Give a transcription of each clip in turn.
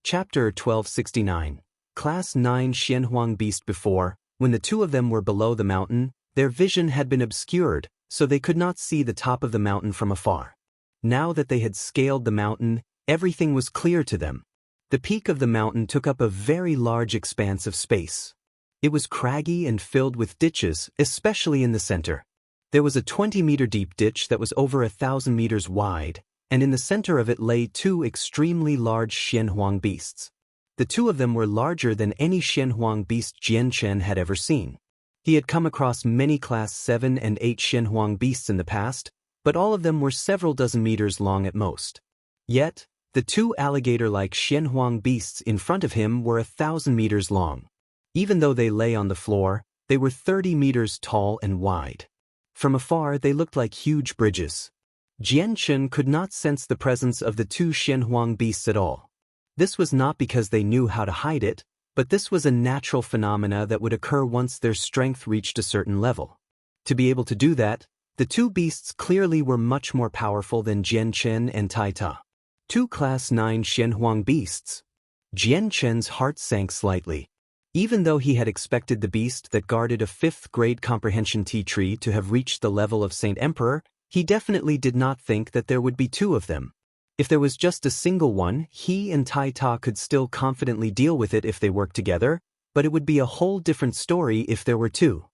Chapter 1269. Class 9 Xianhuang Beast. Before, when the two of them were below the mountain, their vision had been obscured, so they could not see the top of the mountain from afar. Now that they had scaled the mountain, everything was clear to them. The peak of the mountain took up a very large expanse of space. It was craggy and filled with ditches, especially in the center. There was a 20-meter deep ditch that was over 1,000 meters wide, and in the center of it lay two extremely large Xianhuang beasts. The two of them were larger than any Xianhuang beast Jian Chen had ever seen. He had come across many Class 7 and 8 Xianhuang beasts in the past, but all of them were several dozen meters long at most. Yet, the two alligator-like Xianhuang beasts in front of him were 1,000 meters long. Even though they lay on the floor, they were 30 meters tall and wide. From afar, they looked like huge bridges. Jian Chen could not sense the presence of the two Xianhuang beasts at all. This was not because they knew how to hide it, but this was a natural phenomena that would occur once their strength reached a certain level. To be able to do that, the two beasts clearly were much more powerful than Jian Chen and Tai Ta. Two Class 9 Xianhuang beasts. Jian Chen's heart sank slightly. Even though he had expected the beast that guarded a 5th grade comprehension tea tree to have reached the level of Saint Emperor, he definitely did not think that there would be two of them. If there was just a single one, he and Tai Ta could still confidently deal with it if they worked together, but it would be a whole different story if there were two.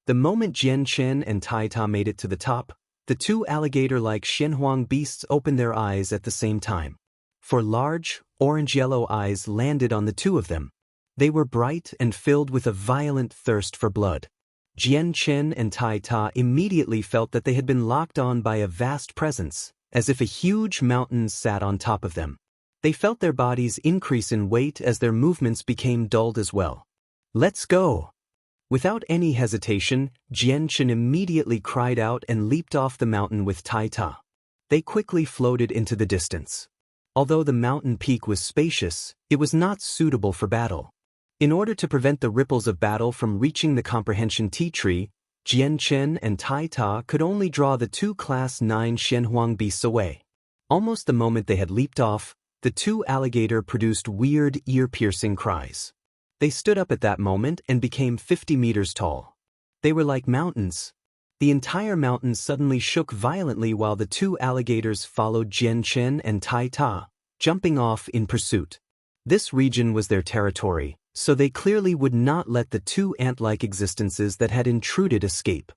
The moment Jian Chen and Tai Ta made it to the top, the two alligator-like Xianhuang beasts opened their eyes at the same time. For large, orange-yellow eyes landed on the two of them. They were bright and filled with a violent thirst for blood. Jian Chen and Tai Ta immediately felt that they had been locked on by a vast presence, as if a huge mountain sat on top of them. They felt their bodies increase in weight as their movements became dulled as well. "Let's go!" Without any hesitation, Jian Chen immediately cried out and leaped off the mountain with Tai Ta. They quickly floated into the distance. Although the mountain peak was spacious, it was not suitable for battle. In order to prevent the ripples of battle from reaching the comprehension tea tree, Jian Chen and Tai Ta could only draw the two Class 9 Xianhuang beasts away. Almost the moment they had leaped off, the two alligator produced weird, ear-piercing cries. They stood up at that moment and became 50 meters tall. They were like mountains. The entire mountain suddenly shook violently while the two alligators followed Jian Chen and Tai Ta, jumping off in pursuit. This region was their territory, so they clearly would not let the two ant-like existences that had intruded escape.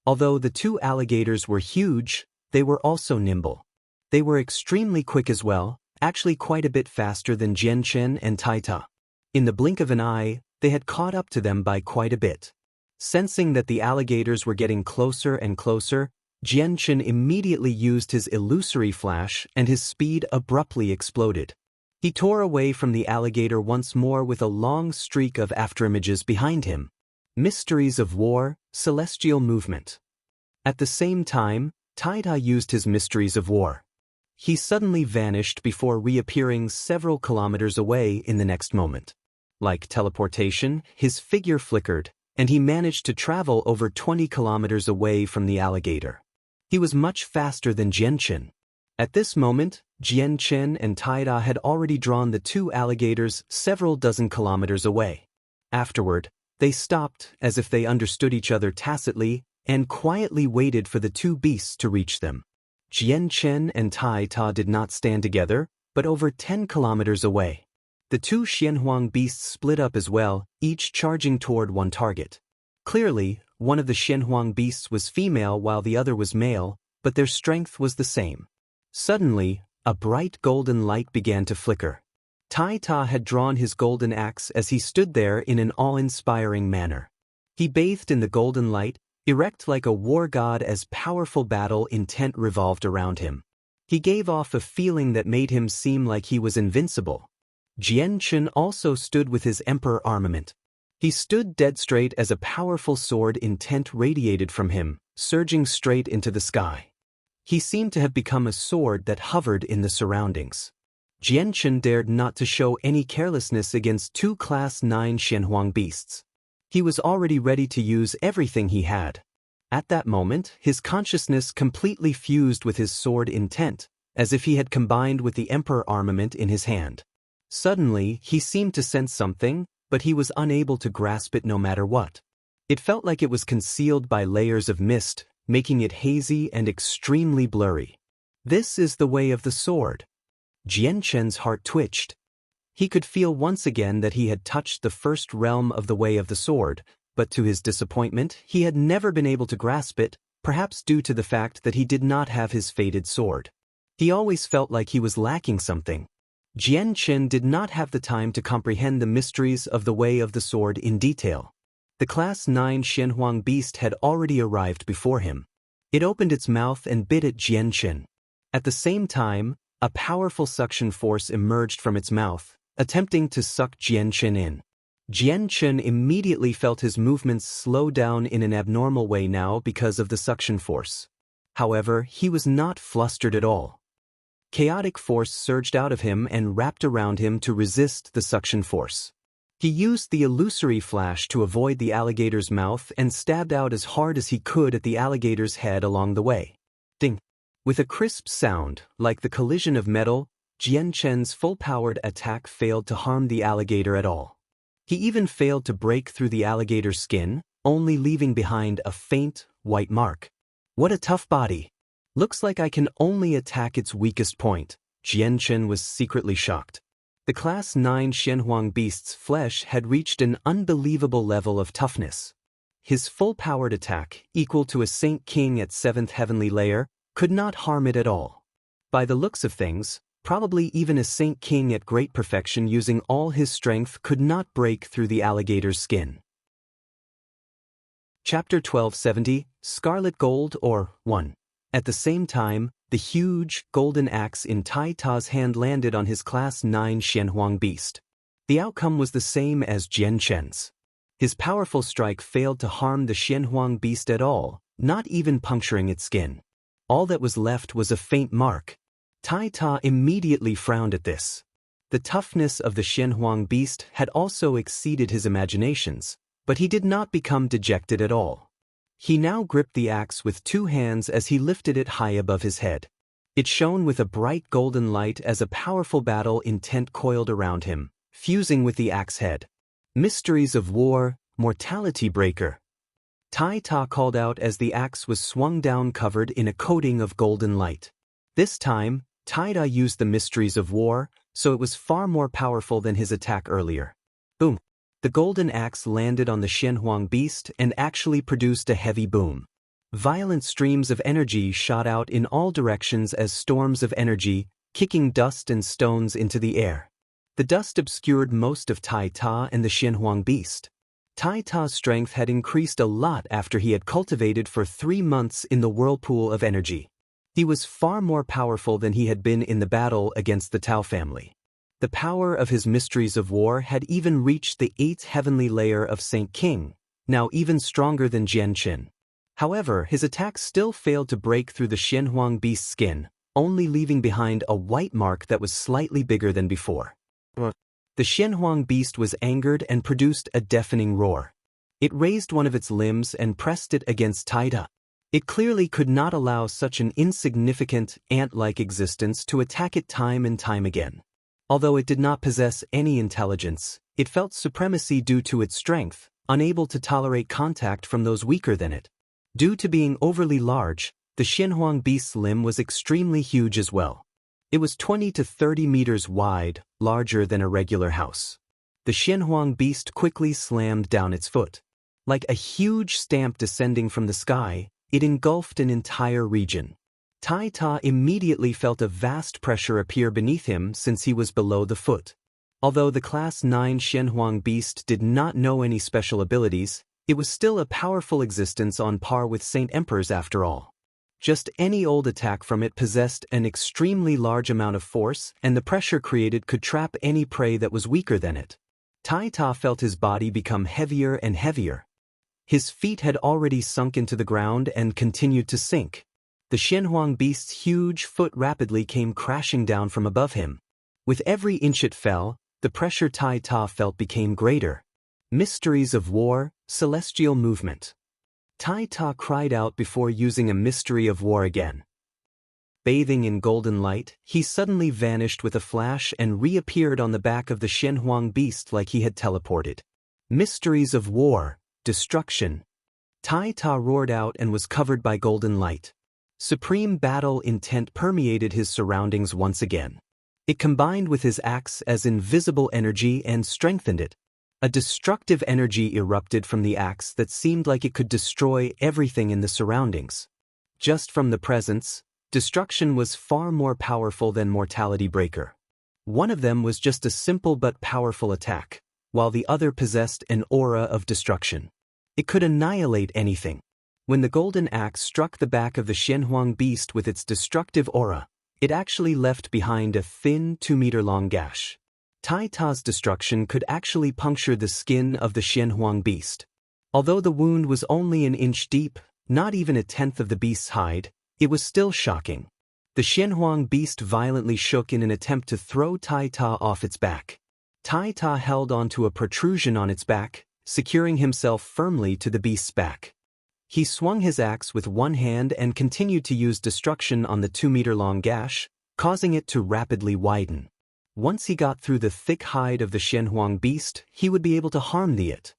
Although the two alligators were huge, they were also nimble. They were extremely quick as well, actually quite a bit faster than Jian Chen and Tai Ta. In the blink of an eye, they had caught up to them by quite a bit. Sensing that the alligators were getting closer and closer, Jian Chen immediately used his illusory flash and his speed abruptly exploded. He tore away from the alligator once more with a long streak of afterimages behind him. Mysteries of war, celestial movement. At the same time, Tai Ta used his mysteries of war. He suddenly vanished before reappearing several kilometers away in the next moment. Like teleportation, his figure flickered, and he managed to travel over 20 kilometers away from the alligator. He was much faster than Jian Chen. At this moment, Jian Chen and Tai Ta had already drawn the two alligators several dozen kilometers away. Afterward, they stopped as if they understood each other tacitly and quietly waited for the two beasts to reach them. Jian Chen and Tai Ta did not stand together, but over 10 kilometers away. The two Xianhuang beasts split up as well, each charging toward one target. Clearly, one of the Xianhuang beasts was female while the other was male, but their strength was the same. Suddenly, a bright golden light began to flicker. Tai Ta had drawn his golden axe as he stood there in an awe-inspiring manner. He bathed in the golden light, erect like a war god as powerful battle intent revolved around him. He gave off a feeling that made him seem like he was invincible. Jian Chen also stood with his emperor armament. He stood dead straight as a powerful sword intent radiated from him, surging straight into the sky. He seemed to have become a sword that hovered in the surroundings. Jian Chen dared not to show any carelessness against two Class 9 Xianhuang beasts. He was already ready to use everything he had. At that moment, his consciousness completely fused with his sword intent, as if he had combined with the emperor armament in his hand. Suddenly, he seemed to sense something, but he was unable to grasp it no matter what. It felt like it was concealed by layers of mist, making it hazy and extremely blurry. This is the way of the sword. Jian Chen's heart twitched. He could feel once again that he had touched the first realm of the way of the sword, but to his disappointment, he had never been able to grasp it, perhaps due to the fact that he did not have his fated sword. He always felt like he was lacking something. Jian Chen did not have the time to comprehend the mysteries of the way of the sword in detail. The Class 9 Xianhuang beast had already arrived before him. It opened its mouth and bit at Jian Chen. At the same time, a powerful suction force emerged from its mouth, attempting to suck Jian Chen in. Jian Chen immediately felt his movements slow down in an abnormal way now because of the suction force. However, he was not flustered at all. Chaotic force surged out of him and wrapped around him to resist the suction force. He used the illusory flash to avoid the alligator's mouth and stabbed out as hard as he could at the alligator's head along the way. Ding! With a crisp sound, like the collision of metal, Jian Chen's full-powered attack failed to harm the alligator at all. He even failed to break through the alligator's skin, only leaving behind a faint, white mark. What a tough body! Looks like I can only attack its weakest point. Jian Chen was secretly shocked. The Class 9 Xianhuang beast's flesh had reached an unbelievable level of toughness. His full-powered attack, equal to a Saint King at 7th heavenly layer, could not harm it at all. By the looks of things, probably even a Saint King at great perfection using all his strength could not break through the alligator's skin. Chapter 1270, Scarlet Gold or 1. At the same time, the huge, golden axe in Tai Ta's hand landed on his Class 9 Xianhuang beast. The outcome was the same as Jian Chen's. His powerful strike failed to harm the Xianhuang beast at all, not even puncturing its skin. All that was left was a faint mark. Tai Ta immediately frowned at this. The toughness of the Xianhuang beast had also exceeded his imaginations, but he did not become dejected at all. He now gripped the axe with two hands as he lifted it high above his head. It shone with a bright golden light as a powerful battle intent coiled around him, fusing with the axe head. Mysteries of war, mortality breaker. Tai Ta called out as the axe was swung down covered in a coating of golden light. This time, Tai Ta used the mysteries of war, so it was far more powerful than his attack earlier. Boom! The golden axe landed on the Xianhuang beast and actually produced a heavy boom. Violent streams of energy shot out in all directions as storms of energy, kicking dust and stones into the air. The dust obscured most of Tai Ta and the Xianhuang beast. Tai Ta's strength had increased a lot after he had cultivated for 3 months in the whirlpool of energy. He was far more powerful than he had been in the battle against the Tao family. The power of his mysteries of war had even reached the 8th heavenly layer of Saint King, now even stronger than Jian Chen. However, his attack still failed to break through the Xianhuang beast's skin, only leaving behind a white mark that was slightly bigger than before. The Xianhuang beast was angered and produced a deafening roar. It raised one of its limbs and pressed it against Tai Ta. It clearly could not allow such an insignificant, ant-like existence to attack it time and time again. Although it did not possess any intelligence, it felt supremacy due to its strength, unable to tolerate contact from those weaker than it. Due to being overly large, the Xianhuang beast's limb was extremely huge as well. It was 20 to 30 meters wide, larger than a regular house. The Xianhuang beast quickly slammed down its foot. Like a huge stamp descending from the sky, it engulfed an entire region. Tai Ta immediately felt a vast pressure appear beneath him since he was below the foot. Although the Class 9 Xianhuang beast did not know any special abilities, it was still a powerful existence on par with Saint Emperors after all. Just any old attack from it possessed an extremely large amount of force, and the pressure created could trap any prey that was weaker than it. Tai Ta felt his body become heavier and heavier. His feet had already sunk into the ground and continued to sink. The Xianhuang beast's huge foot rapidly came crashing down from above him. With every inch it fell, the pressure Tai Ta felt became greater. Mysteries of war, celestial movement. Tai Ta cried out before using a mystery of war again. bathing in golden light, he suddenly vanished with a flash and reappeared on the back of the Xianhuang beast like he had teleported. Mysteries of war, destruction. Tai Ta roared out and was covered by golden light. Supreme battle intent permeated his surroundings once again. It combined with his axe as invisible energy and strengthened it. A destructive energy erupted from the axe that seemed like it could destroy everything in the surroundings. Just from the presence, destruction was far more powerful than Mortality Breaker. One of them was just a simple but powerful attack, while the other possessed an aura of destruction. It could annihilate anything. When the golden axe struck the back of the Xianhuang beast with its destructive aura, it actually left behind a thin 2-meter-long gash. Tai Ta's destruction could actually puncture the skin of the Xianhuang beast. Although the wound was only an inch deep, not even a tenth of the beast's hide, it was still shocking. The Xianhuang beast violently shook in an attempt to throw Tai Ta off its back. Tai Ta held onto a protrusion on its back, securing himself firmly to the beast's back. He swung his axe with one hand and continued to use destruction on the 2-meter-long gash, causing it to rapidly widen. Once he got through the thick hide of the Xianhuang beast, he would be able to harm it.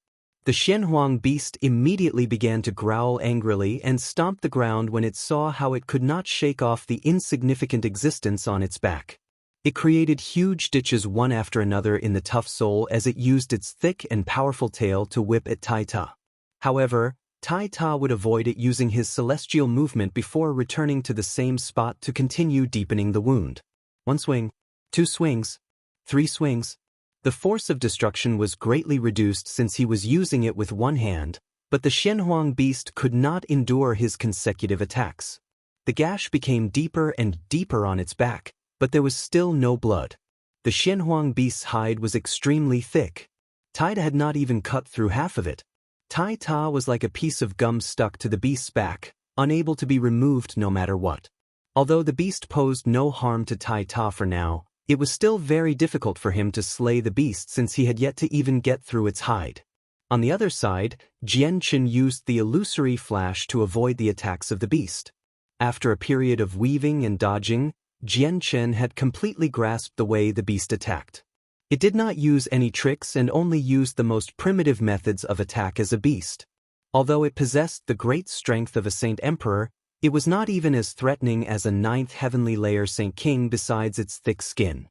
The Xianhuang beast immediately began to growl angrily and stomp the ground when it saw how it could not shake off the insignificant existence on its back. It created huge ditches one after another in the tough sole as it used its thick and powerful tail to whip at Tai Ta. However, Tai Ta would avoid it using his celestial movement before returning to the same spot to continue deepening the wound. 1 swing, 2 swings, 3 swings. The force of destruction was greatly reduced since he was using it with one hand, but the Xianhuang beast could not endure his consecutive attacks. The gash became deeper and deeper on its back, but there was still no blood. The Xianhuang beast's hide was extremely thick. Tai Ta had not even cut through half of it. Tai Ta was like a piece of gum stuck to the beast's back, unable to be removed no matter what. Although the beast posed no harm to Tai Ta for now, it was still very difficult for him to slay the beast since he had yet to even get through its hide. On the other side, Jian Qin used the illusory flash to avoid the attacks of the beast. After a period of weaving and dodging, Jian Qin had completely grasped the way the beast attacked. It did not use any tricks and only used the most primitive methods of attack as a beast. Although it possessed the great strength of a Saint Emperor, it was not even as threatening as a 9th heavenly layer Saint King besides its thick skin.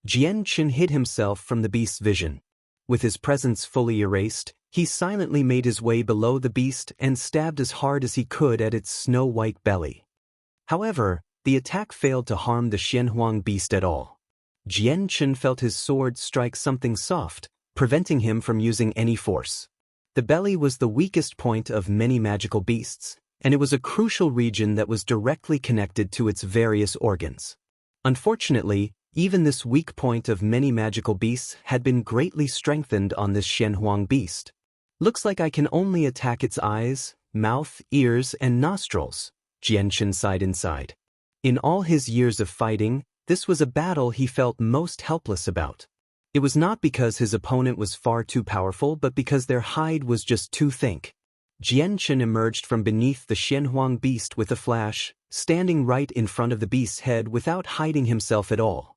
Jian Qin hid himself from the beast's vision. With his presence fully erased, he silently made his way below the beast and stabbed as hard as he could at its snow-white belly. However, the attack failed to harm the Xianhuang beast at all. Jian Qin felt his sword strike something soft, preventing him from using any force. The belly was the weakest point of many magical beasts, and it was a crucial region that was directly connected to its various organs. Unfortunately, even this weak point of many magical beasts had been greatly strengthened on this Xianhuang beast. Looks like I can only attack its eyes, mouth, ears, and nostrils, Jian Qin sighed inside. In all his years of fighting, this was a battle he felt most helpless about. It was not because his opponent was far too powerful but because their hide was just too thick. Jian Qin emerged from beneath the Xianhuang beast with a flash, standing right in front of the beast's head without hiding himself at all.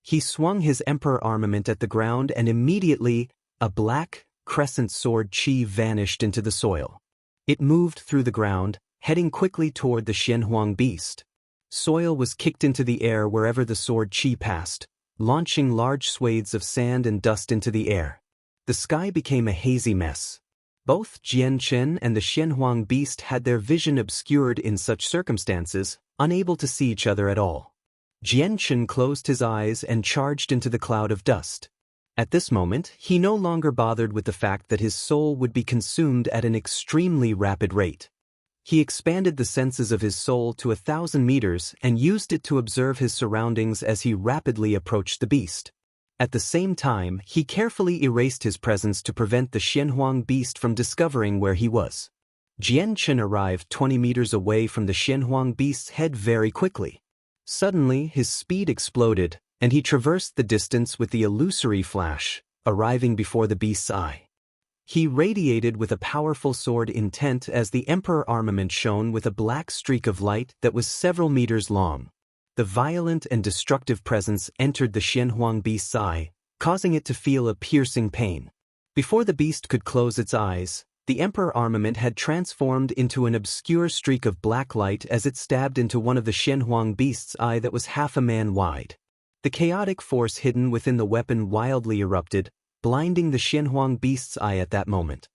He swung his emperor armament at the ground and immediately, a black, crescent sword chi vanished into the soil. It moved through the ground, heading quickly toward the Xianhuang beast. Soil was kicked into the air wherever the sword chi passed, launching large swathes of sand and dust into the air. The sky became a hazy mess. Both Jian Qin and the Xianhuang beast had their vision obscured in such circumstances, unable to see each other at all. Jian Qin closed his eyes and charged into the cloud of dust. At this moment, he no longer bothered with the fact that his soul would be consumed at an extremely rapid rate. He expanded the senses of his soul to 1,000 meters and used it to observe his surroundings as he rapidly approached the beast. At the same time, he carefully erased his presence to prevent the Xianhuang beast from discovering where he was. Jian Qin arrived 20 meters away from the Xianhuang beast's head very quickly. Suddenly, his speed exploded, and he traversed the distance with the illusory flash, arriving before the beast's eye. He radiated with a powerful sword intent as the emperor armament shone with a black streak of light that was several meters long. the violent and destructive presence entered the Xianhuang beast's eye, causing it to feel a piercing pain. Before the beast could close its eyes, the Emperor armament had transformed into an obscure streak of black light as it stabbed into one of the Xianhuang beast's eye that was half a man wide. The chaotic force hidden within the weapon wildly erupted, blinding the Xianhuang beast's eye at that moment.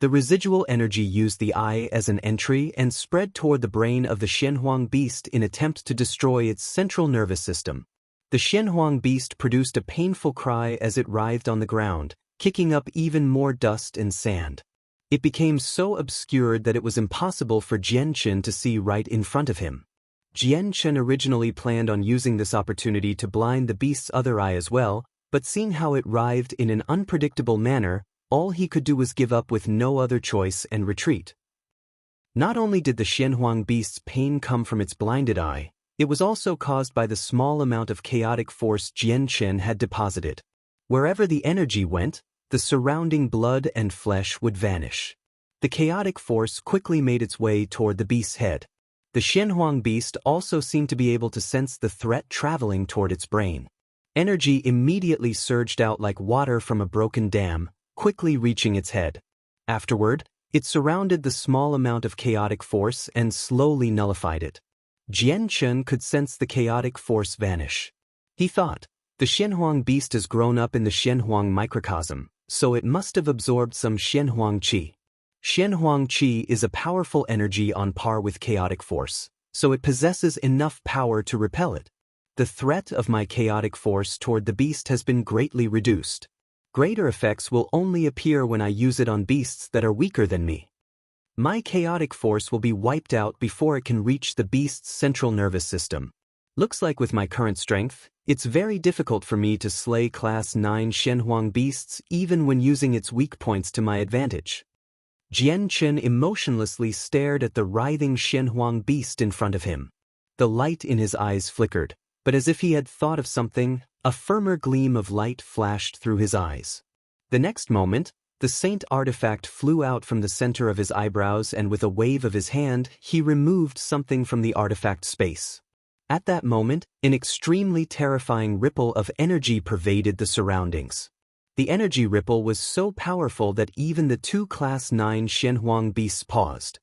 The residual energy used the eye as an entry and spread toward the brain of the Xianhuang beast in attempt to destroy its central nervous system. The Xianhuang beast produced a painful cry as it writhed on the ground, kicking up even more dust and sand. It became so obscured that it was impossible for Jianchen to see right in front of him. Jianchen originally planned on using this opportunity to blind the beast's other eye as well, but seeing how it writhed in an unpredictable manner, all he could do was give up with no other choice and retreat. Not only did the Xianhuang beast's pain come from its blinded eye, it was also caused by the small amount of chaotic force Jianchen had deposited. Wherever the energy went, the surrounding blood and flesh would vanish. The chaotic force quickly made its way toward the beast's head. The Xianhuang beast also seemed to be able to sense the threat traveling toward its brain. Energy immediately surged out like water from a broken dam, quickly reaching its head. Afterward, it surrounded the small amount of chaotic force and slowly nullified it. Jianchen could sense the chaotic force vanish. He thought, the Xianhuang beast has grown up in the Xianhuang microcosm, so it must have absorbed some Xianhuang qi. Xianhuang qi is a powerful energy on par with chaotic force, so it possesses enough power to repel it. The threat of my chaotic force toward the beast has been greatly reduced. Greater effects will only appear when I use it on beasts that are weaker than me. My chaotic force will be wiped out before it can reach the beast's central nervous system. Looks like with my current strength, it's very difficult for me to slay Class 9 Xianhuang beasts even when using its weak points to my advantage. Jianchen emotionlessly stared at the writhing Xianhuang beast in front of him. The light in his eyes flickered, but as if he had thought of something, a firmer gleam of light flashed through his eyes. The next moment, the saint artifact flew out from the center of his eyebrows and with a wave of his hand, he removed something from the artifact space. At that moment, an extremely terrifying ripple of energy pervaded the surroundings. The energy ripple was so powerful that even the two Class 9 Xianhuang beasts paused.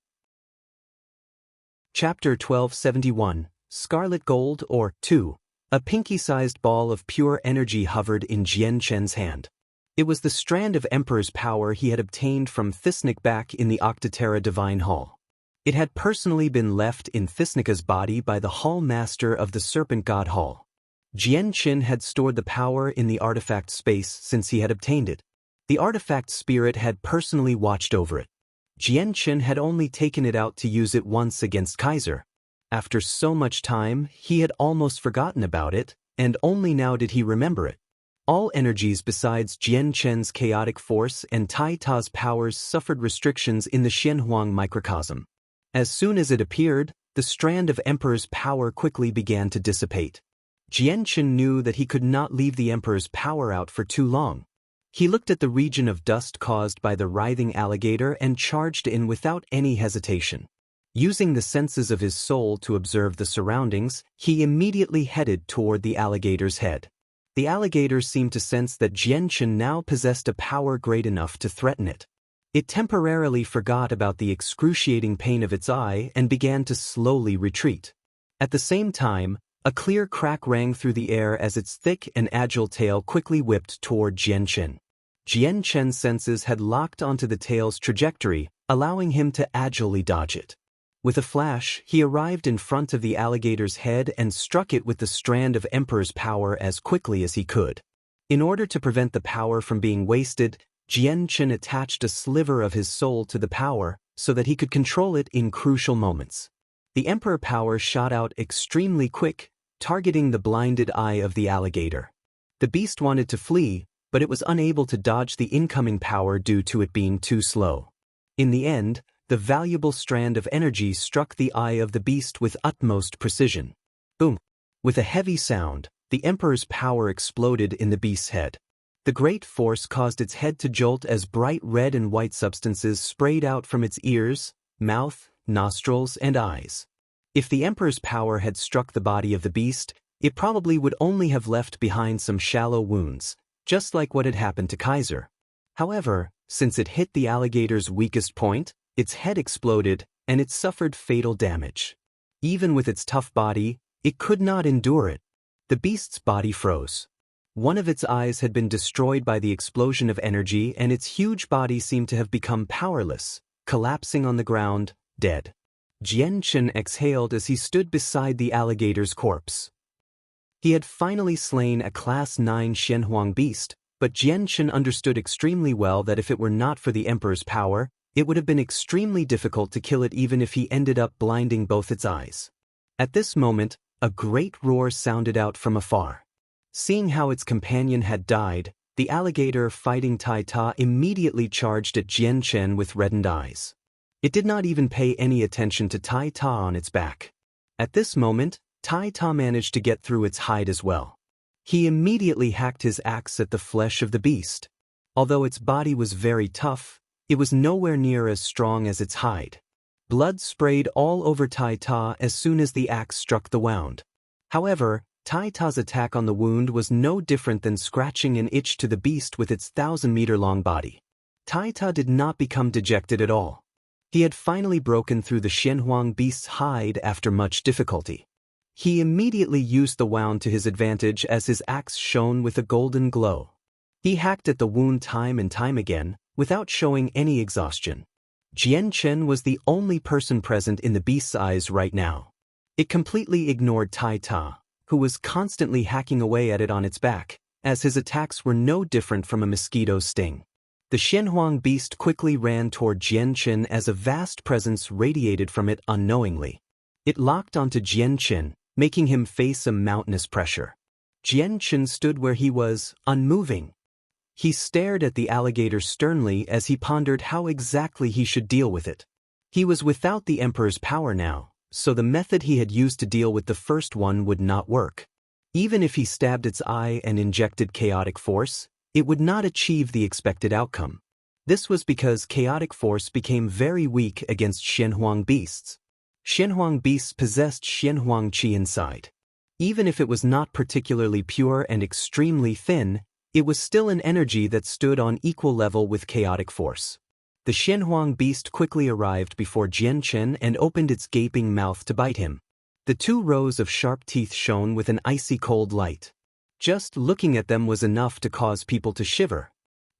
Chapter 1271, Scarlet Gold or 2. A pinky-sized ball of pure energy hovered in Jianchen's hand. It was the strand of Emperor's power he had obtained from Thisnik back in the Octaterra Divine Hall. It had personally been left in Thisnika's body by the Hall Master of the Serpent God Hall. Jianchen had stored the power in the artifact space since he had obtained it. The artifact spirit had personally watched over it. Jianchen had only taken it out to use it once against Kaiser. After so much time, he had almost forgotten about it, and only now did he remember it. All energies besides Jianchen's chaotic force and Tai Ta's powers suffered restrictions in the Xianhuang microcosm. As soon as it appeared, the strand of Emperor's power quickly began to dissipate. Jianchen knew that he could not leave the Emperor's power out for too long. He looked at the region of dust caused by the writhing alligator and charged in without any hesitation. Using the senses of his soul to observe the surroundings, he immediately headed toward the alligator's head. The alligator seemed to sense that Jianchen now possessed a power great enough to threaten it. It temporarily forgot about the excruciating pain of its eye and began to slowly retreat. At the same time, a clear crack rang through the air as its thick and agile tail quickly whipped toward Jianchen. Jianchen's senses had locked onto the tail's trajectory, allowing him to agilely dodge it. With a flash, he arrived in front of the alligator's head and struck it with the strand of Emperor's power as quickly as he could. In order to prevent the power from being wasted, Jianchen attached a sliver of his soul to the power so that he could control it in crucial moments. The Emperor power shot out extremely quick, targeting the blinded eye of the alligator. The beast wanted to flee, but it was unable to dodge the incoming power due to it being too slow. In the end, the valuable strand of energy struck the eye of the beast with utmost precision. Boom! With a heavy sound, the Emperor's power exploded in the beast's head. The great force caused its head to jolt as bright red and white substances sprayed out from its ears, mouth, nostrils, and eyes. If the emperor's power had struck the body of the beast, it probably would only have left behind some shallow wounds, just like what had happened to Kaiser. However, since it hit the alligator's weakest point, its head exploded, and it suffered fatal damage. Even with its tough body, it could not endure it. The beast's body froze. One of its eyes had been destroyed by the explosion of energy, and its huge body seemed to have become powerless, collapsing on the ground, dead. Jian Chen exhaled as he stood beside the alligator's corpse. He had finally slain a Class 9 Xianhuang beast, but Jian Chen understood extremely well that if it were not for the emperor's power, it would have been extremely difficult to kill it even if he ended up blinding both its eyes. At this moment, a great roar sounded out from afar. Seeing how its companion had died, the alligator fighting Tai Ta immediately charged at Jian Chen with reddened eyes. It did not even pay any attention to Tai Ta on its back. At this moment, Tai Ta managed to get through its hide as well. He immediately hacked his axe at the flesh of the beast. Although its body was very tough, it was nowhere near as strong as its hide. Blood sprayed all over Tai Ta as soon as the axe struck the wound. However, Tai Ta's attack on the wound was no different than scratching an itch to the beast with its 1,000-meter-long body. Tai Ta did not become dejected at all. He had finally broken through the Xianhuang beast's hide after much difficulty. He immediately used the wound to his advantage as his axe shone with a golden glow. He hacked at the wound time and time again, without showing any exhaustion. Jian Chen was the only person present in the beast's eyes right now. It completely ignored Tai Ta, who was constantly hacking away at it on its back, as his attacks were no different from a mosquito's sting. The Xianhuang beast quickly ran toward Jian Chen as a vast presence radiated from it unknowingly. It locked onto Jian Chen, making him face a mountainous pressure. Jian Chen stood where he was, unmoving. He stared at the alligator sternly as he pondered how exactly he should deal with it. He was without the emperor's power now, so the method he had used to deal with the first one would not work. Even if he stabbed its eye and injected chaotic force, it would not achieve the expected outcome. This was because chaotic force became very weak against Xianhuang beasts. Xianhuang beasts possessed Xianhuang qi inside. Even if it was not particularly pure and extremely thin, it was still an energy that stood on equal level with chaotic force. The Xianhuang beast quickly arrived before Jian Chen and opened its gaping mouth to bite him. The 2 rows of sharp teeth shone with an icy cold light. Just looking at them was enough to cause people to shiver.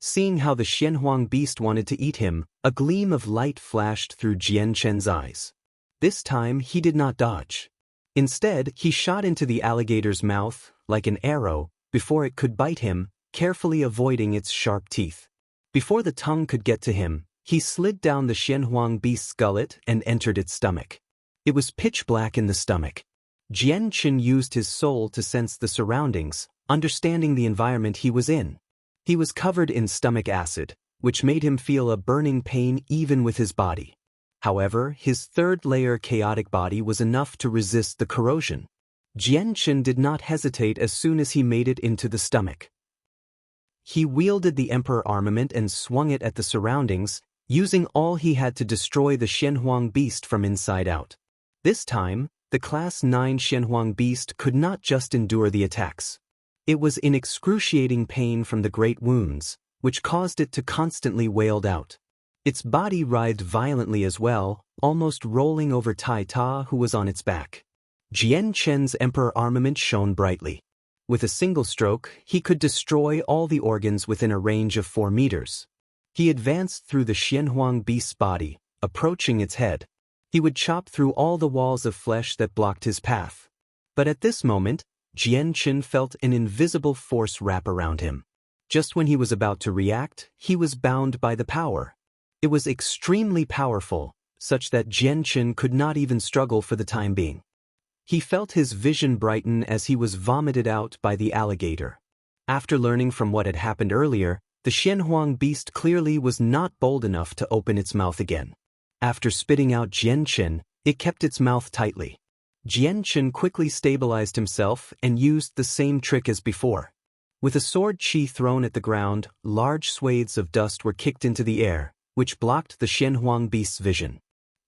Seeing how the Xianhuang beast wanted to eat him, a gleam of light flashed through Jian Chen's eyes. This time he did not dodge. Instead, he shot into the alligator's mouth, like an arrow, before it could bite him, carefully avoiding its sharp teeth. Before the tongue could get to him, he slid down the Xianhuang beast's gullet and entered its stomach. It was pitch black in the stomach. Jian Chen used his soul to sense the surroundings, understanding the environment he was in. He was covered in stomach acid, which made him feel a burning pain even with his body. However, his third-layer chaotic body was enough to resist the corrosion. Jian Chen did not hesitate as soon as he made it into the stomach. He wielded the emperor armament and swung it at the surroundings, using all he had to destroy the Xianhuang beast from inside out. This time, the Class 9 Xianhuang beast could not just endure the attacks. It was in excruciating pain from the great wounds, which caused it to constantly wail out. Its body writhed violently as well, almost rolling over Tai Ta, who was on its back. Jian Chen's emperor armament shone brightly. With a single stroke, he could destroy all the organs within a range of 4 meters. He advanced through the Xianhuang beast's body, approaching its head. He would chop through all the walls of flesh that blocked his path. But at this moment, Jian Chen felt an invisible force wrap around him. Just when he was about to react, he was bound by the power. It was extremely powerful, such that Jian Chen could not even struggle for the time being. He felt his vision brighten as he was vomited out by the alligator. After learning from what had happened earlier, the Xianhuang beast clearly was not bold enough to open its mouth again. After spitting out Jian Chen, it kept its mouth tightly. Jian Chen quickly stabilized himself and used the same trick as before. With a sword qi thrown at the ground, large swathes of dust were kicked into the air, which blocked the Xianhuang beast's vision.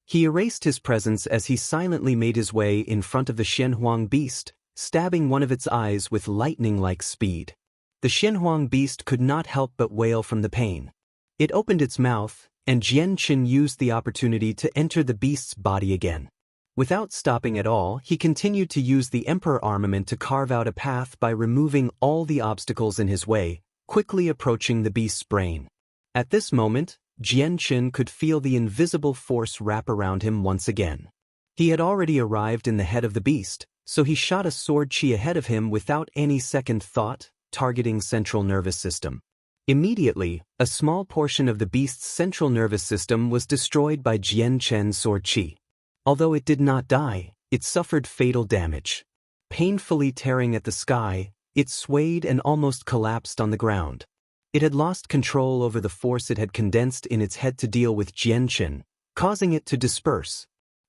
He erased his presence as he silently made his way in front of the Xianhuang beast, stabbing one of its eyes with lightning-like speed. The Xianhuang beast could not help but wail from the pain. It opened its mouth, and Jian Qin used the opportunity to enter the beast's body again. Without stopping at all, he continued to use the Emperor armament to carve out a path by removing all the obstacles in his way, quickly approaching the beast's brain. At this moment, Jian Qin could feel the invisible force wrap around him once again. He had already arrived in the head of the beast, so he shot a sword chi ahead of him without any second thought, targeting central nervous system. Immediately, a small portion of the beast's central nervous system was destroyed by Jian Qin's sword chi. Although it did not die, it suffered fatal damage. Painfully tearing at the sky, it swayed and almost collapsed on the ground. It had lost control over the force it had condensed in its head to deal with Jian Qin, causing it to disperse.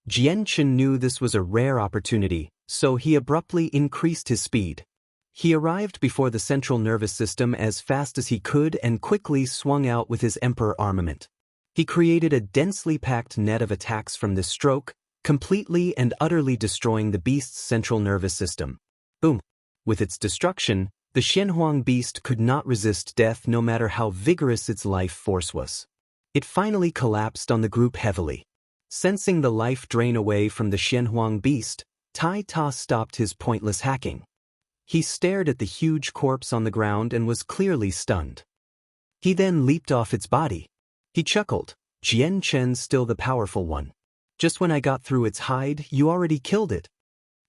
Jian Qin knew this was a rare opportunity, so he abruptly increased his speed. He arrived before the central nervous system as fast as he could and quickly swung out with his Emperor armament. He created a densely packed net of attacks from this stroke, completely and utterly destroying the beast's central nervous system. Boom! With its destruction, the Xianhuang beast could not resist death no matter how vigorous its life force was. It finally collapsed on the group heavily. Sensing the life drain away from the Xianhuang beast, Tai Ta stopped his pointless hacking. He stared at the huge corpse on the ground and was clearly stunned. He then leaped off its body. He chuckled, "Jian Qin's still the powerful one. Just when I got through its hide, you already killed it."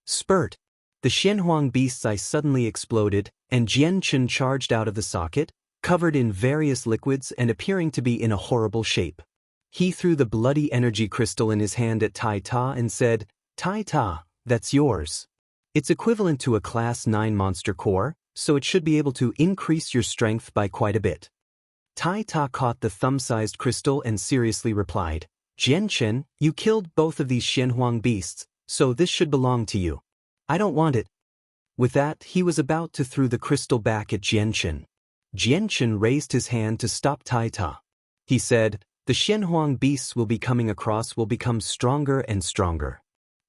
Spurt! The Xianhuang beast's eye suddenly exploded, and Jian Qin charged out of the socket, covered in various liquids and appearing to be in a horrible shape. He threw the bloody energy crystal in his hand at Tai Ta and said, "Tai Ta, that's yours. It's equivalent to a Class 9 monster core, so it should be able to increase your strength by quite a bit." Tai Ta caught the thumb-sized crystal and seriously replied, "Jian Qin, you killed both of these Xianhuang beasts, so this should belong to you. I don't want it." With that, he was about to throw the crystal back at Jian Qin. Jian Qin raised his hand to stop Tai Ta. He said, "The Xianhuang beasts will be coming across will become stronger and stronger.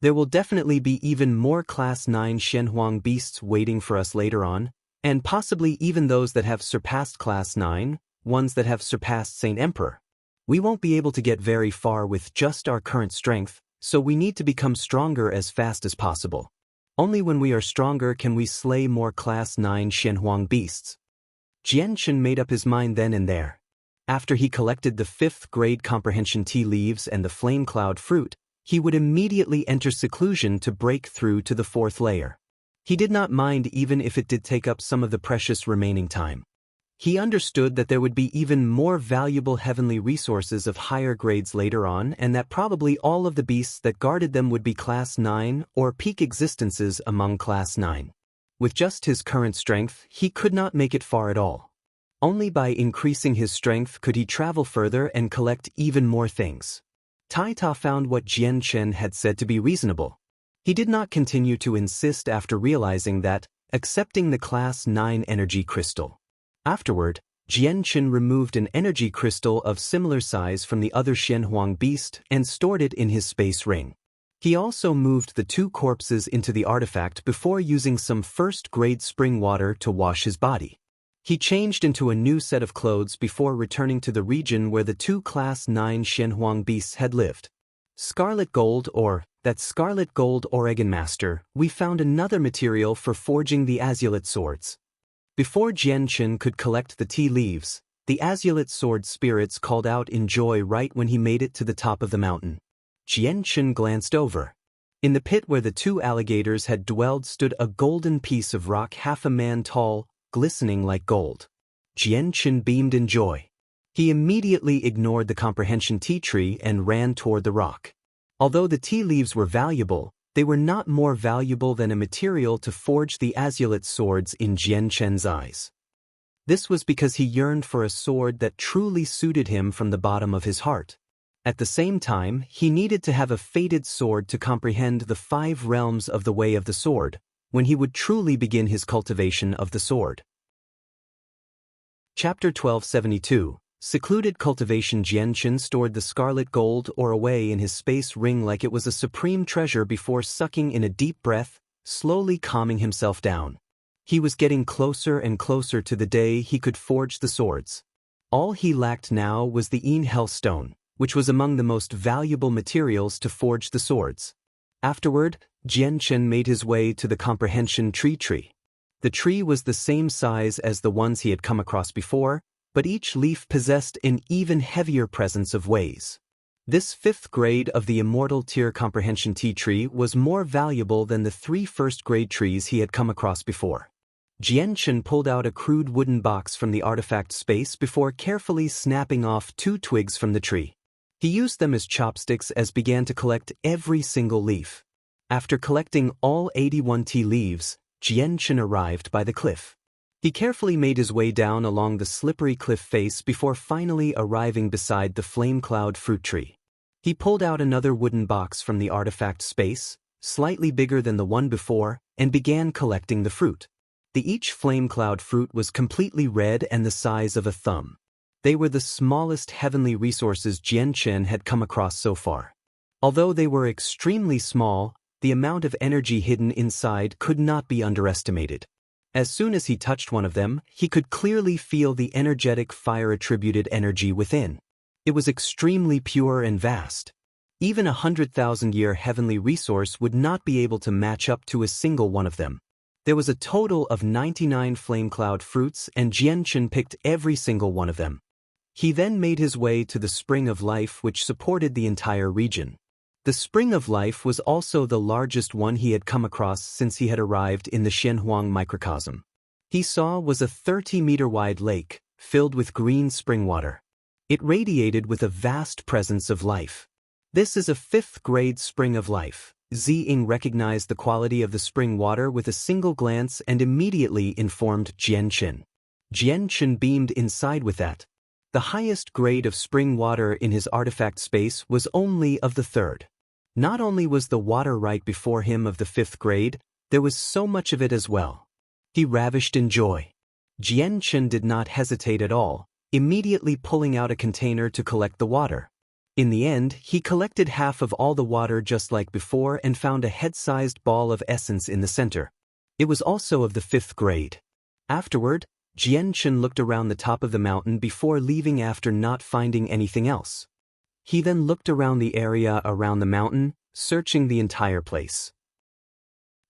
There will definitely be even more Class 9 Xianhuang beasts waiting for us later on, and possibly even those that have surpassed Class 9, ones that have surpassed Saint Emperor. We won't be able to get very far with just our current strength, so we need to become stronger as fast as possible. Only when we are stronger can we slay more Class 9 Xianhuang beasts." Jian Qin made up his mind then and there. After he collected the 5th grade comprehension tea leaves and the flame cloud fruit, he would immediately enter seclusion to break through to the 4th layer. He did not mind even if it did take up some of the precious remaining time. He understood that there would be even more valuable heavenly resources of higher grades later on, and that probably all of the beasts that guarded them would be Class 9 or peak existences among Class 9. With just his current strength, he could not make it far at all. Only by increasing his strength could he travel further and collect even more things. Tai Ta found what Jian Qin had said to be reasonable. He did not continue to insist after realizing that, accepting the Class 9 energy crystal. Afterward, Jian Qin removed an energy crystal of similar size from the other Xianhuang beast and stored it in his space ring. He also moved the 2 corpses into the artifact before using some first-grade spring water to wash his body. He changed into a new set of clothes before returning to the region where the 2 Class 9 Xianhuang beasts had lived. Scarlet gold that scarlet gold Oregon Master, we found another material for forging the azulate swords. Before Jian Qin could collect the tea leaves, the azulate sword spirits called out in joy right when he made it to the top of the mountain. Jian Qin glanced over. In the pit where the 2 alligators had dwelled stood a golden piece of rock half a man tall, glistening like gold. Jian Qin beamed in joy. He immediately ignored the comprehension tea tree and ran toward the rock. Although the tea leaves were valuable, they were not more valuable than a material to forge the azulate swords in Jian Qin's eyes. This was because he yearned for a sword that truly suited him from the bottom of his heart. At the same time, he needed to have a fated sword to comprehend the 5 realms of the way of the sword, when he would truly begin his cultivation of the sword. Chapter 1272, Secluded cultivation Jianchen stored the scarlet gold ore away in his space ring like it was a supreme treasure before sucking in a deep breath, slowly calming himself down. He was getting closer and closer to the day he could forge the swords. All he lacked now was the Een Hell Stone, which was among the most valuable materials to forge the swords. Afterward, Jianchen made his way to the comprehension tree. The tree was the same size as the ones he had come across before, but each leaf possessed an even heavier presence of ways. This 5th grade of the immortal tier comprehension tea tree was more valuable than the 3 first-grade trees he had come across before. Jianchen pulled out a crude wooden box from the artifact space before carefully snapping off 2 twigs from the tree. He used them as chopsticks and began to collect every single leaf. After collecting all 81 tea leaves, Jianchen arrived by the cliff. He carefully made his way down along the slippery cliff face before finally arriving beside the flame cloud fruit tree. He pulled out another wooden box from the artifact space, slightly bigger than the one before, and began collecting the fruit. Each flame cloud fruit was completely red and the size of a thumb. They were the smallest heavenly resources Jianchen had come across so far. Although they were extremely small, the amount of energy hidden inside could not be underestimated. As soon as he touched one of them, he could clearly feel the energetic fire-attributed energy within. It was extremely pure and vast. Even a 100,000-year heavenly resource would not be able to match up to a single one of them. There was a total of 99 flame cloud fruits, and Jianchen picked every single one of them. He then made his way to the Spring of Life, which supported the entire region. The Spring of Life was also the largest one he had come across since he had arrived in the Xianhuang microcosm. He saw was a 30-meter-wide lake, filled with green spring water. It radiated with a vast presence of life. This is a 5th-grade Spring of Life. Ziying recognized the quality of the spring water with a single glance and immediately informed Jianchen. Jianchen beamed inside with that. The highest grade of spring water in his artifact space was only of the 3rd. Not only was the water right before him of the 5th grade, there was so much of it as well. He ravished in joy. Jianchen did not hesitate at all, immediately pulling out a container to collect the water. In the end, he collected half of all the water just like before and found a head-sized ball of essence in the center. It was also of the 5th grade. Afterward, Jianchen looked around the top of the mountain before leaving after not finding anything else. He then looked around the area around the mountain, searching the entire place.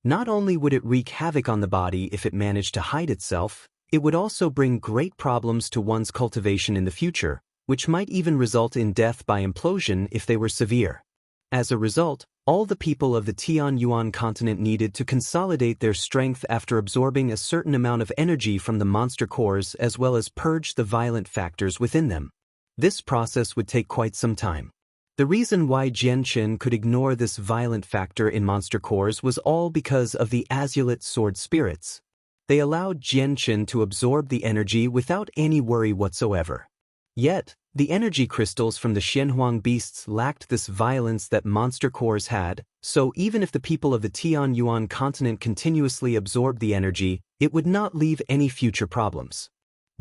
Not only would it wreak havoc on the body if it managed to hide itself, it would also bring great problems to one's cultivation in the future, which might even result in death by implosion if they were severe. As a result, all the people of the Tianyuan continent needed to consolidate their strength after absorbing a certain amount of energy from the monster cores as well as purge the violent factors within them. This process would take quite some time. The reason why Jianchen could ignore this violent factor in monster cores was all because of the azulate sword spirits. They allowed Jianchen to absorb the energy without any worry whatsoever. Yet, the energy crystals from the Xianhuang beasts lacked this violence that monster cores had, so even if the people of the Tianyuan continent continuously absorbed the energy, it would not leave any future problems.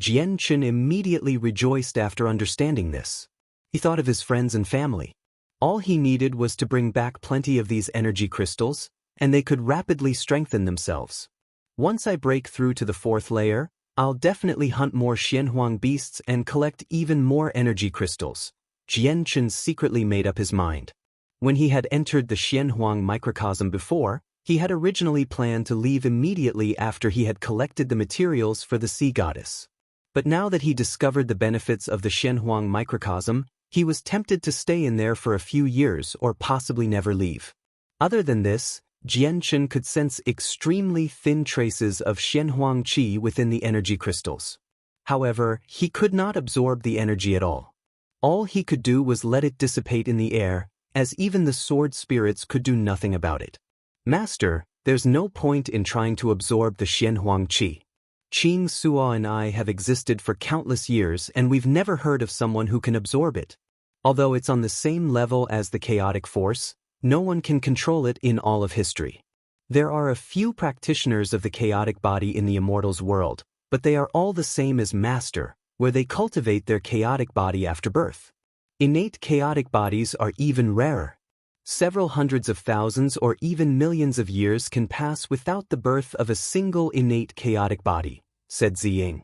Jianchen immediately rejoiced after understanding this. He thought of his friends and family. All he needed was to bring back plenty of these energy crystals, and they could rapidly strengthen themselves. Once I break through to the 4th layer, I'll definitely hunt more Xianhuang beasts and collect even more energy crystals. Jianchen secretly made up his mind. When he had entered the Xianhuang microcosm before, he had originally planned to leave immediately after he had collected the materials for the sea goddess. But now that he discovered the benefits of the Xianhuang microcosm, he was tempted to stay in there for a few years or possibly never leave. Other than this, Jianchen could sense extremely thin traces of Xianhuang qi within the energy crystals. However, he could not absorb the energy at all. All he could do was let it dissipate in the air, as even the sword spirits could do nothing about it. Master, there's no point in trying to absorb the Xianhuang qi. Qing Suo and I have existed for countless years and we've never heard of someone who can absorb it. Although it's on the same level as the chaotic force, no one can control it in all of history. There are a few practitioners of the chaotic body in the immortals world, but they are all the same as Master, where they cultivate their chaotic body after birth. Innate chaotic bodies are even rarer. Several hundreds of thousands or even millions of years can pass without the birth of a single innate chaotic body, said Ziying.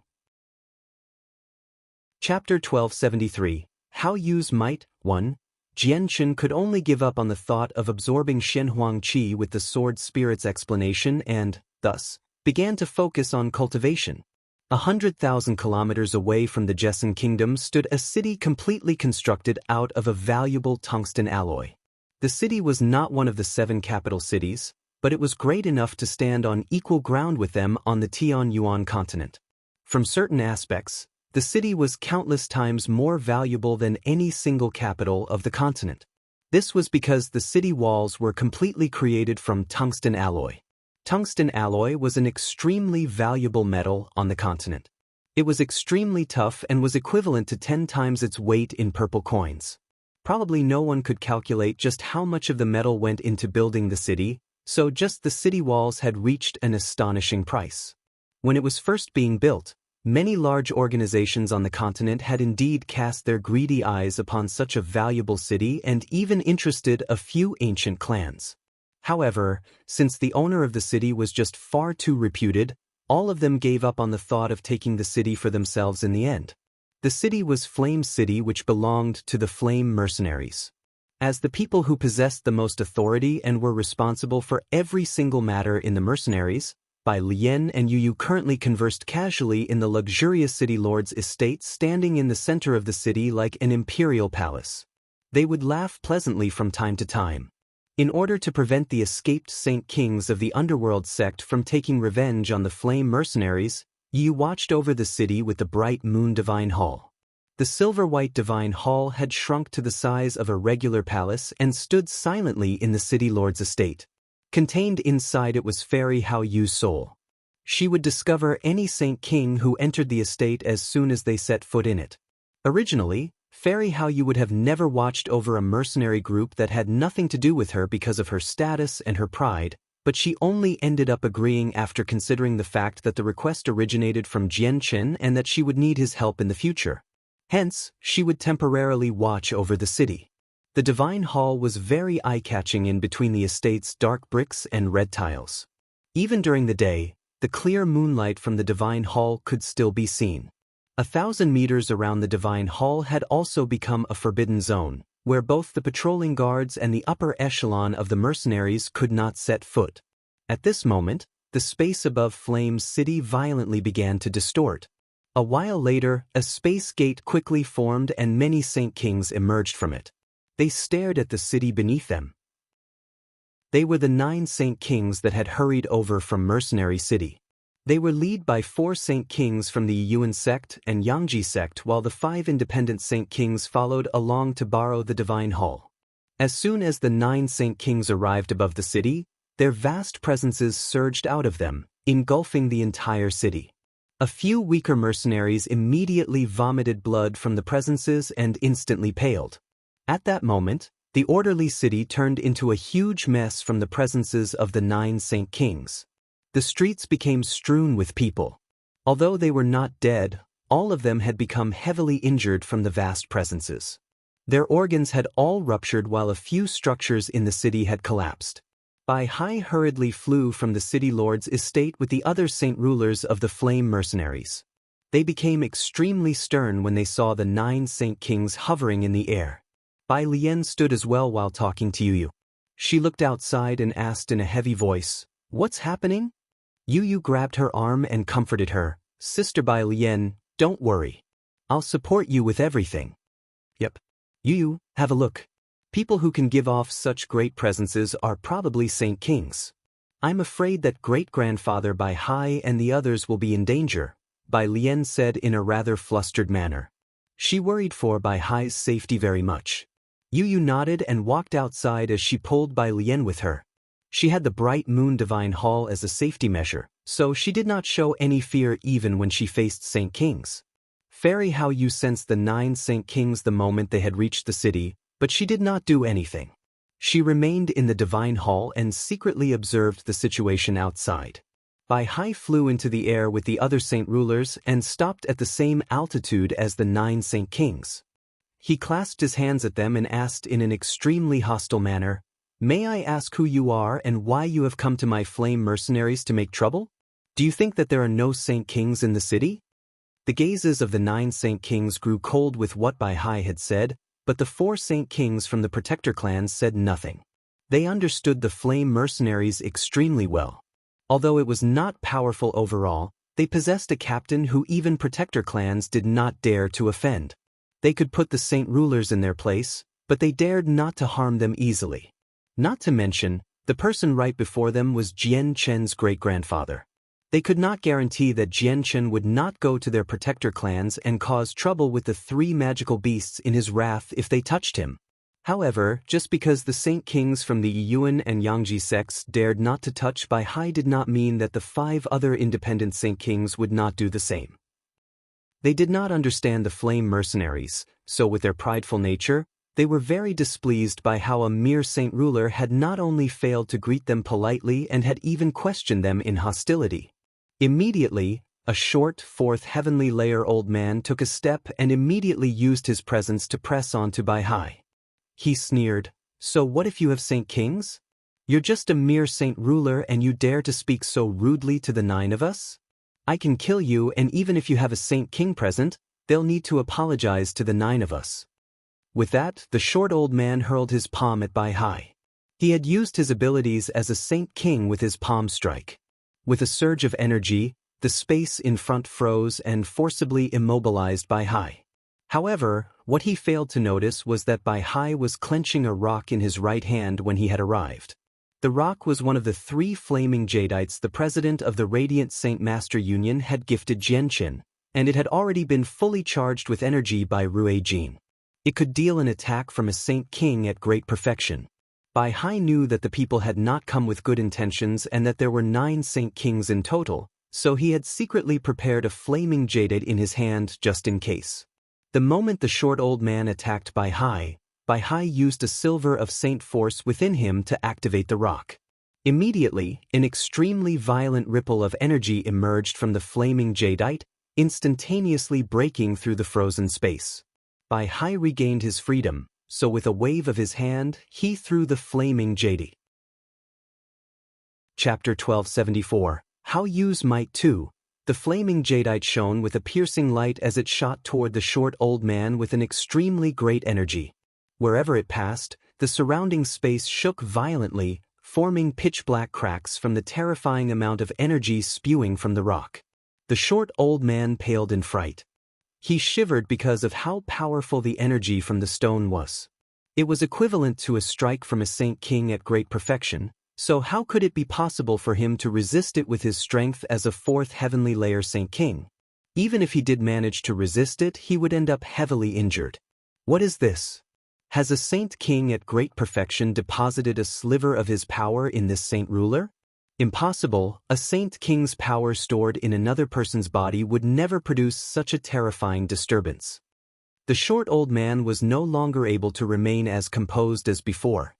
Chapter 1273. How Use Might. 1. Jianchen could only give up on the thought of absorbing Shenhuang Qi with the sword spirit's explanation and, thus, began to focus on cultivation. 100,000 kilometers away from the Jessen kingdom stood a city completely constructed out of a valuable tungsten alloy. The city was not one of the 7 capital cities, but it was great enough to stand on equal ground with them on the Tianyuan continent. From certain aspects, the city was countless times more valuable than any single capital of the continent. This was because the city walls were completely created from tungsten alloy. Tungsten alloy was an extremely valuable metal on the continent. It was extremely tough and was equivalent to 10 times its weight in purple coins. Probably no one could calculate just how much of the metal went into building the city, so just the city walls had reached an astonishing price. When it was first being built, many large organizations on the continent had indeed cast their greedy eyes upon such a valuable city and even interested a few ancient clans. However, since the owner of the city was just far too reputed, all of them gave up on the thought of taking the city for themselves in the end. The city was Flame City, which belonged to the Flame Mercenaries. As the people who possessed the most authority and were responsible for every single matter in the Mercenaries, Bai Lian and Yu currently conversed casually in the luxurious city lord's estate standing in the center of the city like an imperial palace. They would laugh pleasantly from time to time. In order to prevent the escaped Saint Kings of the underworld sect from taking revenge on the Flame Mercenaries, Yu watched over the city with the bright moon divine hall. The silver-white divine hall had shrunk to the size of a regular palace and stood silently in the city lord's estate. Contained inside it was Fairy Hao Yu's soul. She would discover any Saint King who entered the estate as soon as they set foot in it. Originally, Fairy Hao Yu would have never watched over a mercenary group that had nothing to do with her because of her status and her pride, but she only ended up agreeing after considering the fact that the request originated from Jianchen and that she would need his help in the future. Hence, she would temporarily watch over the city. The divine hall was very eye-catching in between the estate's dark bricks and red tiles. Even during the day, the clear moonlight from the divine hall could still be seen. 1,000 meters around the divine hall had also become a forbidden zone, where both the patrolling guards and the upper echelon of the mercenaries could not set foot. At this moment, the space above Flame's city violently began to distort. A while later, a space gate quickly formed and many Saint Kings emerged from it. They stared at the city beneath them. They were the 9 Saint Kings that had hurried over from Mercenary City. They were led by 4 Saint Kings from the Yuan sect and Yangji sect, while the 5 independent Saint Kings followed along to borrow the divine hall. As soon as the 9 Saint Kings arrived above the city, their vast presences surged out of them, engulfing the entire city. A few weaker mercenaries immediately vomited blood from the presences and instantly paled. At that moment, the orderly city turned into a huge mess from the presences of the 9 Saint Kings. The streets became strewn with people. Although they were not dead, all of them had become heavily injured from the vast presences. Their organs had all ruptured while a few structures in the city had collapsed. Bai Hai hurriedly flew from the city lord's estate with the other saint rulers of the Flame Mercenaries. They became extremely stern when they saw the 9 Saint Kings hovering in the air. Bai Lian stood as well while talking to Yu. She looked outside and asked in a heavy voice, "What's happening?" Yu grabbed her arm and comforted her. "Sister Bai Lian, don't worry. I'll support you with everything." "Yep. Yu, have a look. People who can give off such great presences are probably Saint Kings. I'm afraid that great-grandfather Bai Hai and the others will be in danger," Bai Lian said in a rather flustered manner. She worried for Bai Hai's safety very much. Yu nodded and walked outside as she pulled Bai Lian with her. She had the bright moon divine hall as a safety measure, so she did not show any fear even when she faced Saint Kings. Fairy Hao Yu sensed the 9 Saint Kings the moment they had reached the city, but she did not do anything. She remained in the divine hall and secretly observed the situation outside. Bai Hai flew into the air with the other saint rulers and stopped at the same altitude as the 9 saint kings. He clasped his hands at them and asked in an extremely hostile manner, "May I ask who you are and why you have come to my flame mercenaries to make trouble? Do you think that there are no saint kings in the city?" The gazes of the 9 saint kings grew cold with what Bai Hai had said, but the 4 saint kings from the protector clans said nothing. They understood the flame mercenaries extremely well. Although it was not powerful overall, they possessed a captain who even protector clans did not dare to offend. They could put the saint rulers in their place, but they dared not to harm them easily. Not to mention, the person right before them was Jian Chen's great-grandfather. They could not guarantee that Jian Chen would not go to their protector clans and cause trouble with the 3 magical beasts in his wrath if they touched him. However, just because the saint kings from the Yuan and Yangji sects dared not to touch Bai Hai did not mean that the 5 other independent saint kings would not do the same. They did not understand the flame mercenaries, so with their prideful nature, they were very displeased by how a mere saint ruler had not only failed to greet them politely and had even questioned them in hostility. Immediately, a short, 4th heavenly layer old man took a step and immediately used his presence to press on to Bai Hai. He sneered, "So what if you have saint kings? You're just a mere saint ruler and you dare to speak so rudely to the 9 of us? I can kill you, and even if you have a saint king present, they'll need to apologize to the 9 of us." With that, the short old man hurled his palm at Bai Hai. He had used his abilities as a saint king with his palm strike. With a surge of energy, the space in front froze and forcibly immobilized Bai Hai. However, what he failed to notice was that Bai Hai was clenching a rock in his right hand when he had arrived. The rock was one of the 3 flaming jadites the president of the Radiant Saint Master Union had gifted Jianqin, and it had already been fully charged with energy by Rue Jin. It could deal an attack from a saint king at great perfection. Bai Hai knew that the people had not come with good intentions and that there were 9 saint kings in total, so he had secretly prepared a flaming jadite in his hand just in case. The moment the short old man attacked Bai Hai used a silver of saint force within him to activate the rock. Immediately, an extremely violent ripple of energy emerged from the flaming jadite, instantaneously breaking through the frozen space. Bai Hai regained his freedom, so with a wave of his hand, he threw the flaming jadite. Chapter 1274. How Use Might 2. The flaming jadite shone with a piercing light as it shot toward the short old man with an extremely great energy. Wherever it passed, the surrounding space shook violently, forming pitch-black cracks from the terrifying amount of energy spewing from the rock. The short old man paled in fright. He shivered because of how powerful the energy from the stone was. It was equivalent to a strike from a saint king at great perfection, so how could it be possible for him to resist it with his strength as a 4th heavenly layer saint king? Even if he did manage to resist it, he would end up heavily injured. What is this? Has a saint king at great perfection deposited a sliver of his power in this saint ruler? Impossible. A saint king's power stored in another person's body would never produce such a terrifying disturbance. The short old man was no longer able to remain as composed as before.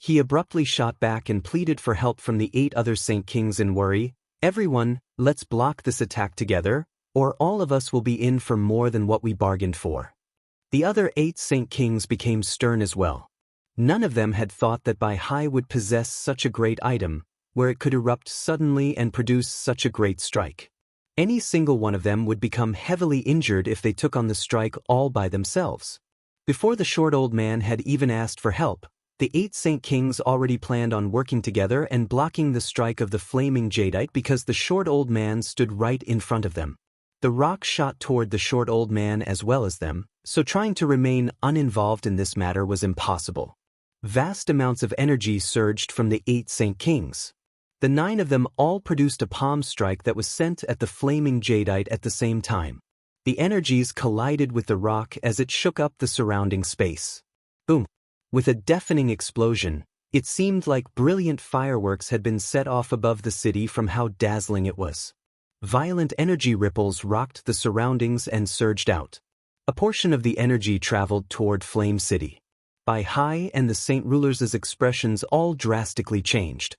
He abruptly shot back and pleaded for help from the 8 other saint kings in worry. "Everyone, let's block this attack together, or all of us will be in for more than what we bargained for." The other 8 saint kings became stern as well. None of them had thought that Bai Hai would possess such a great item, where it could erupt suddenly and produce such a great strike. Any single one of them would become heavily injured if they took on the strike all by themselves. Before the short old man had even asked for help, the 8 saint kings already planned on working together and blocking the strike of the flaming jadite because the short old man stood right in front of them. The rock shot toward the short old man as well as them, so trying to remain uninvolved in this matter was impossible. Vast amounts of energy surged from the 8 saint kings. The 9 of them all produced a palm strike that was sent at the flaming jadite at the same time. The energies collided with the rock as it shook up the surrounding space. Boom! With a deafening explosion, it seemed like brilliant fireworks had been set off above the city from how dazzling it was. Violent energy ripples rocked the surroundings and surged out. A portion of the energy traveled toward Flame City. Bai Hai and the Saint Rulers' expressions all drastically changed.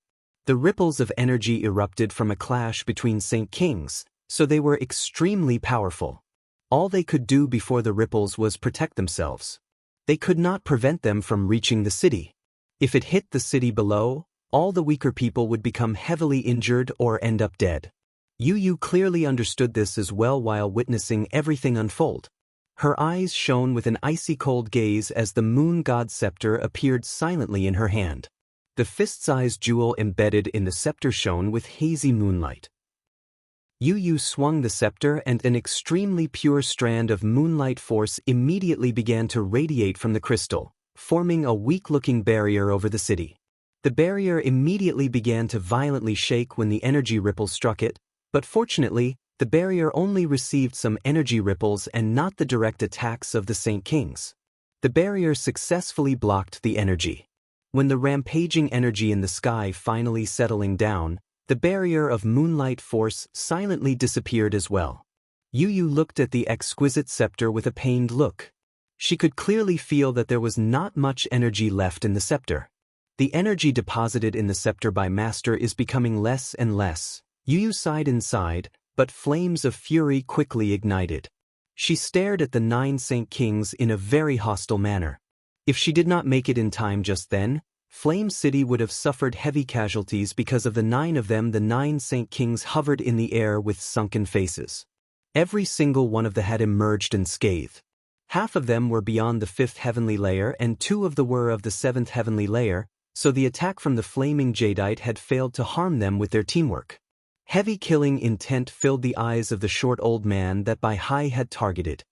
The ripples of energy erupted from a clash between Saint Kings, so they were extremely powerful. All they could do before the ripples was protect themselves. They could not prevent them from reaching the city. If it hit the city below, all the weaker people would become heavily injured or end up dead. Yu Yu clearly understood this as well while witnessing everything unfold. Her eyes shone with an icy cold gaze as the moon god's scepter appeared silently in her hand. The fist-sized jewel embedded in the scepter shone with hazy moonlight. Yu Yu swung the scepter and an extremely pure strand of moonlight force immediately began to radiate from the crystal, forming a weak-looking barrier over the city. The barrier immediately began to violently shake when the energy ripples struck it, but fortunately, the barrier only received some energy ripples and not the direct attacks of the Saint Kings. The barrier successfully blocked the energy. When the rampaging energy in the sky finally settling down, the barrier of moonlight force silently disappeared as well. Yu Yu looked at the exquisite scepter with a pained look. She could clearly feel that there was not much energy left in the scepter. The energy deposited in the scepter by Master is becoming less and less. Yu Yu sighed inside, but flames of fury quickly ignited. She stared at the 9 Saint Kings in a very hostile manner. If she did not make it in time just then, Flame City would have suffered heavy casualties because of the 9 of them. The 9 Saint Kings hovered in the air with sunken faces. Every single one of them had emerged unscathed. Half of them were beyond the 5th heavenly layer and 2 of them were of the 7th heavenly layer, so the attack from the flaming jadeite had failed to harm them with their teamwork. Heavy killing intent filled the eyes of the short old man that Bai Hai had targeted.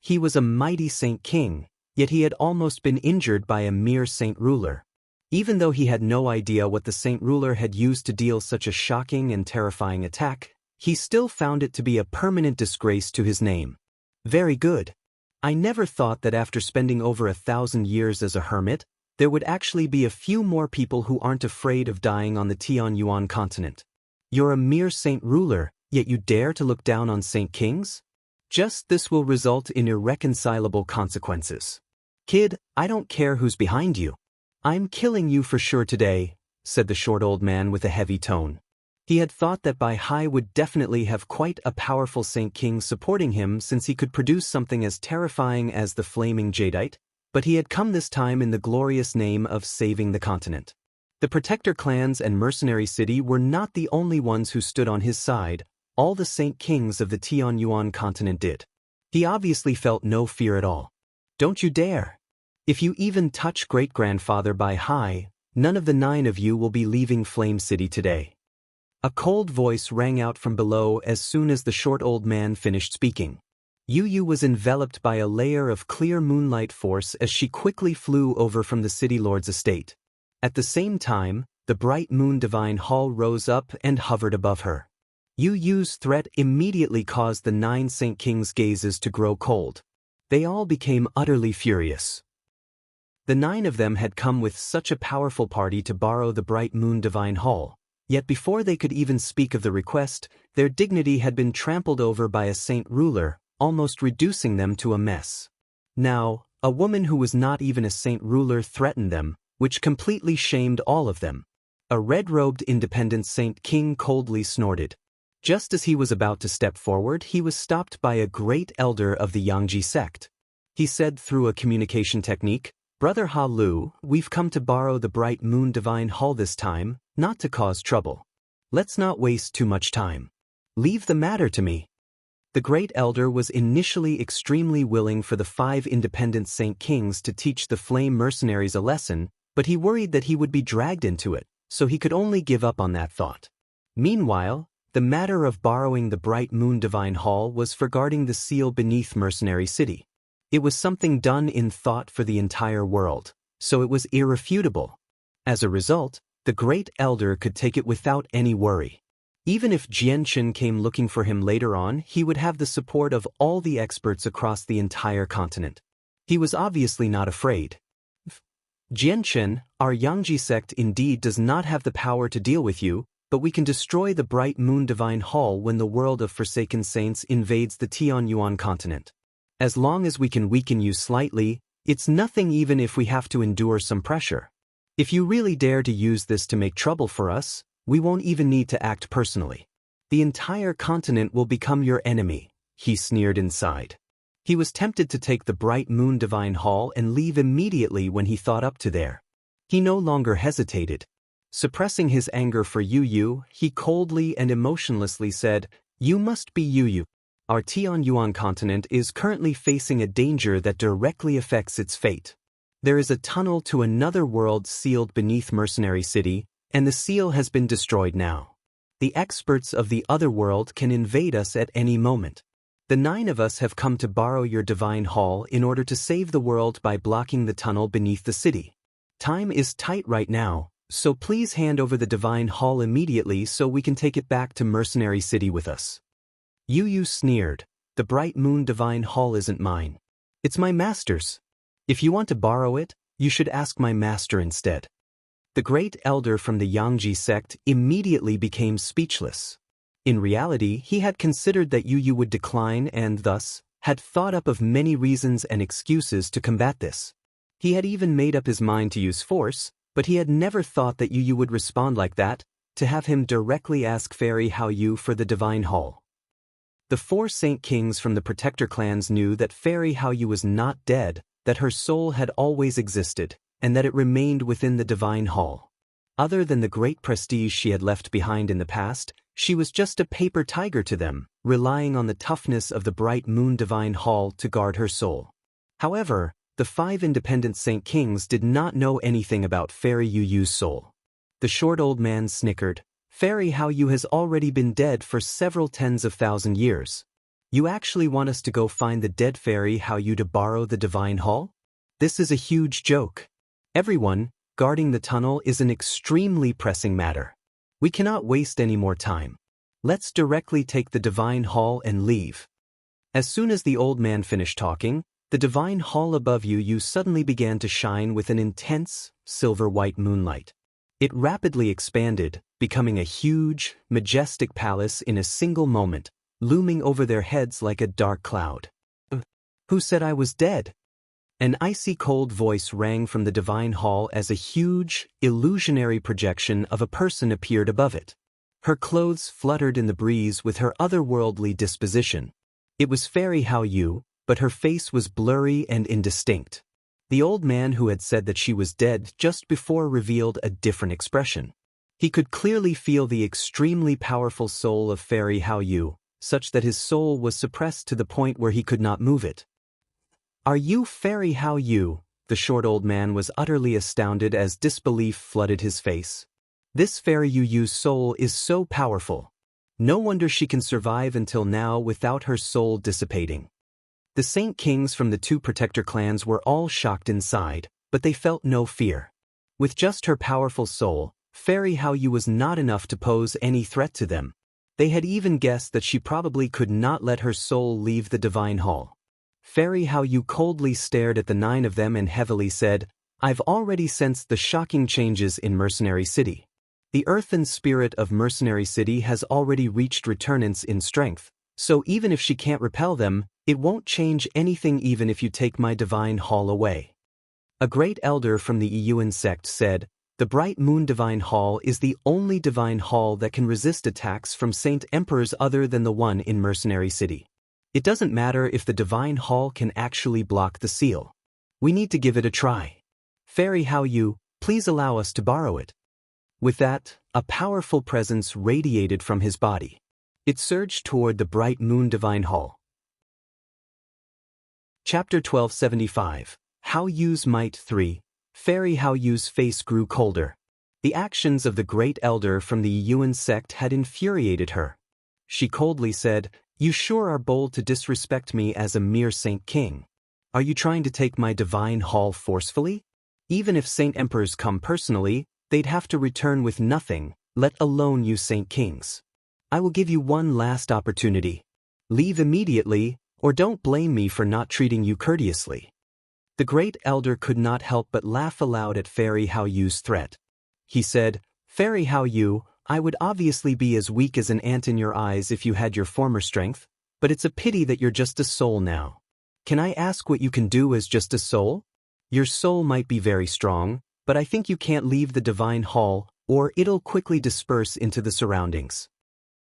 He was a mighty Saint King, yet he had almost been injured by a mere Saint Ruler. Even though he had no idea what the Saint Ruler had used to deal such a shocking and terrifying attack, he still found it to be a permanent disgrace to his name. Very good. I never thought that after spending over 1,000 years as a hermit, there would actually be a few more people who aren't afraid of dying on the Tianyuan continent. You're a mere Saint Ruler, yet you dare to look down on Saint Kings? Just this will result in irreconcilable consequences. Kid, I don't care who's behind you. I'm killing you for sure today, said the short old man with a heavy tone. He had thought that Bai Hai would definitely have quite a powerful Saint King supporting him since he could produce something as terrifying as the flaming jadeite, but he had come this time in the glorious name of saving the continent. The Protector clans and Mercenary City were not the only ones who stood on his side. All the Saint Kings of the Tianyuan continent did. He obviously felt no fear at all. Don't you dare! If you even touch great-grandfather Bai Hai, none of the 9 of you will be leaving Flame City today. A cold voice rang out from below as soon as the short old man finished speaking. Yu Yu was enveloped by a layer of clear moonlight force as she quickly flew over from the city lord's estate. At the same time, the bright moon divine hall rose up and hovered above her. Yu Yu's threat immediately caused the 9 Saint Kings' gazes to grow cold. They all became utterly furious. The 9 of them had come with such a powerful party to borrow the bright moon divine hall, yet before they could even speak of the request, their dignity had been trampled over by a Saint Ruler, almost reducing them to a mess. Now, a woman who was not even a Saint Ruler threatened them, which completely shamed all of them. A red-robed independent Saint King coldly snorted. Just as he was about to step forward, he was stopped by a great elder of the Yangji sect. He said through a communication technique, "Brother Ha Lu, we've come to borrow the bright moon divine hall this time, not to cause trouble. Let's not waste too much time. Leave the matter to me." The great elder was initially extremely willing for the 5 independent Saint Kings to teach the flame mercenaries a lesson, but he worried that he would be dragged into it, so he could only give up on that thought. Meanwhile, the matter of borrowing the bright moon divine hall was for guarding the seal beneath Mercenary City. It was something done in thought for the entire world, so it was irrefutable. As a result, the great elder could take it without any worry. Even if Jianchen came looking for him later on, he would have the support of all the experts across the entire continent. He was obviously not afraid. Jianchen, our Yangji sect indeed does not have the power to deal with you, but we can destroy the bright moon divine hall when the world of Forsaken Saints invades the Tianyuan continent. As long as we can weaken you slightly, it's nothing even if we have to endure some pressure. If you really dare to use this to make trouble for us, We won't even need to act personally. The entire continent will become your enemy, he sneered inside. He was tempted to take the bright moon divine hall and leave immediately when he thought up to there. He no longer hesitated. Suppressing his anger for Yu, he coldly and emotionlessly said, "You must be Yu. Our Tianyuan continent is currently facing a danger that directly affects its fate. There is a tunnel to another world sealed beneath Mercenary City, and the seal has been destroyed now. The experts of the other world can invade us at any moment. The 9 of us have come to borrow your divine hall in order to save the world by blocking the tunnel beneath the city. Time is tight right now, so please hand over the divine hall immediately so we can take it back to Mercenary City with us." Yu sneered, "The bright moon divine hall isn't mine. It's my master's. If you want to borrow it, you should ask my master instead." The great elder from the Yangji sect immediately became speechless. In reality, he had considered that Yu would decline and thus had thought up of many reasons and excuses to combat this. He had even made up his mind to use force, but he had never thought that Yu would respond like that, to have him directly ask Fairy Hao Yu for the divine hall. The 4 Saint Kings from the Protector clans knew that Fairy Hao Yu was not dead, that her soul had always existed, and that it remained within the divine hall. Other than the great prestige she had left behind in the past, she was just a paper tiger to them, relying on the toughness of the bright moon divine hall to guard her soul. However, the 5 independent Saint Kings did not know anything about Fairy Yu's soul. The short old man snickered. "Fairy Hao Yu has already been dead for several tens of thousand years. You actually want us to go find the dead Fairy Hao Yu to borrow the divine hall? This is a huge joke. Everyone, guarding the tunnel is an extremely pressing matter. We cannot waste any more time. Let's directly take the divine hall and leave." As soon as the old man finished talking, the divine hall above Yu suddenly began to shine with an intense, silver-white moonlight. It rapidly expanded, becoming a huge, majestic palace in a single moment, looming over their heads like a dark cloud. "Who said I was dead?" An icy cold voice rang from the divine hall as a huge, illusionary projection of a person appeared above it. Her clothes fluttered in the breeze with her otherworldly disposition. It was Fairy Hao Yu, but her face was blurry and indistinct. The old man who had said that she was dead just before revealed a different expression. He could clearly feel the extremely powerful soul of Fairy Hao Yu, such that his soul was suppressed to the point where he could not move it. "Are you Fairy Hao Yu?" The short old man was utterly astounded as disbelief flooded his face. "This Fairy Yu's soul is so powerful. No wonder she can survive until now without her soul dissipating." The Saint Kings from the 2 Protector clans were all shocked inside, but they felt no fear. With just her powerful soul, Fairy Hao Yu was not enough to pose any threat to them. They had even guessed that she probably could not let her soul leave the divine hall. Fairy Hao Yu coldly stared at the 9 of them and heavily said, "I've already sensed the shocking changes in Mercenary City. The earthen spirit of Mercenary City has already reached returnance in strength, so even if she can't repel them, it won't change anything even if you take my divine hall away." A great elder from the Yuan sect said, "The bright moon divine hall is the only divine hall that can resist attacks from Saint Emperors other than the one in Mercenary City. It doesn't matter if the divine hall can actually block the seal. We need to give it a try. Fairy Hao Yu, please allow us to borrow it." With that, a powerful presence radiated from his body. It surged toward the bright moon divine hall. Chapter 1275, Hao Yu's Might 3. Fairy Hao Yu's face grew colder. The actions of the great elder from the Yuan sect had infuriated her. She coldly said, "You sure are bold to disrespect me as a mere Saint King. Are you trying to take my divine hall forcefully? Even if Saint Emperors come personally, they'd have to return with nothing, let alone you Saint Kings. I will give you one last opportunity. Leave immediately, or don't blame me for not treating you courteously." The great elder could not help but laugh aloud at Fairy Hao Yu's threat. He said, "Fairy Hao Yu, I would obviously be as weak as an ant in your eyes if you had your former strength, but it's a pity that you're just a soul now. Can I ask what you can do as just a soul? Your soul might be very strong, but I think you can't leave the divine hall or it'll quickly disperse into the surroundings.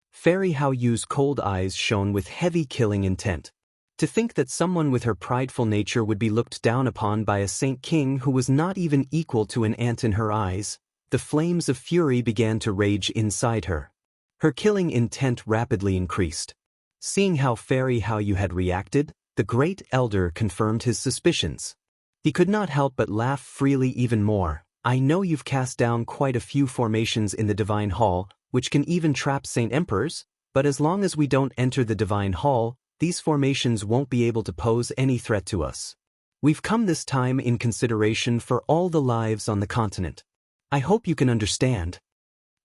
Fairy Hao Yu's cold eyes shone with heavy killing intent. To think that someone with her prideful nature would be looked down upon by a Saint King who was not even equal to an ant in her eyes, the flames of fury began to rage inside her. Her killing intent rapidly increased. Seeing how Fairy Hao Yu had reacted, the great elder confirmed his suspicions. He could not help but laugh freely even more. I know you've cast down quite a few formations in the Divine Hall, which can even trap Saint Emperors, but as long as we don't enter the Divine Hall, these formations won't be able to pose any threat to us. We've come this time in consideration for all the lives on the continent. I hope you can understand.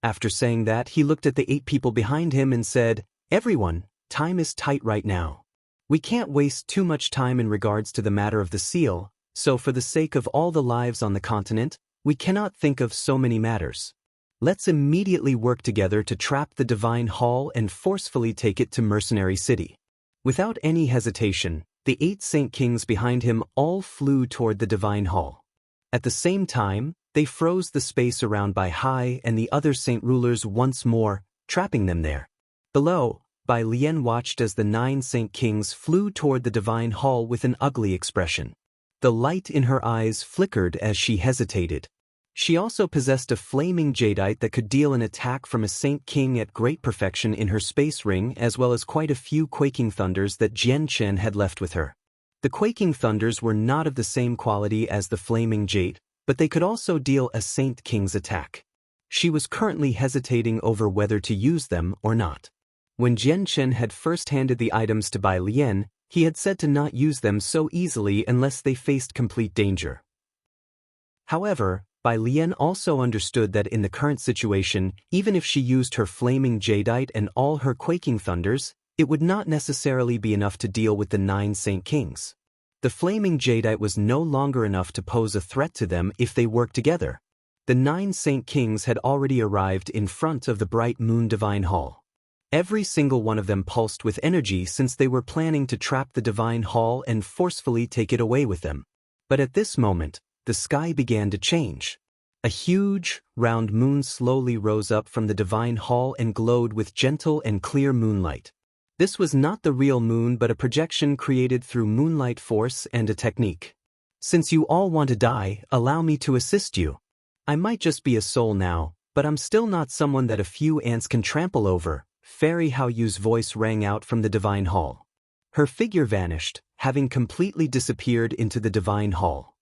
After saying that, he looked at the 8 people behind him and said, "Everyone, time is tight right now. We can't waste too much time in regards to the matter of the seal, so for the sake of all the lives on the continent, we cannot think of so many matters. Let's immediately work together to trap the Divine Hall and forcefully take it to Mercenary City." Without any hesitation, the 8 Saint Kings behind him all flew toward the Divine Hall. At the same time, they froze the space around Bai Hai and the other Saint Rulers once more, trapping them there. Below, Bai Lian watched as the 9 Saint Kings flew toward the Divine Hall with an ugly expression. The light in her eyes flickered as she hesitated. She also possessed a flaming jadeite that could deal an attack from a Saint King at great perfection in her space ring, as well as quite a few quaking thunders that Jian Chen had left with her. The quaking thunders were not of the same quality as the flaming jade, but they could also deal a Saint King's attack. She was currently hesitating over whether to use them or not. When Jian Chen had first handed the items to Bai Lian, he had said to not use them so easily unless they faced complete danger. However, Bai Lian also understood that in the current situation, even if she used her flaming jadeite and all her quaking thunders, it would not necessarily be enough to deal with the 9 Saint Kings. The flaming jadeite was no longer enough to pose a threat to them if they worked together. The 9 Saint Kings had already arrived in front of the Bright Moon Divine Hall. Every single one of them pulsed with energy since they were planning to trap the Divine Hall and forcefully take it away with them. But at this moment, the sky began to change. A huge, round moon slowly rose up from the Divine Hall and glowed with gentle and clear moonlight. This was not the real moon but a projection created through moonlight force and a technique. Since you all want to die, allow me to assist you. I might just be a soul now, but I'm still not someone that a few ants can trample over. Fairy Hao Yu's voice rang out from the Divine Hall. Her figure vanished, having completely disappeared into the Divine Hall.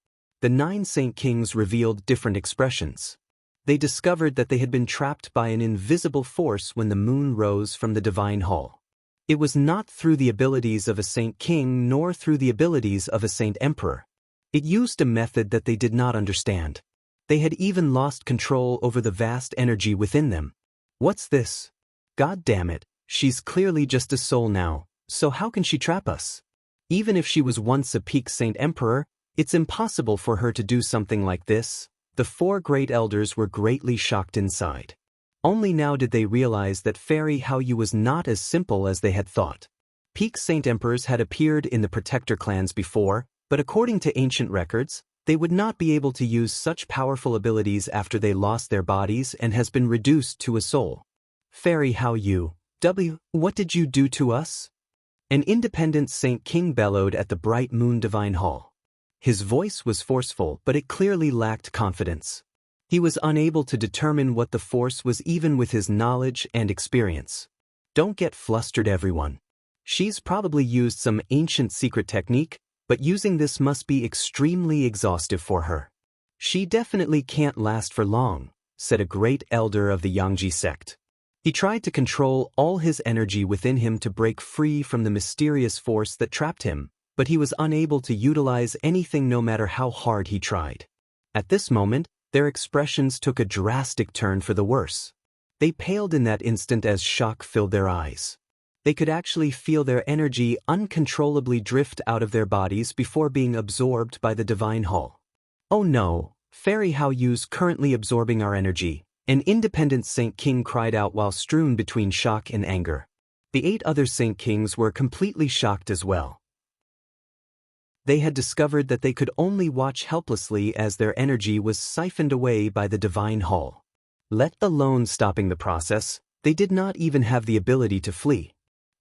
The 9 Saint Kings revealed different expressions. They discovered that they had been trapped by an invisible force when the moon rose from the Divine Hall. It was not through the abilities of a Saint King nor through the abilities of a Saint Emperor. It used a method that they did not understand. They had even lost control over the vast energy within them. What's this? God damn it, she's clearly just a soul now, so how can she trap us? Even if she was once a peak Saint Emperor, it's impossible for her to do something like this. The 4 great elders were greatly shocked inside. Only now did they realize that Fairy Hao Yu was not as simple as they had thought. Peak Saint Emperors had appeared in the Protector clans before, but according to ancient records, they would not be able to use such powerful abilities after they lost their bodies and has been reduced to a soul. Fairy Hao Yu, what did you do to us? An independent Saint King bellowed at the Bright Moon Divine Hall. His voice was forceful, but it clearly lacked confidence. He was unable to determine what the force was even with his knowledge and experience. Don't get flustered, everyone. She's probably used some ancient secret technique, but using this must be extremely exhaustive for her. She definitely can't last for long, said a great elder of the Yangji sect. He tried to control all his energy within him to break free from the mysterious force that trapped him, but he was unable to utilize anything no matter how hard he tried. At this moment, their expressions took a drastic turn for the worse. They paled in that instant as shock filled their eyes. They could actually feel their energy uncontrollably drift out of their bodies before being absorbed by the Divine Hall. Oh no, Fairy Hao Yu's currently absorbing our energy, an independent Saint King cried out while strewn between shock and anger. The 8 other Saint Kings were completely shocked as well. They had discovered that they could only watch helplessly as their energy was siphoned away by the Divine Hall. Let alone stopping the process, they did not even have the ability to flee.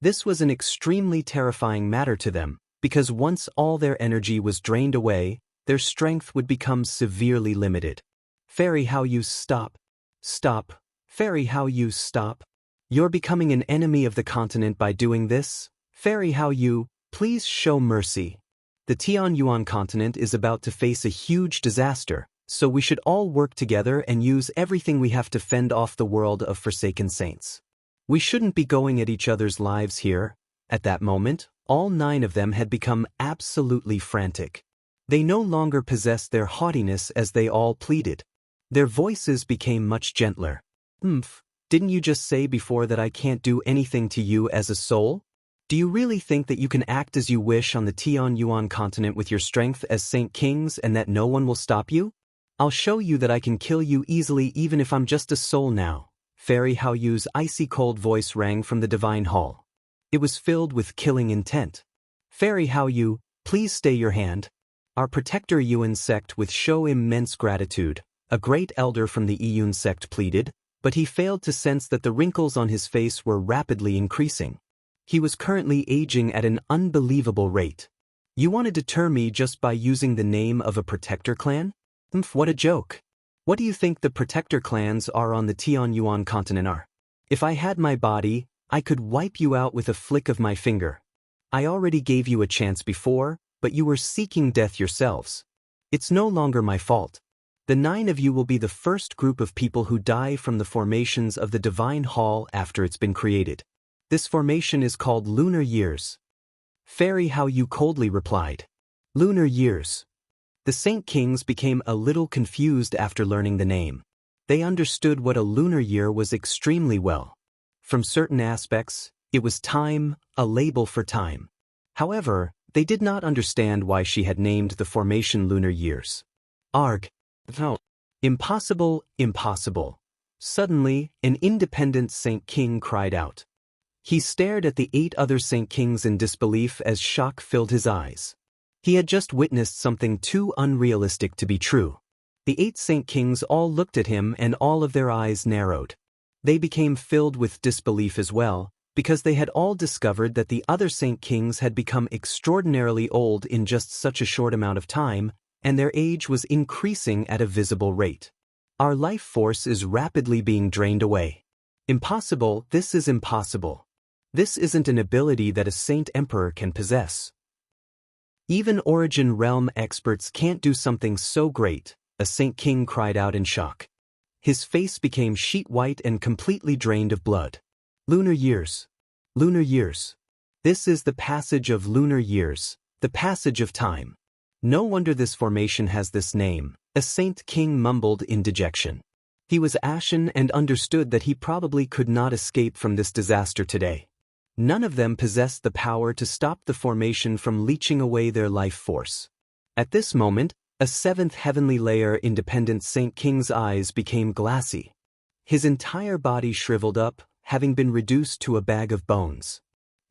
This was an extremely terrifying matter to them, because once all their energy was drained away, their strength would become severely limited. Fairy Hao Yu, stop. Stop. Fairy Hao Yu, stop. You're becoming an enemy of the continent by doing this. Fairy Hao Yu, please show mercy. The Tianyuan continent is about to face a huge disaster, so we should all work together and use everything we have to fend off the world of forsaken saints. We shouldn't be going at each other's lives here. At that moment, all 9 of them had become absolutely frantic. They no longer possessed their haughtiness as they all pleaded. Their voices became much gentler. Didn't you just say before that I can't do anything to you as a soul? Do you really think that you can act as you wish on the Tianyuan continent with your strength as Saint Kings and that no one will stop you? I'll show you that I can kill you easily even if I'm just a soul now. Fairy Hao Yu's icy cold voice rang from the divine hall. It was filled with killing intent. Fairy Hao Yu, please stay your hand. Our protector Yuan sect with show immense gratitude, a great elder from the Yun sect pleaded, but he failed to sense that the wrinkles on his face were rapidly increasing. He was currently aging at an unbelievable rate. You want to deter me just by using the name of a protector clan? What a joke. What do you think the protector clans are on the Tianyuan continent are? If I had my body, I could wipe you out with a flick of my finger. I already gave you a chance before, but you were seeking death yourselves. It's no longer my fault. The 9 of you will be the first group of people who die from the formations of the Divine Hall after it's been created. This formation is called lunar years. Fairy Hao Yu coldly replied. Lunar years. The Saint Kings became a little confused after learning the name. They understood what a lunar year was extremely well. From certain aspects, it was time, a label for time. However, they did not understand why she had named the formation lunar years. Arg. No. Impossible, impossible. Suddenly, an independent Saint King cried out. He stared at the 8 other Saint Kings in disbelief as shock filled his eyes. He had just witnessed something too unrealistic to be true. The 8 Saint Kings all looked at him and all of their eyes narrowed. They became filled with disbelief as well, because they had all discovered that the other Saint Kings had become extraordinarily old in just such a short amount of time, and their age was increasing at a visible rate. Our life force is rapidly being drained away. Impossible, this is impossible. This isn't an ability that a Saint Emperor can possess. Even Origin Realm experts can't do something so great, a Saint King cried out in shock. His face became sheet white and completely drained of blood. Lunar years. Lunar years. This is the passage of lunar years, the passage of time. No wonder this formation has this name, a Saint King mumbled in dejection. He was ashen and understood that he probably could not escape from this disaster today. None of them possessed the power to stop the formation from leeching away their life force. At this moment, a 7th heavenly layer independent Saint King's eyes became glassy. His entire body shriveled up, having been reduced to a bag of bones.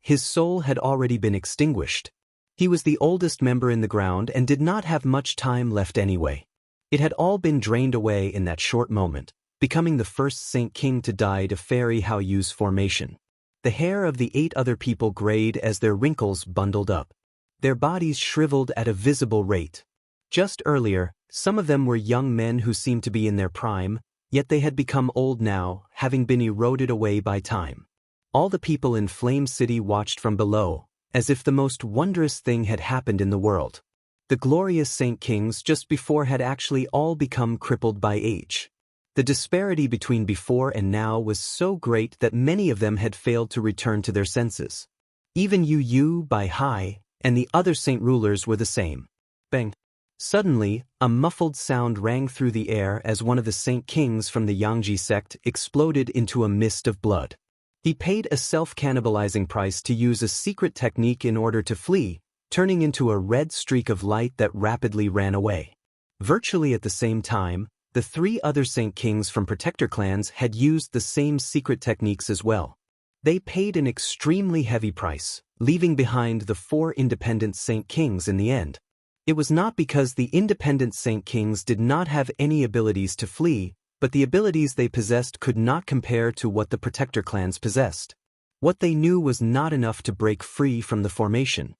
His soul had already been extinguished. He was the oldest member in the ground and did not have much time left anyway. It had all been drained away in that short moment, becoming the first Saint King to die to Fairy Hao Yu's formation. The hair of the 8 other people grayed as their wrinkles bundled up. Their bodies shriveled at a visible rate. Just earlier, some of them were young men who seemed to be in their prime, yet they had become old now, having been eroded away by time. All the people in Flame City watched from below, as if the most wondrous thing had happened in the world. The glorious Saint Kings just before had actually all become crippled by age. The disparity between before and now was so great that many of them had failed to return to their senses. Even Yu Bai Hai and the other saint rulers were the same. Bang! Suddenly, a muffled sound rang through the air as one of the Saint Kings from the Yangji sect exploded into a mist of blood. He paid a self-cannibalizing price to use a secret technique in order to flee, turning into a red streak of light that rapidly ran away. Virtually at the same time, the 3 other Saint Kings from Protector clans had used the same secret techniques as well. They paid an extremely heavy price, leaving behind the 4 independent Saint Kings in the end. It was not because the independent Saint Kings did not have any abilities to flee, but the abilities they possessed could not compare to what the Protector clans possessed. What they knew was not enough to break free from the formation.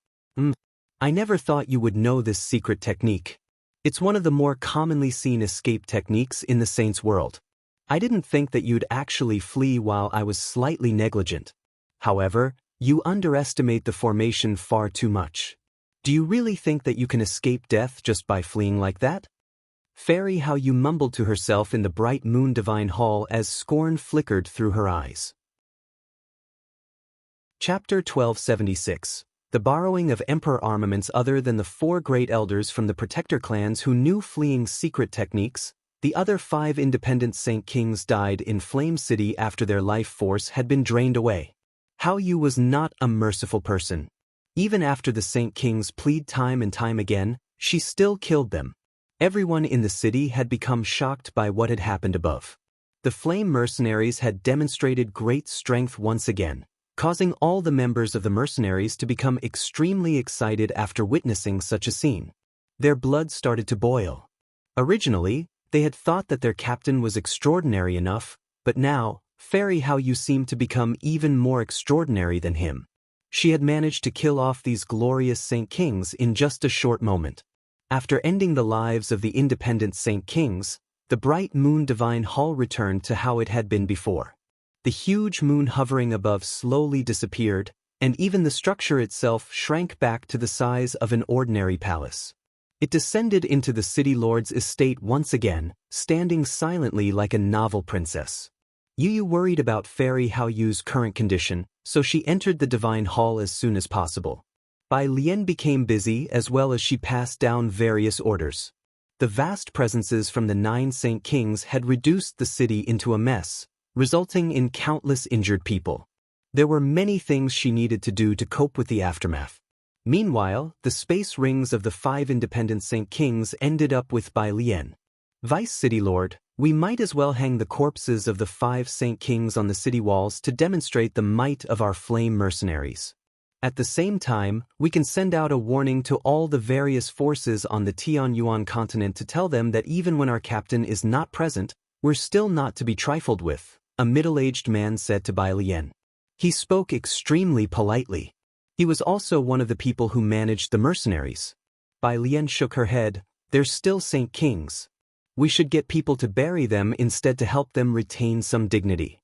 I never thought you would know this secret technique. It's one of the more commonly seen escape techniques in the Saints world. I didn't think that you'd actually flee while I was slightly negligent. However, you underestimate the formation far too much. Do you really think that you can escape death just by fleeing like that? Fairy How You mumbled to herself in the bright moon divine hall as scorn flickered through her eyes. Chapter 1276. The borrowing of Emperor armaments. Other than the 4 great elders from the Protector clans who knew fleeing secret techniques, the other 5 independent Saint Kings died in Flame City after their life force had been drained away. Hao Yu was not a merciful person. Even after the Saint Kings plead time and time again, she still killed them. Everyone in the city had become shocked by what had happened above. The Flame Mercenaries had demonstrated great strength once again, causing all the members of the mercenaries to become extremely excited after witnessing such a scene. Their blood started to boil. Originally, they had thought that their captain was extraordinary enough, but now, Fairy How You seemed to become even more extraordinary than him. She had managed to kill off these glorious Saint Kings in just a short moment. After ending the lives of the independent Saint Kings, the bright moon divine hall returned to how it had been before. The huge moon hovering above slowly disappeared, and even the structure itself shrank back to the size of an ordinary palace. It descended into the city lord's estate once again, standing silently like a novel princess. Yu Yu worried about Fairy How Yu's current condition, so she entered the divine hall as soon as possible. Bai Lian became busy as well as she passed down various orders. The vast presences from the 9 Saint Kings had reduced the city into a mess, resulting in countless injured people. There were many things she needed to do to cope with the aftermath. Meanwhile, the space rings of the 5 independent Saint Kings ended up with Bai Lian. Vice City Lord, we might as well hang the corpses of the 5 Saint Kings on the city walls to demonstrate the might of our flame mercenaries. At the same time, we can send out a warning to all the various forces on the Tianyuan continent to tell them that even when our captain is not present, we're still not to be trifled with, a middle-aged man said to Bai Lian. He spoke extremely politely. He was also one of the people who managed the mercenaries. Bai Lian shook her head. They're still Saint Kings. We should get people to bury them instead to help them retain some dignity.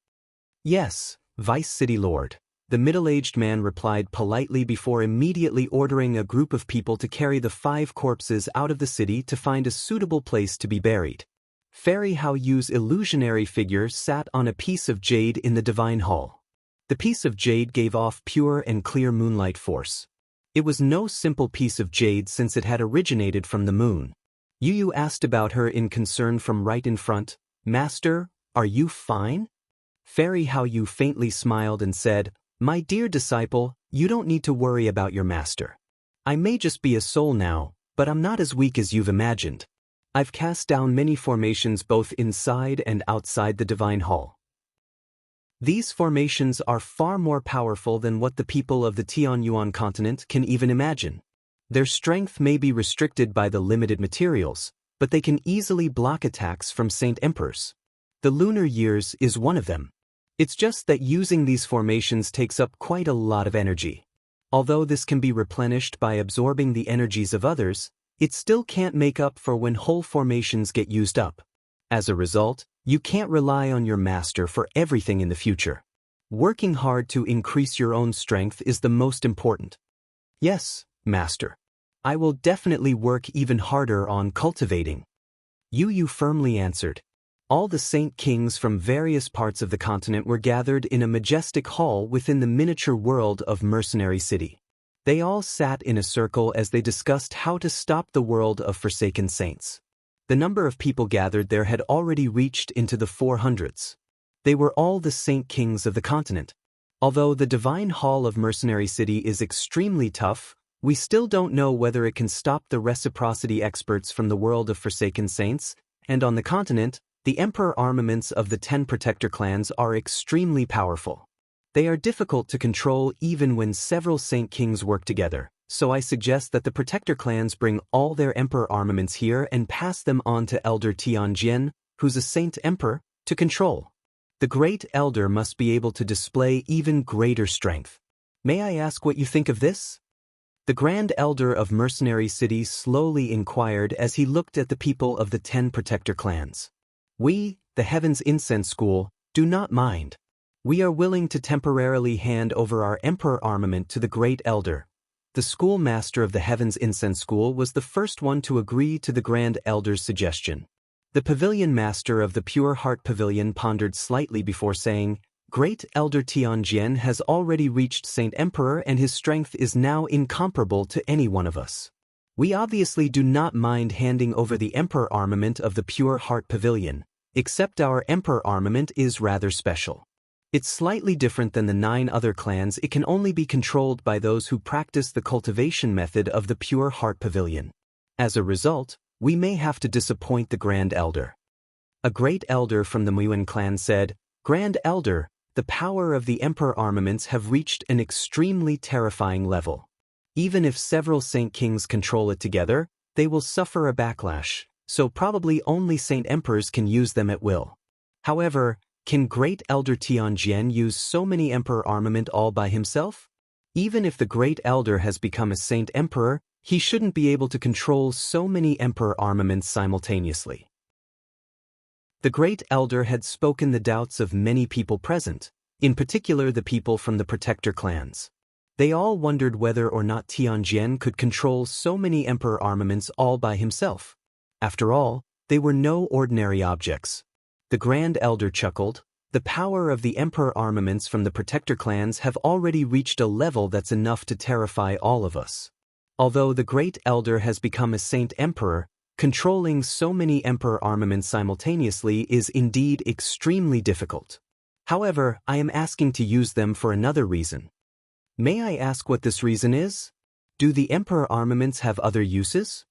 Yes, Vice City Lord. The middle-aged man replied politely before immediately ordering a group of people to carry the 5 corpses out of the city to find a suitable place to be buried. Fairy How Yu's illusionary figure sat on a piece of jade in the divine hall. The piece of jade gave off pure and clear moonlight force. It was no simple piece of jade since it had originated from the moon. Yu Yu asked about her in concern from right in front. Master, are you fine? Fairy How Yu faintly smiled and said, My dear disciple, you don't need to worry about your master. I may just be a soul now, but I'm not as weak as you've imagined. I've cast down many formations both inside and outside the divine hall. These formations are far more powerful than what the people of the Tianyuan continent can even imagine. Their strength may be restricted by the limited materials, but they can easily block attacks from Saint Emperors. The lunar years is one of them. It's just that using these formations takes up quite a lot of energy. Although this can be replenished by absorbing the energies of others, it still can't make up for when whole formations get used up. As a result, you can't rely on your master for everything in the future. Working hard to increase your own strength is the most important. Yes, master. I will definitely work even harder on cultivating. Yu Yu firmly answered. All the Saint Kings from various parts of the continent were gathered in a majestic hall within the miniature world of Mercenary City. They all sat in a circle as they discussed how to stop the world of Forsaken Saints. The number of people gathered there had already reached into the 400s. They were all the Saint Kings of the continent. Although the Divine Hall of Mercenary City is extremely tough, we still don't know whether it can stop the reciprocity experts from the world of Forsaken Saints, and on the continent, the Emperor armaments of the 10 Protector clans are extremely powerful. They are difficult to control even when several Saint Kings work together, so I suggest that the Protector clans bring all their Emperor armaments here and pass them on to Elder Tianjian, who's a Saint Emperor, to control. The Great Elder must be able to display even greater strength. May I ask what you think of this? The Grand Elder of Mercenary City slowly inquired as he looked at the people of the 10 Protector clans. We, the Heaven's Incense School, do not mind. We are willing to temporarily hand over our Emperor armament to the Great Elder. The schoolmaster of the Heaven's Incense School was the first one to agree to the Grand Elder's suggestion. The pavilion master of the Pure Heart Pavilion pondered slightly before saying, Great Elder Tianjian has already reached Saint Emperor and his strength is now incomparable to any one of us. We obviously do not mind handing over the Emperor armament of the Pure Heart Pavilion, except our Emperor armament is rather special. It's slightly different than the 9 other clans. It can only be controlled by those who practice the cultivation method of the Pure Heart Pavilion. As a result, we may have to disappoint the Grand Elder. A Great Elder from the Muyuan clan said, Grand Elder, the power of the Emperor armaments have reached an extremely terrifying level. Even if several Saint Kings control it together, they will suffer a backlash, so probably only Saint Emperors can use them at will. However, can Great Elder Tianjian use so many Emperor armament all by himself? Even if the Great Elder has become a Saint Emperor, he shouldn't be able to control so many Emperor armaments simultaneously. The Great Elder had spoken the doubts of many people present, in particular the people from the Protector clans. They all wondered whether or not Tianjian could control so many Emperor armaments all by himself. After all, they were no ordinary objects. The Grand Elder chuckled, the power of the Emperor armaments from the Protector clans have already reached a level that's enough to terrify all of us. Although the Great Elder has become a Saint Emperor, controlling so many Emperor armaments simultaneously is indeed extremely difficult. However, I am asking to use them for another reason. May I ask what this reason is? Do the Emperor armaments have other uses?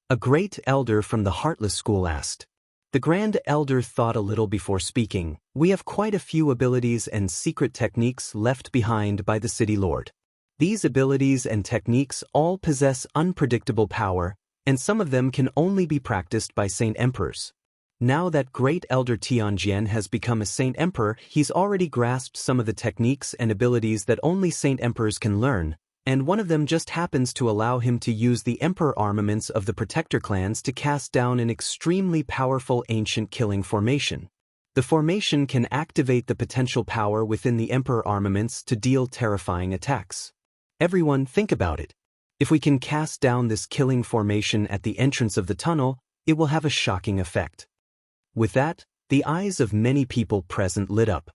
A Great Elder from the Heartless School asked. The Grand Elder thought a little before speaking. We have quite a few abilities and secret techniques left behind by the City Lord. These abilities and techniques all possess unpredictable power, and some of them can only be practiced by Saint Emperors. Now that Great Elder Tianjian has become a Saint Emperor, he's already grasped some of the techniques and abilities that only Saint Emperors can learn, and one of them just happens to allow him to use the Emperor armaments of the Protector clans to cast down an extremely powerful ancient killing formation. The formation can activate the potential power within the Emperor armaments to deal terrifying attacks. Everyone, think about it. If we can cast down this killing formation at the entrance of the tunnel, it will have a shocking effect. With that, the eyes of many people present lit up.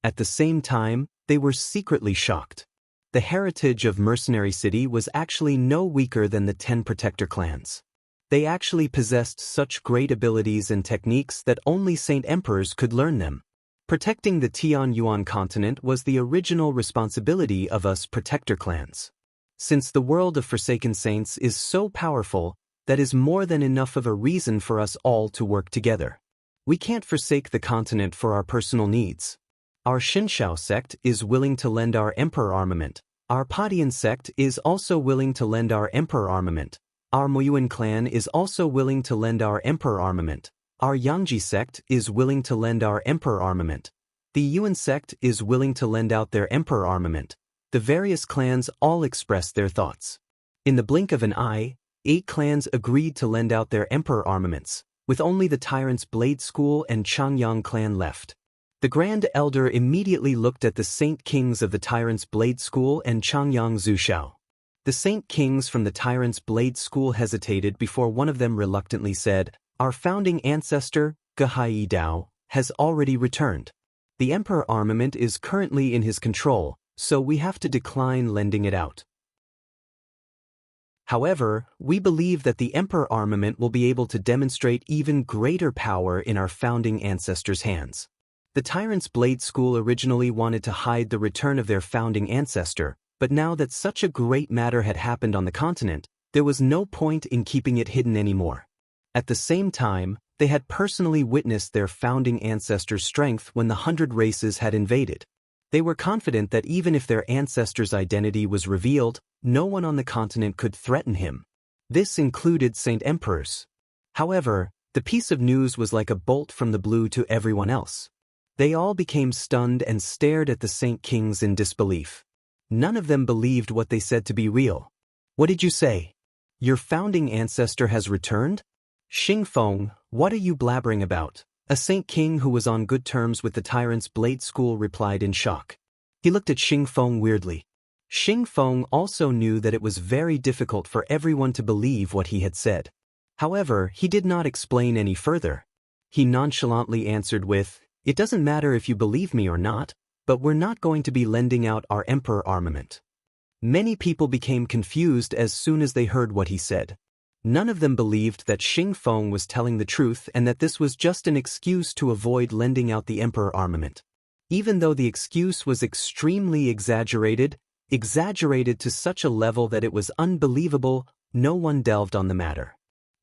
At the same time, they were secretly shocked. The heritage of Mercenary City was actually no weaker than the 10 Protector clans. They actually possessed such great abilities and techniques that only Saint Emperors could learn them. Protecting the Tianyuan continent was the original responsibility of us Protector clans. Since the world of Forsaken Saints is so powerful, that is more than enough of a reason for us all to work together. We can't forsake the continent for our personal needs. Our Xinshao sect is willing to lend our Emperor armament. Our Padian sect is also willing to lend our Emperor armament. Our Muyuan clan is also willing to lend our Emperor armament. Our Yangji sect is willing to lend our Emperor armament. The Yuan sect is willing to lend out their Emperor armament. The various clans all expressed their thoughts. In the blink of an eye, 8 clans agreed to lend out their Emperor armaments, with only the Tyrant's Blade School and Changyang clan left. The Grand Elder immediately looked at the Saint Kings of the Tyrant's Blade School and Changyang Zushao. The Saint Kings from the Tyrant's Blade School hesitated before one of them reluctantly said, Our founding ancestor, Gehai Dao, has already returned. The Emperor armament is currently in his control, so we have to decline lending it out. However, we believe that the Emperor armament will be able to demonstrate even greater power in our founding ancestors' hands. The Tyrant's Blade School originally wanted to hide the return of their founding ancestor, but now that such a great matter had happened on the continent, there was no point in keeping it hidden anymore. At the same time, they had personally witnessed their founding ancestor's strength when the 100 races had invaded. They were confident that even if their ancestor's identity was revealed, no one on the continent could threaten him. This included Saint Emperors. However, The piece of news was like a bolt from the blue to everyone else. They all became stunned and stared at the Saint Kings in disbelief. None of them believed what they said to be real. What did you say? Your founding ancestor has returned? Xingfeng, what are you blabbering about? A Saint King who was on good terms with the tyrant's blade school replied in shock. He looked at Xingfeng weirdly. Xingfeng also knew that it was very difficult for everyone to believe what he had said. However, he did not explain any further. He nonchalantly answered with, "It doesn't matter if you believe me or not, but we're not going to be lending out our emperor armament." Many people became confused as soon as they heard what he said. None of them believed that Xingfeng was telling the truth and that this was just an excuse to avoid lending out the emperor armament. Even though the excuse was extremely exaggerated to such a level that it was unbelievable, no one delved on the matter.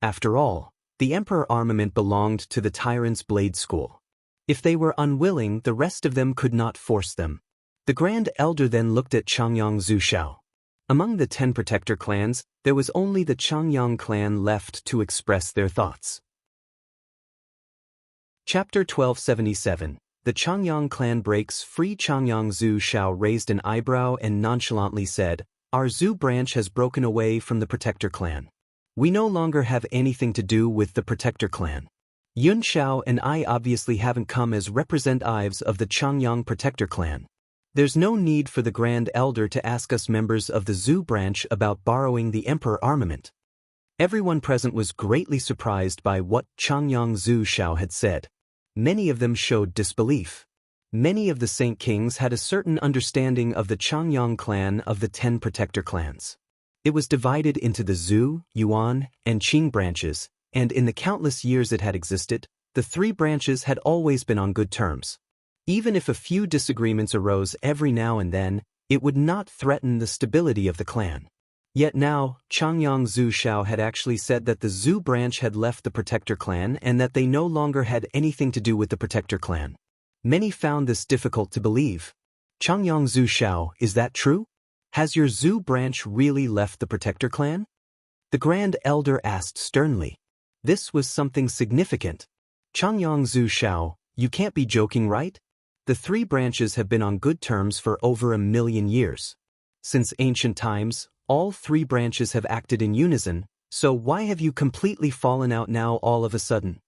After all, the emperor armament belonged to the tyrant's blade school. If they were unwilling, the rest of them could not force them. The Grand Elder then looked at Changyang Zushao. Among the 10 protector clans, there was only the Changyang clan left to express their thoughts. Chapter 1277. The Changyang clan breaks free. Changyang Zushao raised an eyebrow and nonchalantly said, "Our Zhu branch has broken away from the protector clan. We no longer have anything to do with the protector clan. Yun Xiao and I obviously haven't come as representatives of the Changyang protector clan. There's no need for the Grand Elder to ask us members of the Zhu branch about borrowing the emperor armament." Everyone present was greatly surprised by what Changyang Zushao had said. Many of them showed disbelief. Many of the Saint Kings had a certain understanding of the Changyang clan of the 10 protector clans. It was divided into the Zhu, Yuan, and Qing branches, and in the countless years it had existed, the 3 branches had always been on good terms. Even if a few disagreements arose every now and then, it would not threaten the stability of the clan. Yet now, Changyang Zushao had actually said that the Zhu branch had left the protector clan and that they no longer had anything to do with the protector clan. Many found this difficult to believe. Changyang Zushao, is that true? Has your Zhu branch really left the protector clan? The Grand Elder asked sternly. This was something significant. Changyang Zushao, you can't be joking, right? The 3 branches have been on good terms for over 1,000,000 years. Since ancient times, all 3 branches have acted in unison, so why have you completely fallen out now all of a sudden?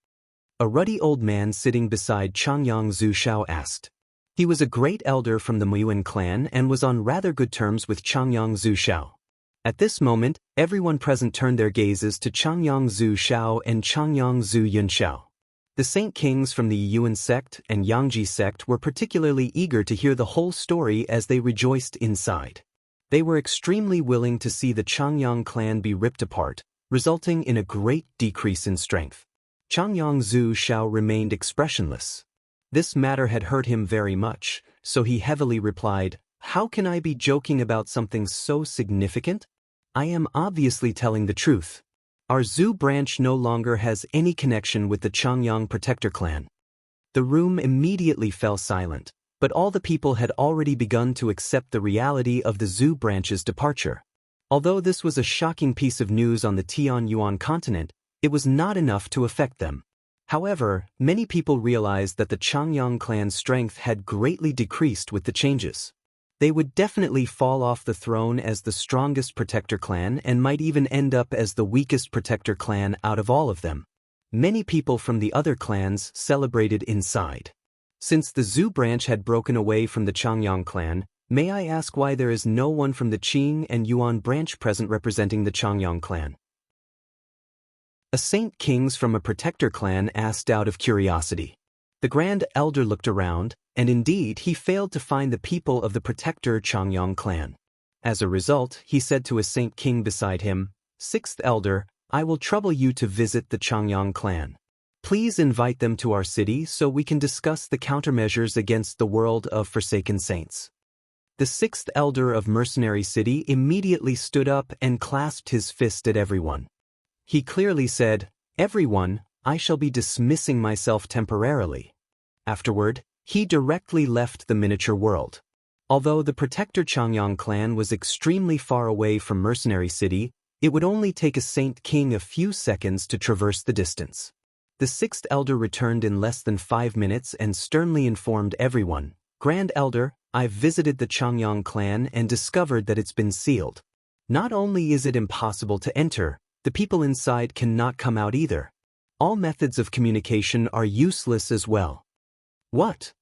A ruddy old man sitting beside Changyang Zushao asked. He was a great elder from the Muyuan clan and was on rather good terms with Changyang Zushao. At this moment, everyone present turned their gazes to Changyang Zushao and Changyang Zhu Yunxiao. The Saint Kings from the Yuan sect and Yangji sect were particularly eager to hear the whole story as they rejoiced inside. They were extremely willing to see the Changyang clan be ripped apart, resulting in a great decrease in strength. Changyang Zushao remained expressionless. This matter had hurt him very much, so he heavily replied, "How can I be joking about something so significant? I am obviously telling the truth. Our Zhu branch no longer has any connection with the Changyang protector clan." The room immediately fell silent, but all the people had already begun to accept the reality of the Zhu branch's departure. Although this was a shocking piece of news on the Tianyuan continent, it was not enough to affect them. However, many people realized that the Changyang clan's strength had greatly decreased with the changes. They would definitely fall off the throne as the strongest protector clan and might even end up as the weakest protector clan out of all of them. Many people from the other clans celebrated inside. Since the Zhu branch had broken away from the Changyang clan, may I ask why there is no one from the Qing and Yuan branch present representing the Changyang clan? A Saint Kings from a protector clan asked out of curiosity. The Grand Elder looked around, and indeed he failed to find the people of the protector Changyang clan. As a result, he said to a Saint King beside him, "Sixth Elder, I will trouble you to visit the Changyang clan. Please invite them to our city so we can discuss the countermeasures against the world of Forsaken Saints." The 6th Elder of Mercenary City immediately stood up and clasped his fist at everyone. He clearly said, "Everyone, I shall be dismissing myself temporarily." Afterward, he directly left the miniature world. Although the protector Changyang clan was extremely far away from Mercenary City, it would only take a Saint King a few seconds to traverse the distance. The sixth elder returned in less than 5 minutes and sternly informed everyone, "Grand Elder, I've visited the Changyang clan and discovered that it's been sealed. Not only is it impossible to enter, the people inside cannot come out either. All methods of communication are useless as well." "What?"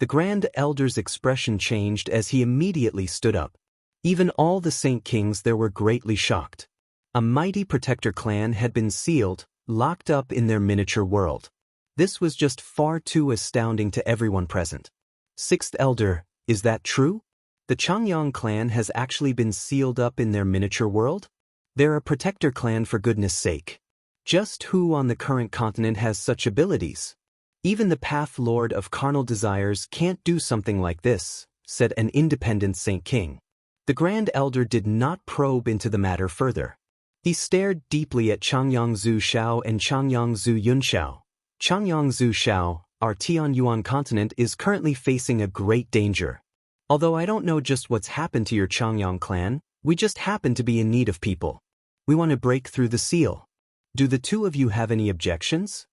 The Grand Elder's expression changed as he immediately stood up. Even all the Saint Kings there were greatly shocked. A mighty protector clan had been sealed, locked up in their miniature world. This was just far too astounding to everyone present. "Sixth Elder, is that true? The Changyang clan has actually been sealed up in their miniature world? They're a protector clan for goodness sake. Just who on the current continent has such abilities? Even the Path Lord of Carnal Desires can't do something like this," said an independent Saint King. The Grand Elder did not probe into the matter further. He stared deeply at Changyang Zhu Xiao and Changyang Zhu Yunxiao. "Changyang Zhu Xiao, our Tianyuan continent is currently facing a great danger. Although I don't know just what's happened to your Changyang clan, we just happen to be in need of people. We want to break through the seal. Do the two of you have any objections?"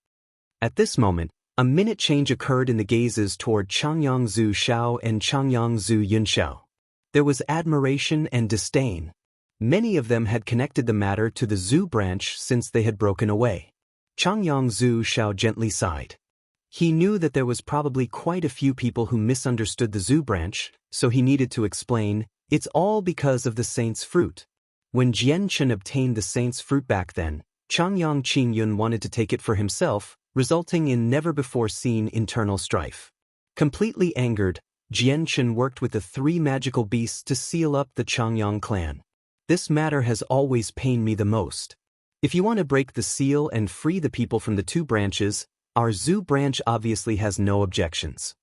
At this moment, a minute change occurred in the gazes toward Changyang Zhu Xiao and Changyang Zhu Yunxiao. There was admiration and disdain. Many of them had connected the matter to the Zhu branch since they had broken away. Changyang Zhu Xiao gently sighed. He knew that there was probably quite a few people who misunderstood the Zhu branch, so he needed to explain, "It's all because of the saint's fruit. When Jian Chen obtained the saint's fruit back then, Changyang Qingyun wanted to take it for himself, resulting in never-before-seen internal strife. Completely angered, Jian Chen worked with the 3 magical beasts to seal up the Changyang clan. This matter has always pained me the most. If you want to break the seal and free the people from the 2 branches, our Zhu branch obviously has no objections."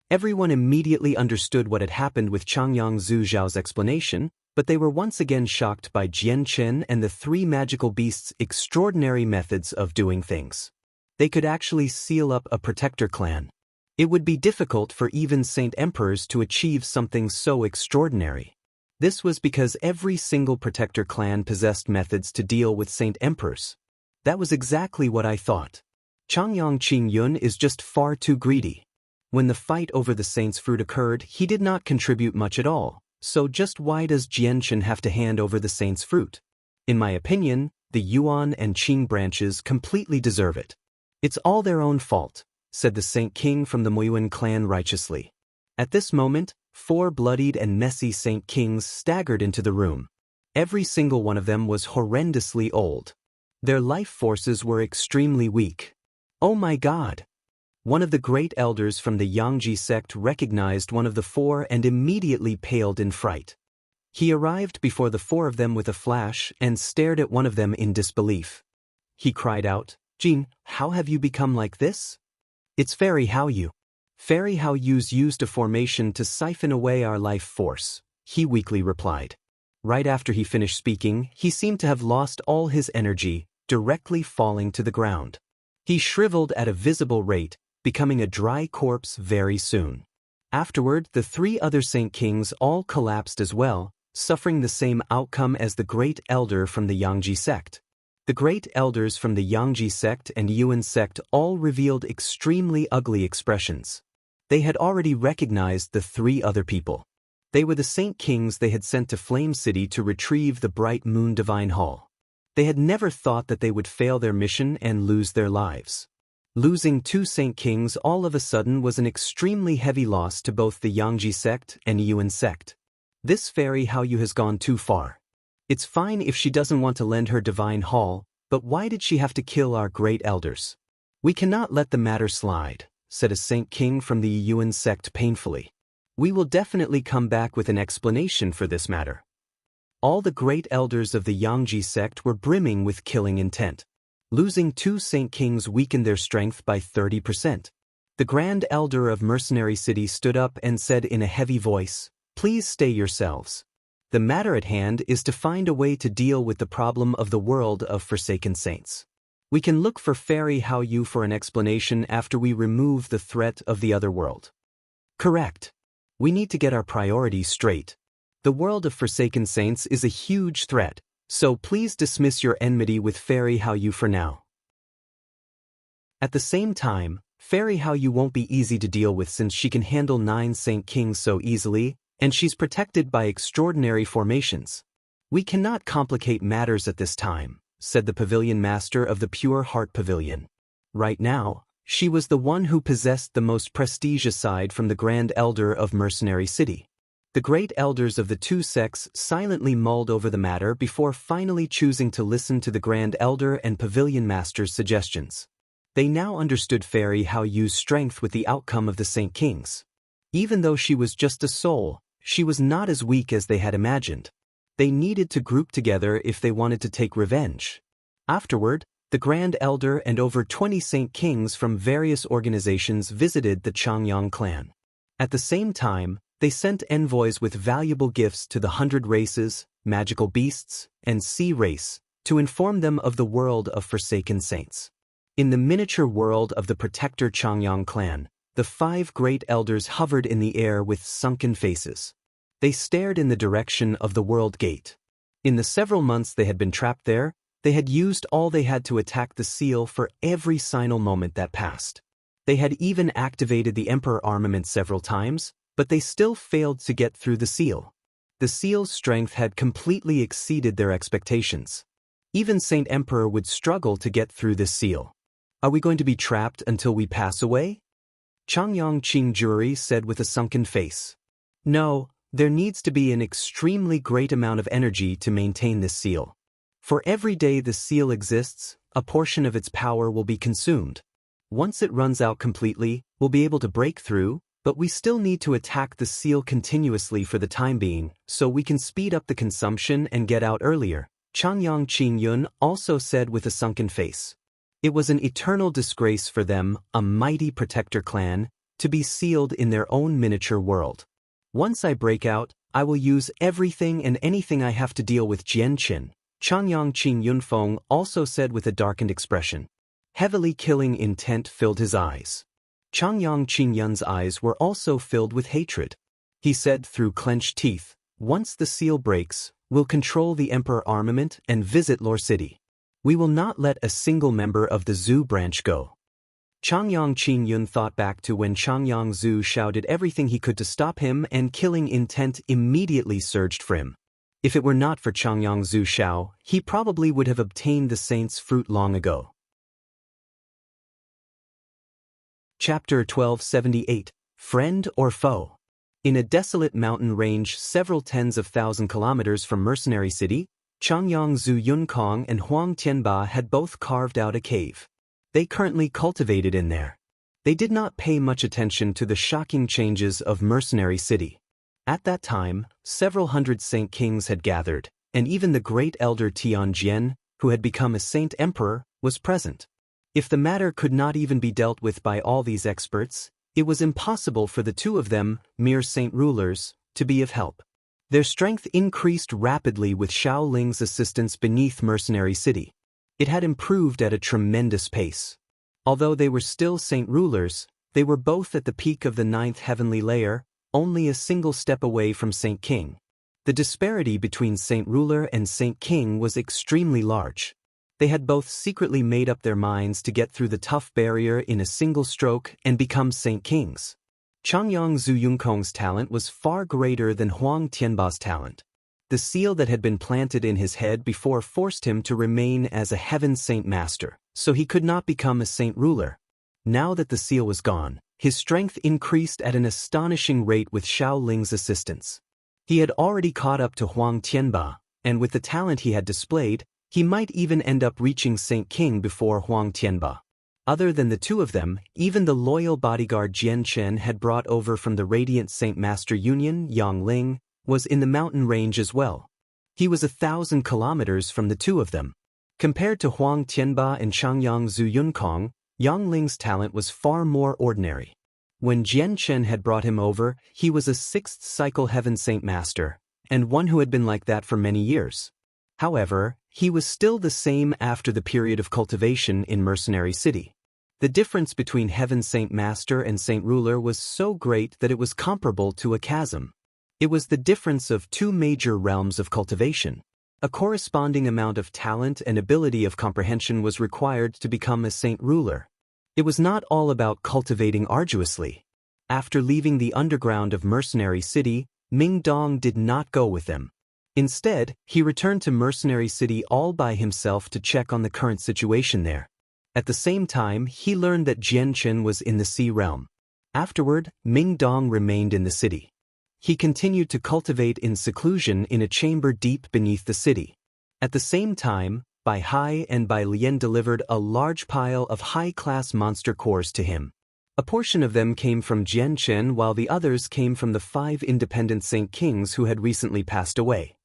Everyone immediately understood what had happened with Changyang Zhu Zhao's explanation, but they were once again shocked by Jian Chen and the 3 magical beasts' extraordinary methods of doing things. They could actually seal up a protector clan. It would be difficult for even Saint Emperors to achieve something so extraordinary. This was because every single protector clan possessed methods to deal with Saint Emperors. That was exactly what I thought. Changyang Qingyun is just far too greedy. When the fight over the saint's fruit occurred, he did not contribute much at all, so just why does Jian Chen have to hand over the saint's fruit? In my opinion, the Yuan and Qing branches completely deserve it. "It's all their own fault," said the Saint King from the Moyuan clan righteously. At this moment, 4 bloodied and messy Saint Kings staggered into the room. Every single one of them was horrendously old. Their life forces were extremely weak. "Oh my God!" One of the great elders from the Yangji sect recognized one of the 4 and immediately paled in fright. He arrived before the 4 of them with a flash and stared at one of them in disbelief. He cried out, "Jin, how have you become like this?" "It's Fairy Hao Yu. Fairy Hao Yu's used a formation to siphon away our life force," he weakly replied. Right after he finished speaking, he seemed to have lost all his energy, directly falling to the ground. He shriveled at a visible rate, becoming a dry corpse very soon. Afterward, the 3 other Saint Kings all collapsed as well, suffering the same outcome as the Great Elder from the Yangji sect. The Great Elders from the Yangji sect and Yuan sect all revealed extremely ugly expressions. They had already recognized the 3 other people. They were the Saint Kings they had sent to Flame City to retrieve the Bright Moon Divine Hall. They had never thought that they would fail their mission and lose their lives. Losing 2 Saint Kings all of a sudden was an extremely heavy loss to both the Yangji sect and Yuan sect. This Fairy Hao Yu has gone too far. It's fine if she doesn't want to lend her divine hall, but why did she have to kill our great elders? "We cannot let the matter slide," said a Saint King from the Yuan sect painfully. "We will definitely come back with an explanation for this matter." All the great elders of the Yangji sect were brimming with killing intent. Losing 2 Saint Kings weakened their strength by 30%. The Grand Elder of Mercenary City stood up and said in a heavy voice, "Please stay yourselves. The matter at hand is to find a way to deal with the problem of the world of Forsaken Saints. We can look for Fairy Hao Yu for an explanation after we remove the threat of the other world." "Correct. We need to get our priorities straight. The world of Forsaken Saints is a huge threat, So please dismiss your enmity with Fairy Hao Yu for now. At the same time, Fairy Hao Yu won't be easy to deal with since she can handle 9 Saint Kings so easily, and she's protected by extraordinary formations. We cannot complicate matters at this time, said the pavilion master of the Pure Heart Pavilion. Right now, she was the one who possessed the most prestige aside from the Grand Elder of Mercenary City. The great elders of the two sects silently mulled over the matter before finally choosing to listen to the Grand Elder and Pavilion Master's suggestions. They now understood Fairy Hao Yu's strength with the outcome of the Saint Kings. Even though she was just a soul, she was not as weak as they had imagined. They needed to group together if they wanted to take revenge. Afterward, the Grand Elder and over 20 Saint Kings from various organizations visited the Changyang clan. At the same time, they sent envoys with valuable gifts to the 100 races, magical beasts, and sea race, to inform them of the world of forsaken saints. In the miniature world of the protector Changyang clan, the 5 great elders hovered in the air with sunken faces. They stared in the direction of the world gate. In the several months they had been trapped there, they had used all they had to attack the seal for every single moment that passed. They had even activated the Emperor armament several times, but they still failed to get through the seal. The seal's strength had completely exceeded their expectations. Even Saint Emperor would struggle to get through this seal. Are we going to be trapped until we pass away? Changyang Qingjuri said with a sunken face. No, there needs to be an extremely great amount of energy to maintain this seal. For every day the seal exists, a portion of its power will be consumed. Once it runs out completely, we'll be able to break through, but we still need to attack the seal continuously for the time being, so we can speed up the consumption and get out earlier, Changyang Qingyun also said with a sunken face. It was an eternal disgrace for them, a mighty protector clan, to be sealed in their own miniature world. Once I break out, I will use everything and anything I have to deal with Jianqin, Changyang Qingyunfeng also said with a darkened expression. Heavily killing intent filled his eyes. Changyang Qingyun's eyes were also filled with hatred. He said through clenched teeth, once the seal breaks, we'll control the Emperor armament and visit Lore City. We will not let a single member of the Zhu branch go. Changyang Qingyun thought back to when Changyang Zhu shouted everything he could to stop him, and killing intent immediately surged for him. If it were not for Changyang Zhu Shao, he probably would have obtained the saint's fruit long ago. Chapter 1278, Friend or Foe? In a desolate mountain range several tens of thousand kilometers from Mercenary City, Changyang Zhu Yunkong and Huang Tianba had both carved out a cave. They currently cultivated in there. They did not pay much attention to the shocking changes of Mercenary City. At that time, several hundred Saint Kings had gathered, and even the great elder Tianjian, who had become a Saint Emperor, was present. If the matter could not even be dealt with by all these experts, it was impossible for the two of them, mere saint rulers, to be of help. Their strength increased rapidly with Shaoling's assistance beneath Mercenary City. It had improved at a tremendous pace. Although they were still saint rulers, they were both at the peak of the 9th heavenly layer, only a single step away from Saint King. The disparity between Saint Ruler and Saint King was extremely large. They had both secretly made up their minds to get through the tough barrier in a single stroke and become Saint Kings. Changyang Zhu Yunkong's talent was far greater than Huang Tianba's talent. The seal that had been planted in his head before forced him to remain as a heaven saint master, so he could not become a saint ruler. Now that the seal was gone, his strength increased at an astonishing rate with Shaoling's assistance. He had already caught up to Huang Tianba, and with the talent he had displayed, he might even end up reaching Saint King before Huang Tianba. Other than the two of them, even the loyal bodyguard Jian Chen had brought over from the Radiant Saint Master Union, Yang Ling, was in the mountain range as well. He was 1,000 kilometers from the two of them. Compared to Huang Tianba and Changyang Zhu Yunkong, Yang Ling's talent was far more ordinary. When Jian Chen had brought him over, he was a 6th cycle Heaven Saint Master, and one who had been like that for many years. However, he was still the same after the period of cultivation in Mercenary City. The difference between Heaven Saint Master and Saint Ruler was so great that it was comparable to a chasm. It was the difference of two major realms of cultivation. A corresponding amount of talent and ability of comprehension was required to become a saint ruler. It was not all about cultivating arduously. After leaving the underground of Mercenary City, Ming Dong did not go with them. Instead, he returned to Mercenary City all by himself to check on the current situation there. At the same time, he learned that Jian Chen was in the Sea Realm. Afterward, Ming Dong remained in the city. He continued to cultivate in seclusion in a chamber deep beneath the city. At the same time, Bai Hai and Bai Lian delivered a large pile of high-class monster cores to him. A portion of them came from Jian Chen while the others came from the 5 independent Saint Kings who had recently passed away.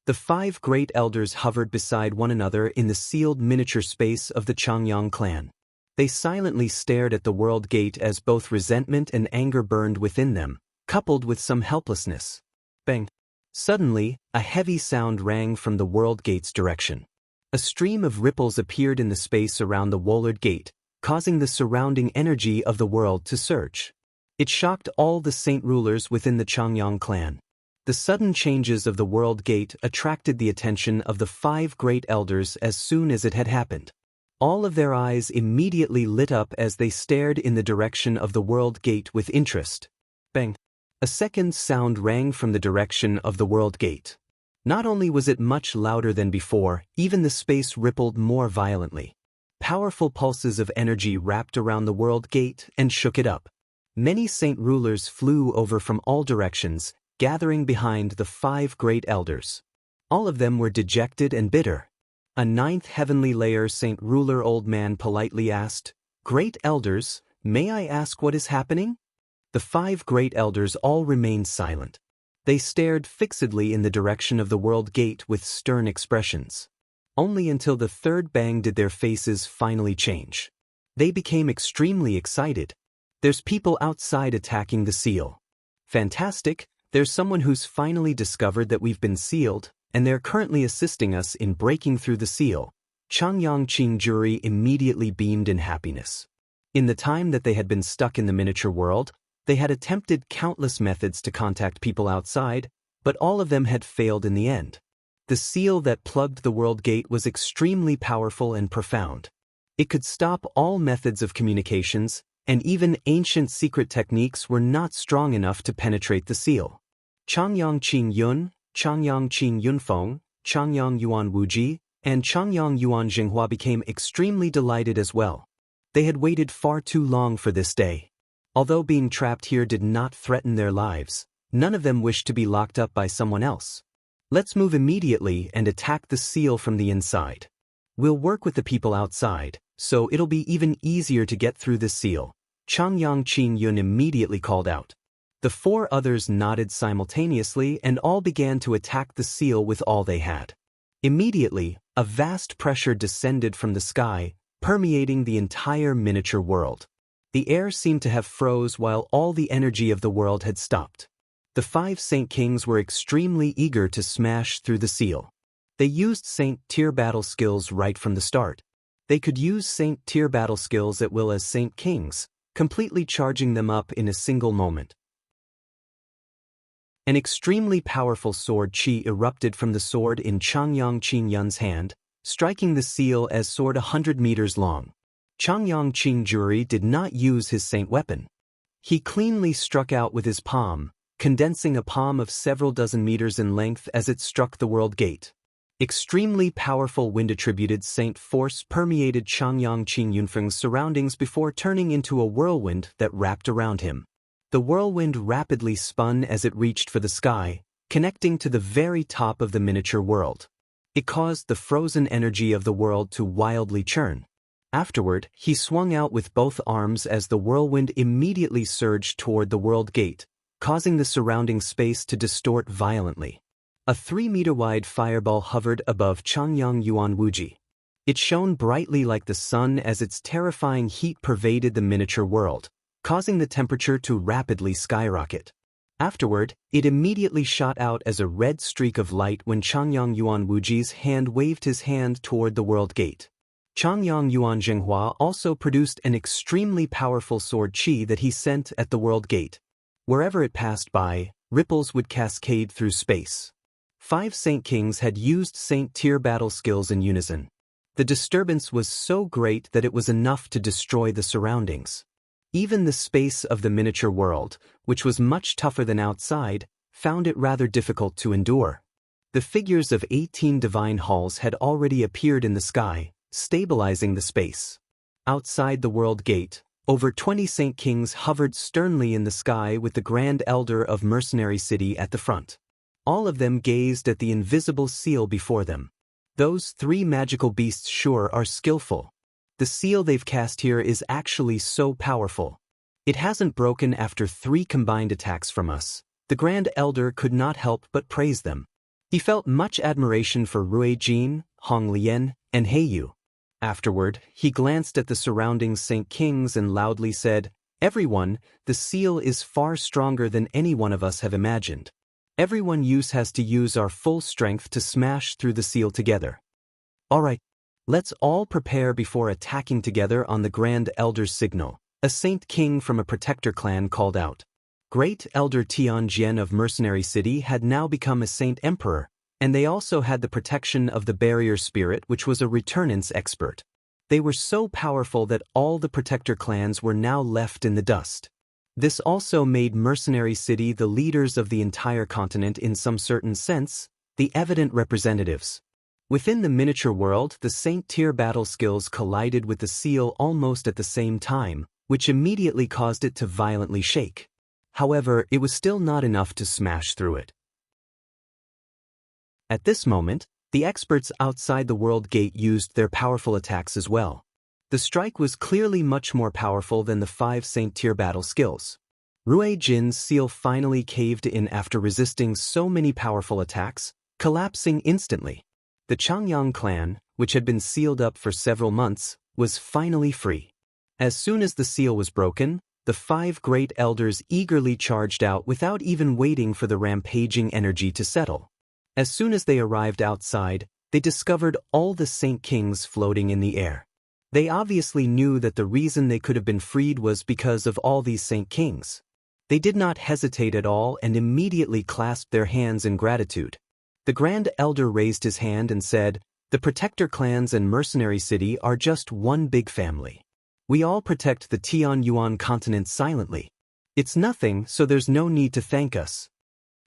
The 5 great elders hovered beside one another in the sealed miniature space of the Changyang clan. They silently stared at the world gate as both resentment and anger burned within them, coupled with some helplessness. Bang! Suddenly, a heavy sound rang from the world gate's direction. A stream of ripples appeared in the space around the Wollard gate, causing the surrounding energy of the world to surge. It shocked all the saint rulers within the Changyang clan. The sudden changes of the world gate attracted the attention of the 5 great elders as soon as it had happened. All of their eyes immediately lit up as they stared in the direction of the world gate with interest. Bang! A second sound rang from the direction of the world gate. Not only was it much louder than before, even the space rippled more violently. Powerful pulses of energy wrapped around the world gate and shook it up. Many saint rulers flew over from all directions, gathering behind the 5 great elders. All of them were dejected and bitter. A 9th heavenly layer saint ruler old man politely asked, "Great elders, may I ask what is happening?" The 5 great elders all remained silent. They stared fixedly in the direction of the world gate with stern expressions. Only until the 3rd bang did their faces finally change. They became extremely excited. "There's people outside attacking the seal." "Fantastic! There's someone who's finally discovered that we've been sealed, and they're currently assisting us in breaking through the seal." Changyang Qingjuri immediately beamed in happiness. In the time that they had been stuck in the miniature world, they had attempted countless methods to contact people outside, but all of them had failed in the end. The seal that plugged the world gate was extremely powerful and profound. It could stop all methods of communications, and even ancient secret techniques were not strong enough to penetrate the seal. Changyang Qing Yun, Changyang Qing Yunfeng, Changyang Yuan Wuji, and Changyang Yuan Jinghua became extremely delighted as well. They had waited far too long for this day. Although being trapped here did not threaten their lives, none of them wished to be locked up by someone else. "Let's move immediately and attack the seal from the inside. We'll work with the people outside, so it'll be even easier to get through this seal," Changyang Qing Yun immediately called out. The 4 others nodded simultaneously and all began to attack the seal with all they had. Immediately, a vast pressure descended from the sky, permeating the entire miniature world. The air seemed to have froze while all the energy of the world had stopped. The 5 Saint Kings were extremely eager to smash through the seal. They used Saint Tier battle skills right from the start. They could use Saint Tier battle skills at will as Saint Kings, completely charging them up in a single moment. An extremely powerful sword chi erupted from the sword in Changyang Qingyun's hand, striking the seal as sword 100 meters long. Changyang Qingjuri did not use his saint weapon. He cleanly struck out with his palm, condensing a palm of several dozen meters in length as it struck the world gate. Extremely powerful wind-attributed saint force permeated Changyang Qingyunfeng's surroundings before turning into a whirlwind that wrapped around him. The whirlwind rapidly spun as it reached for the sky, connecting to the very top of the miniature world. It caused the frozen energy of the world to wildly churn. Afterward, he swung out with both arms as the whirlwind immediately surged toward the world gate, causing the surrounding space to distort violently. A 3-meter-wide fireball hovered above Changyang Yuan Wuji. It shone brightly like the sun as its terrifying heat pervaded the miniature world, causing the temperature to rapidly skyrocket. Afterward, it immediately shot out as a red streak of light when Changyang Yuan Wuji's hand waved his hand toward the world gate. Changyang Yuan Jinghua also produced an extremely powerful sword chi that he sent at the world gate. Wherever it passed by, ripples would cascade through space. 5 Saint Kings had used Saint Tier battle skills in unison. The disturbance was so great that it was enough to destroy the surroundings. Even the space of the miniature world, which was much tougher than outside, found it rather difficult to endure. The figures of 18 divine halls had already appeared in the sky, stabilizing the space. Outside the world gate, over 20 Saint Kings hovered sternly in the sky with the Grand Elder of Mercenary City at the front. All of them gazed at the invisible seal before them. Those 3 magical beasts sure are skillful. The seal they've cast here is actually so powerful. It hasn't broken after 3 combined attacks from us. The Grand Elder could not help but praise them. He felt much admiration for Rui Jin, Hong Lian, and Heiyu. Afterward, he glanced at the surrounding Saint Kings and loudly said, "Everyone, the seal is far stronger than any one of us have imagined. Everyone has to use our full strength to smash through the seal together. Alright, let's all prepare before attacking together on the Grand Elder's signal," a Saint King from a protector clan called out. Great Elder Tianjian of Mercenary City had now become a Saint Emperor, and they also had the protection of the Barrier Spirit, which was a returnance expert. They were so powerful that all the protector clans were now left in the dust. This also made Mercenary City the leaders of the entire continent in some certain sense, the evident representatives. Within the miniature world, the Saint Tier battle skills collided with the seal almost at the same time, which immediately caused it to violently shake. However, it was still not enough to smash through it. At this moment, the experts outside the world gate used their powerful attacks as well. The strike was clearly much more powerful than the 5 Saint Tier battle skills. Rui Jin's seal finally caved in after resisting so many powerful attacks, collapsing instantly. The Changyang clan, which had been sealed up for several months, was finally free. As soon as the seal was broken, the 5 great elders eagerly charged out without even waiting for the rampaging energy to settle. As soon as they arrived outside, they discovered all the Saint Kings floating in the air. They obviously knew that the reason they could have been freed was because of all these Saint Kings. They did not hesitate at all and immediately clasped their hands in gratitude. The Grand Elder raised his hand and said, "The Protector clans and Mercenary City are just one big family. We all protect the Tianyuan continent silently. It's nothing, so there's no need to thank us."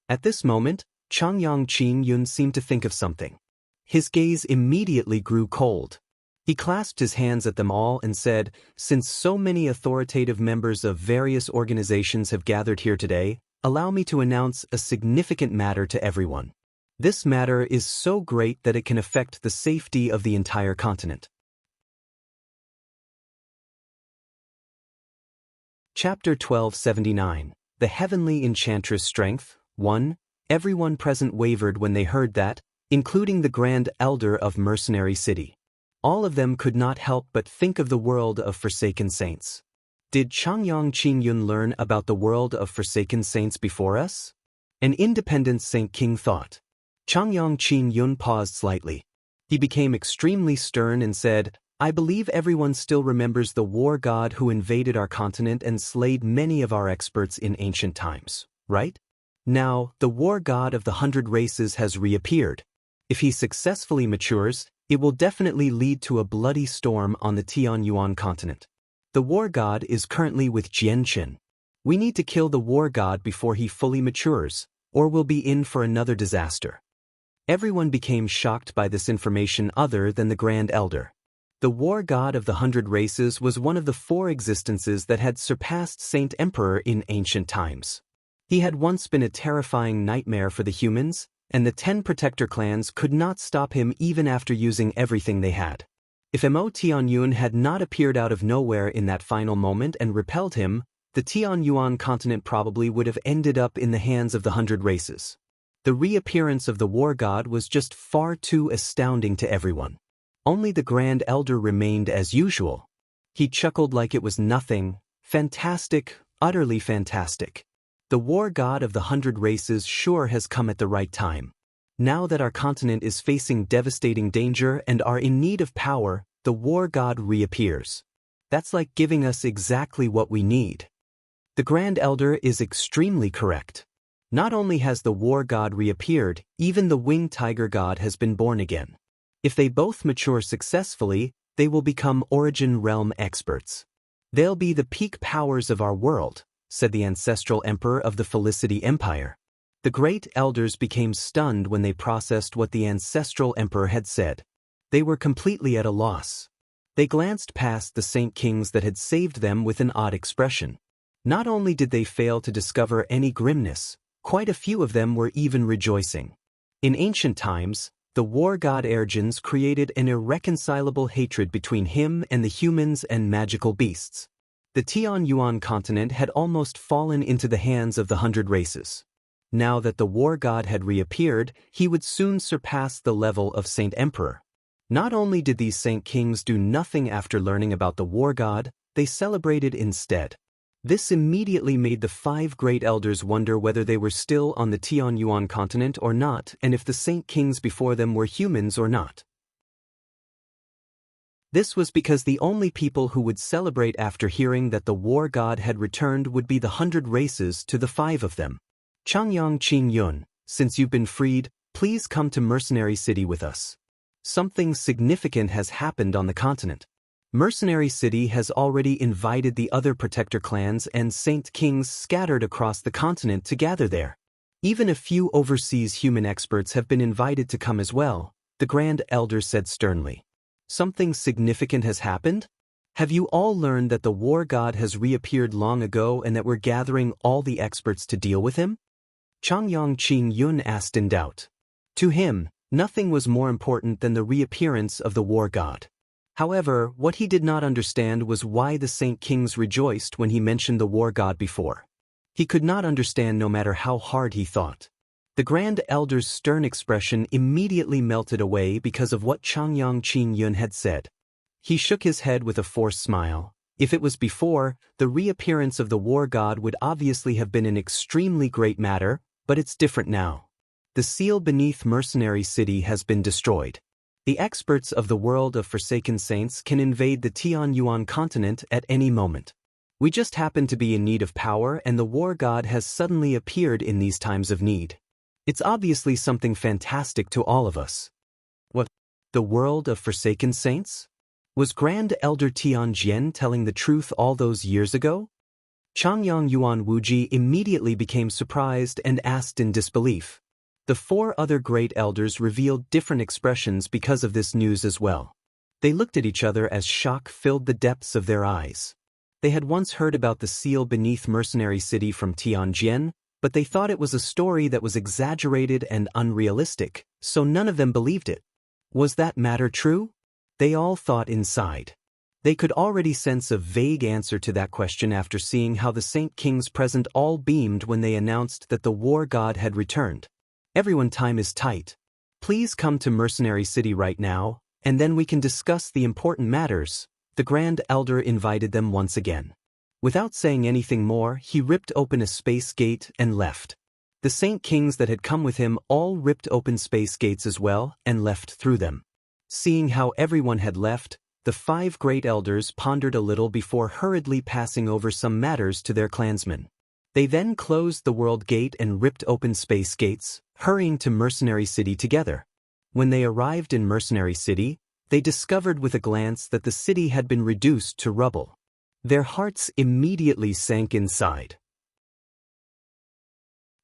At this moment, Changyang Qin-yun seemed to think of something. His gaze immediately grew cold. He clasped his hands at them all and said, "Since so many authoritative members of various organizations have gathered here today, allow me to announce a significant matter to everyone. This matter is so great that it can affect the safety of the entire continent." Chapter 1279. The Heavenly Enchantress Strength. 1. Everyone present wavered when they heard that, including the Grand Elder of Mercenary City. All of them could not help but think of the world of Forsaken Saints. Did Changyang Qin-yun learn about the world of Forsaken Saints before us? An independent Saint King thought. Changyang Qin-yun paused slightly. He became extremely stern and said, "I believe everyone still remembers the war god who invaded our continent and slayed many of our experts in ancient times, right? Now, the war god of the 100 races has reappeared. If he successfully matures, it will definitely lead to a bloody storm on the Tianyuan continent. The war god is currently with Jianchen. We need to kill the war god before he fully matures, or we'll be in for another disaster." Everyone became shocked by this information other than the Grand Elder. The war god of the 100 races was one of the 4 existences that had surpassed Saint Emperor in ancient times. He had once been a terrifying nightmare for the humans, and the 10 protector clans could not stop him even after using everything they had. If Mo Tianyun had not appeared out of nowhere in that final moment and repelled him, the Tianyuan continent probably would have ended up in the hands of the 100 races. The reappearance of the war god was just far too astounding to everyone. Only the Grand Elder remained as usual. He chuckled like it was nothing. "Fantastic, utterly fantastic. The war god of the 100 races sure has come at the right time. Now that our continent is facing devastating danger and are in need of power, the war god reappears. That's like giving us exactly what we need." The Grand Elder is extremely correct. Not only has the war god reappeared, even the winged tiger god has been born again. If they both mature successfully, they will become Origin Realm experts. They'll be the peak powers of our world, said the ancestral emperor of the Felicity Empire. The great elders became stunned when they processed what the ancestral emperor had said. They were completely at a loss. They glanced past the saint kings that had saved them with an odd expression. Not only did they fail to discover any grimness, quite a few of them were even rejoicing. In ancient times, the war god Ergens created an irreconcilable hatred between him and the humans and magical beasts. The Tian Yuan continent had almost fallen into the hands of the 100 races. Now that the war god had reappeared, he would soon surpass the level of Saint Emperor. Not only did these saint kings do nothing after learning about the war god, they celebrated instead. This immediately made the 5 great elders wonder whether they were still on the Tian Yuan continent or not, and if the saint kings before them were humans or not. This was because the only people who would celebrate after hearing that the war god had returned would be the 100 races to the 5 of them. Changyang Qing Yun, since you've been freed, please come to Mercenary City with us. Something significant has happened on the continent. Mercenary City has already invited the other protector clans and saint kings scattered across the continent to gather there. Even a few overseas human experts have been invited to come as well, the Grand Elder said sternly. Something significant has happened? Have you all learned that the war god has reappeared long ago and that we're gathering all the experts to deal with him? Changyang Qing Yun asked in doubt. To him, nothing was more important than the reappearance of the war god. However, what he did not understand was why the Saint Kings rejoiced when he mentioned the war god before. He could not understand no matter how hard he thought. The Grand Elder's stern expression immediately melted away because of what Changyang Qing Yun had said. He shook his head with a forced smile. If it was before, the reappearance of the war god would obviously have been an extremely great matter, but it's different now. The seal beneath Mercenary City has been destroyed. The experts of the world of Forsaken Saints can invade the Tian Yuan continent at any moment. We just happen to be in need of power and the war god has suddenly appeared in these times of need. It's obviously something fantastic to all of us. What? The world of Forsaken Saints? Was Grand Elder Tian Jian telling the truth all those years ago? Changyang Yuan Wuji immediately became surprised and asked in disbelief. The 4 other great elders revealed different expressions because of this news as well. They looked at each other as shock filled the depths of their eyes. They had once heard about the seal beneath Mercenary City from Tianjin, but they thought it was a story that was exaggerated and unrealistic, so none of them believed it. Was that matter true? They all thought inside. They could already sense a vague answer to that question after seeing how the Saint Kings present all beamed when they announced that the war god had returned. Everyone, time is tight. Please come to Mercenary City right now, and then we can discuss the important matters. The Grand Elder invited them once again. Without saying anything more, he ripped open a space gate and left. The Saint Kings that had come with him all ripped open space gates as well and left through them. Seeing how everyone had left, the 5 great elders pondered a little before hurriedly passing over some matters to their clansmen. They then closed the world gate and ripped open space gates, hurrying to Mercenary City together. When they arrived in Mercenary City, they discovered with a glance that the city had been reduced to rubble. Their hearts immediately sank inside.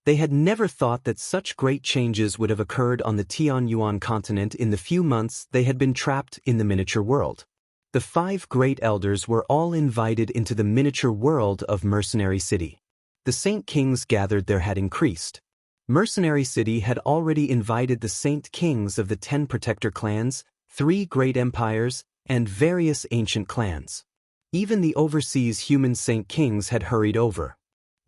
They had never thought that such great changes would have occurred on the Tian Yuan continent in the few months they had been trapped in the miniature world. The 5 great elders were all invited into the miniature world of Mercenary City. The Saint Kings gathered there had increased. Mercenary City had already invited the Saint Kings of the 10 protector clans, 3 great empires, and various ancient clans. Even the overseas human Saint Kings had hurried over.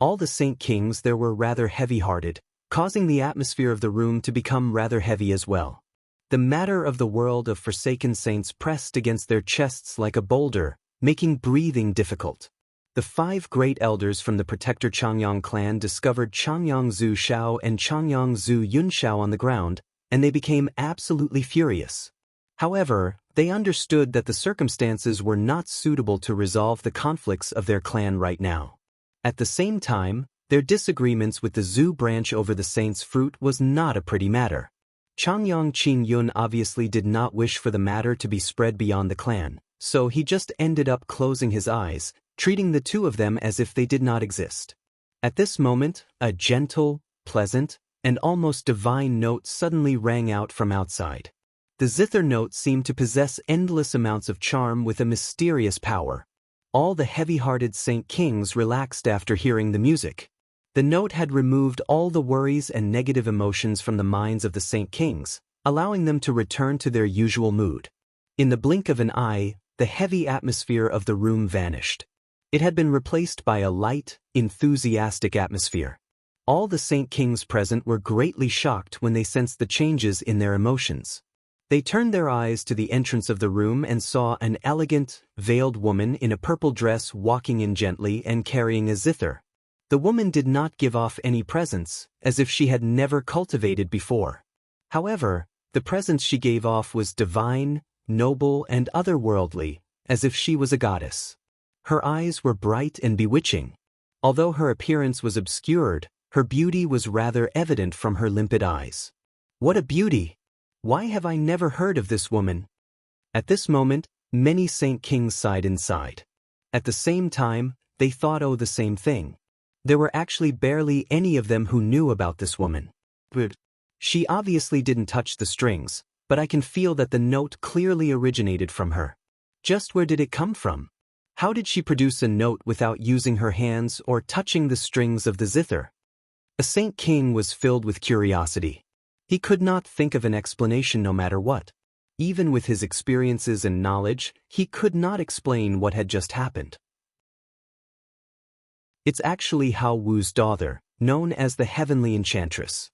All the Saint Kings there were rather heavy-hearted, causing the atmosphere of the room to become rather heavy as well. The matter of the world of Forsaken Saints pressed against their chests like a boulder, making breathing difficult. The 5 great elders from the protector Changyang clan discovered Changyang Zhu Shao and Changyang Zhu Yunshao on the ground, and they became absolutely furious. However, they understood that the circumstances were not suitable to resolve the conflicts of their clan right now. At the same time, Their disagreements with the zoo branch over the saint's fruit was not a pretty matter. Changyang Qing-yun obviously did not wish for the matter to be spread beyond the clan, so he just ended up closing his eyes, treating the two of them as if they did not exist. At this moment, a gentle, pleasant, and almost divine note suddenly rang out from outside. The zither note seemed to possess endless amounts of charm with a mysterious power. All the heavy-hearted Saint Kings relaxed after hearing the music. The note had removed all the worries and negative emotions from the minds of the Saint Kings, allowing them to return to their usual mood. In the blink of an eye, the heavy atmosphere of the room vanished. It had been replaced by a light, enthusiastic atmosphere. All the Saint Kings present were greatly shocked when they sensed the changes in their emotions. They turned their eyes to the entrance of the room and saw an elegant, veiled woman in a purple dress walking in gently and carrying a zither. The woman did not give off any presence, as if she had never cultivated before. However, the presence she gave off was divine, noble, and otherworldly, as if she was a goddess. Her eyes were bright and bewitching. Although her appearance was obscured, her beauty was rather evident from her limpid eyes. What a beauty! Why have I never heard of this woman? At this moment, many Saint Kings sighed inside. At the same time, they thought the same thing. There were actually barely any of them who knew about this woman. She obviously didn't touch the strings, but I can feel that the note clearly originated from her. Just where did it come from? How did she produce a note without using her hands or touching the strings of the zither? A Saint King was filled with curiosity. He could not think of an explanation no matter what. Even with his experiences and knowledge, he could not explain what had just happened. It's actually Hao Wu's daughter, known as the Heavenly Enchantress.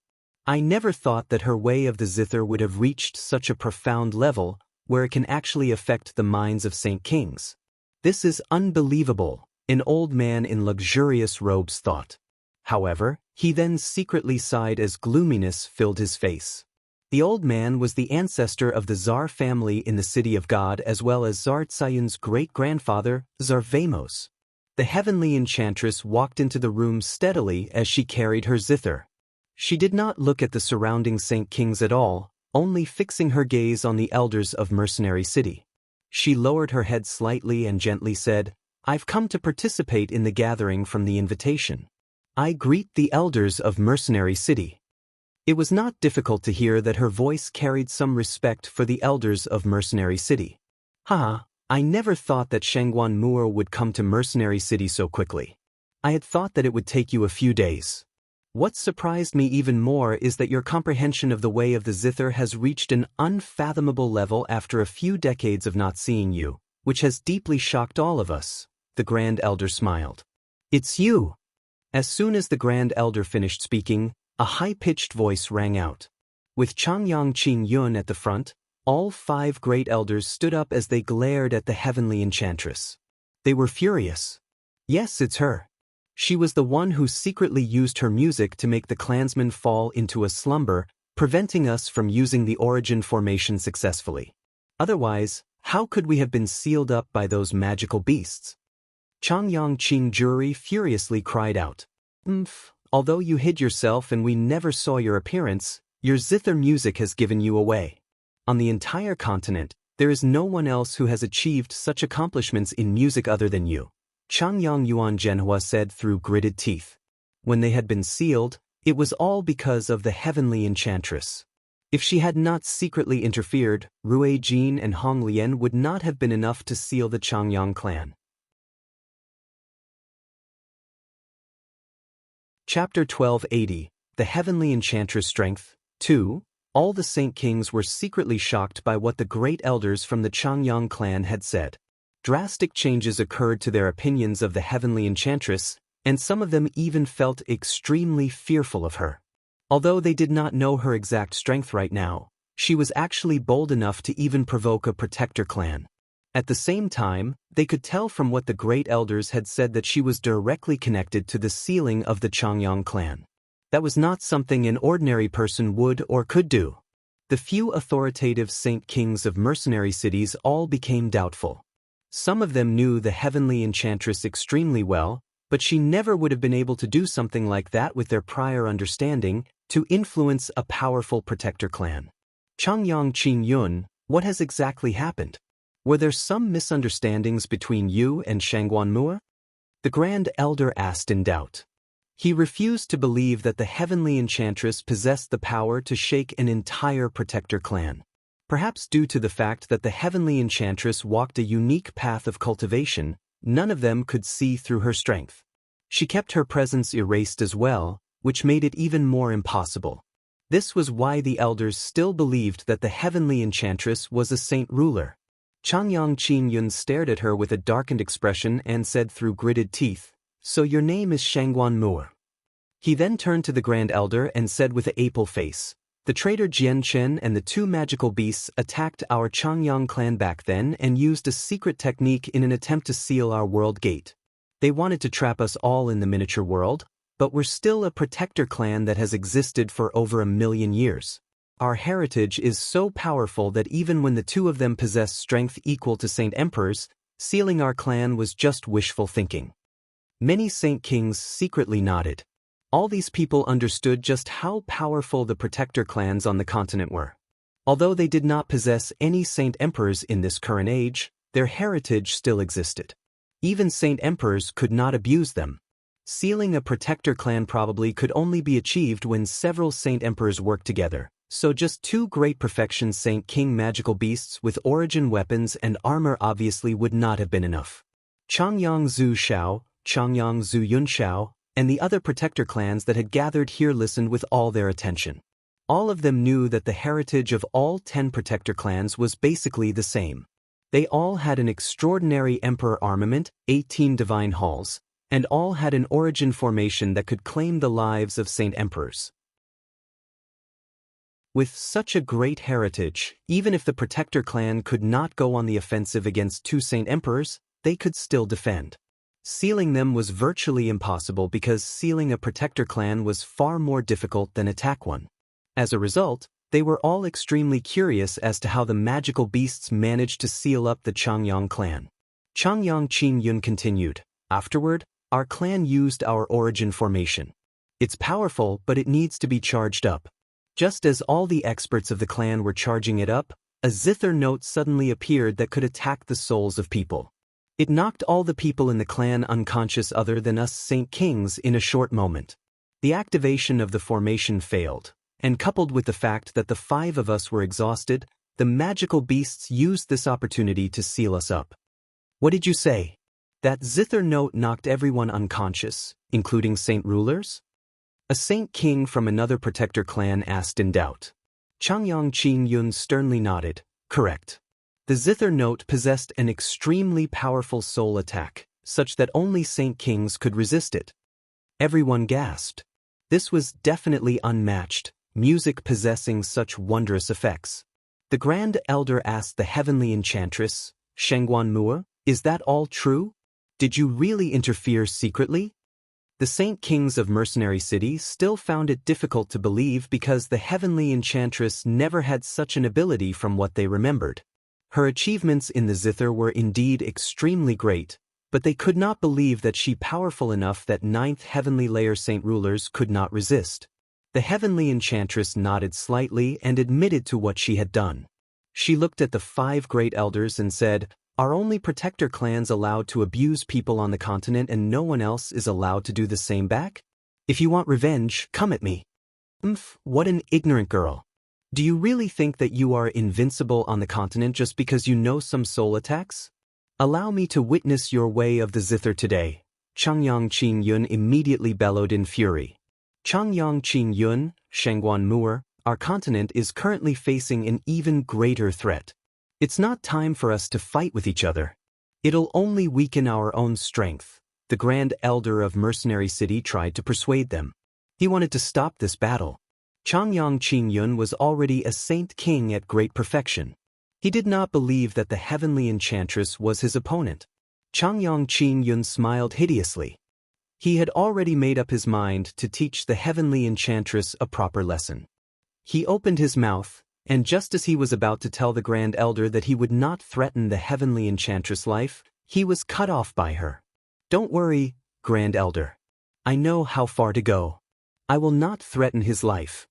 I never thought that her way of the zither would have reached such a profound level where it can actually affect the minds of Saint Kings. This is unbelievable, an old man in luxurious robes thought. However, he then secretly sighed as gloominess filled his face. The old man was the ancestor of the Tsar family in the City of God as well as Tsar Tsayun's great-grandfather, Tsar Vamos. The Heavenly Enchantress walked into the room steadily as she carried her zither. She did not look at the surrounding Saint Kings at all, only fixing her gaze on the elders of Mercenary City. She lowered her head slightly and gently said, "I've come to participate in the gathering from the invitation. I greet the elders of Mercenary City." It was not difficult to hear that her voice carried some respect for the elders of Mercenary City. Haha, I never thought that Shangguan Muo would come to Mercenary City so quickly. I had thought that it would take you a few days. What surprised me even more is that your comprehension of the way of the zither has reached an unfathomable level after a few decades of not seeing you, which has deeply shocked all of us. The Grand Elder smiled. "It's you!" As soon as the Grand Elder finished speaking, a high-pitched voice rang out. With Changyang Qing-yun at the front, all 5 great elders stood up as they glared at the Heavenly Enchantress. They were furious. Yes, it's her. She was the one who secretly used her music to make the clansmen fall into a slumber, preventing us from using the origin formation successfully. Otherwise, how could we have been sealed up by those magical beasts? Changyang Qing-juri furiously cried out. Although you hid yourself and we never saw your appearance, your zither music has given you away. On the entire continent, there is no one else who has achieved such accomplishments in music other than you. Changyang Yuan Zhenhua said through gritted teeth. When they had been sealed, it was all because of the Heavenly Enchantress. If she had not secretly interfered, Rui Jin and Hong Lian would not have been enough to seal the Changyang clan. Chapter 1280, The Heavenly Enchantress Strength, 2. All the Saint Kings were secretly shocked by what the great elders from the Changyang clan had said. Drastic changes occurred to their opinions of the Heavenly Enchantress, and some of them even felt extremely fearful of her. Although they did not know her exact strength right now, she was actually bold enough to even provoke a protector clan. At the same time, they could tell from what the great elders had said that she was directly connected to the sealing of the Changyang clan. That was not something an ordinary person would or could do. The few authoritative Saint Kings of mercenary cities all became doubtful. Some of them knew the Heavenly Enchantress extremely well, but she never would have been able to do something like that with their prior understanding, to influence a powerful protector clan. Changyang Qin-yun, what has exactly happened? Were there some misunderstandings between you and Shangguan? The Grand Elder asked in doubt. He refused to believe that the heavenly enchantress possessed the power to shake an entire protector clan. Perhaps due to the fact that the heavenly enchantress walked a unique path of cultivation, none of them could see through her strength. She kept her presence erased as well, which made it even more impossible. This was why the elders still believed that the heavenly enchantress was a saint ruler. Changyang Qin-yun stared at her with a darkened expression and said through gritted teeth, "So your name is Shangguan." He then turned to the Grand Elder and said with an apple face, "The traitor Jian Chen and the two magical beasts attacked our Changyang clan back then and used a secret technique in an attempt to seal our world gate. They wanted to trap us all in the miniature world, but we're still a protector clan that has existed for over 1,000,000 years. Our heritage is so powerful that even when the two of them possess strength equal to Saint Emperors, sealing our clan was just wishful thinking." Many Saint Kings secretly nodded. All these people understood just how powerful the protector clans on the continent were. Although they did not possess any Saint Emperors in this current age, their heritage still existed. Even Saint Emperors could not abuse them. Sealing a protector clan probably could only be achieved when several Saint Emperors worked together. So just two great perfection Saint King magical beasts with origin weapons and armor obviously would not have been enough. Changyang Zhu Xiao, Changyang Zhu Yun Xiao, and the other protector clans that had gathered here listened with all their attention. All of them knew that the heritage of all 10 protector clans was basically the same. They all had an extraordinary emperor armament, 18 divine halls, and all had an origin formation that could claim the lives of Saint Emperors. With such a great heritage, even if the protector clan could not go on the offensive against two Saint Emperors, they could still defend. Sealing them was virtually impossible because sealing a protector clan was far more difficult than attack one. As a result, they were all extremely curious as to how the magical beasts managed to seal up the Changyang clan. Changyang Qin-yun continued, "Afterward, our clan used our origin formation. It's powerful, but it needs to be charged up. Just as all the experts of the clan were charging it up, a zither note suddenly appeared that could attack the souls of people. It knocked all the people in the clan unconscious other than us Saint Kings in a short moment. The activation of the formation failed, and coupled with the fact that the 5 of us were exhausted, the magical beasts used this opportunity to seal us up." "What did you say?" "That zither note knocked everyone unconscious, including Saint Rulers?" A Saint King from another protector clan asked in doubt. Changyang Qin-yun sternly nodded, "Correct. The zither note possessed an extremely powerful soul attack, such that only Saint Kings could resist it." Everyone gasped. This was definitely unmatched, music possessing such wondrous effects. The Grand Elder asked the heavenly enchantress, "Shangguan, is that all true? Did you really interfere secretly?" The Saint Kings of Mercenary City still found it difficult to believe because the heavenly enchantress never had such an ability from what they remembered. Her achievements in the zither were indeed extremely great, but they could not believe that she powerful enough that 9th heavenly layer Saint Rulers could not resist. The heavenly enchantress nodded slightly and admitted to what she had done. She looked at the 5 great elders and said, "Are only protector clans allowed to abuse people on the continent and no one else is allowed to do the same back? If you want revenge, come at me." What an ignorant girl. Do you really think that you are invincible on the continent just because you know some soul attacks? "Allow me to witness your way of the zither today," Changyang Qin-yun immediately bellowed in fury. "Changyang Qin-yun, Shangguan, our continent is currently facing an even greater threat. It's not time for us to fight with each other. It'll only weaken our own strength." The Grand Elder of Mercenary City tried to persuade them. He wanted to stop this battle. Changyang Qin-yun was already a Saint King at great perfection. He did not believe that the heavenly enchantress was his opponent. Changyang Qin-yun smiled hideously. He had already made up his mind to teach the heavenly enchantress a proper lesson. He opened his mouth, and just as he was about to tell the Grand Elder that he would not threaten the heavenly enchantress' life, he was cut off by her. "Don't worry, Grand Elder. I know how far to go. I will not threaten his life."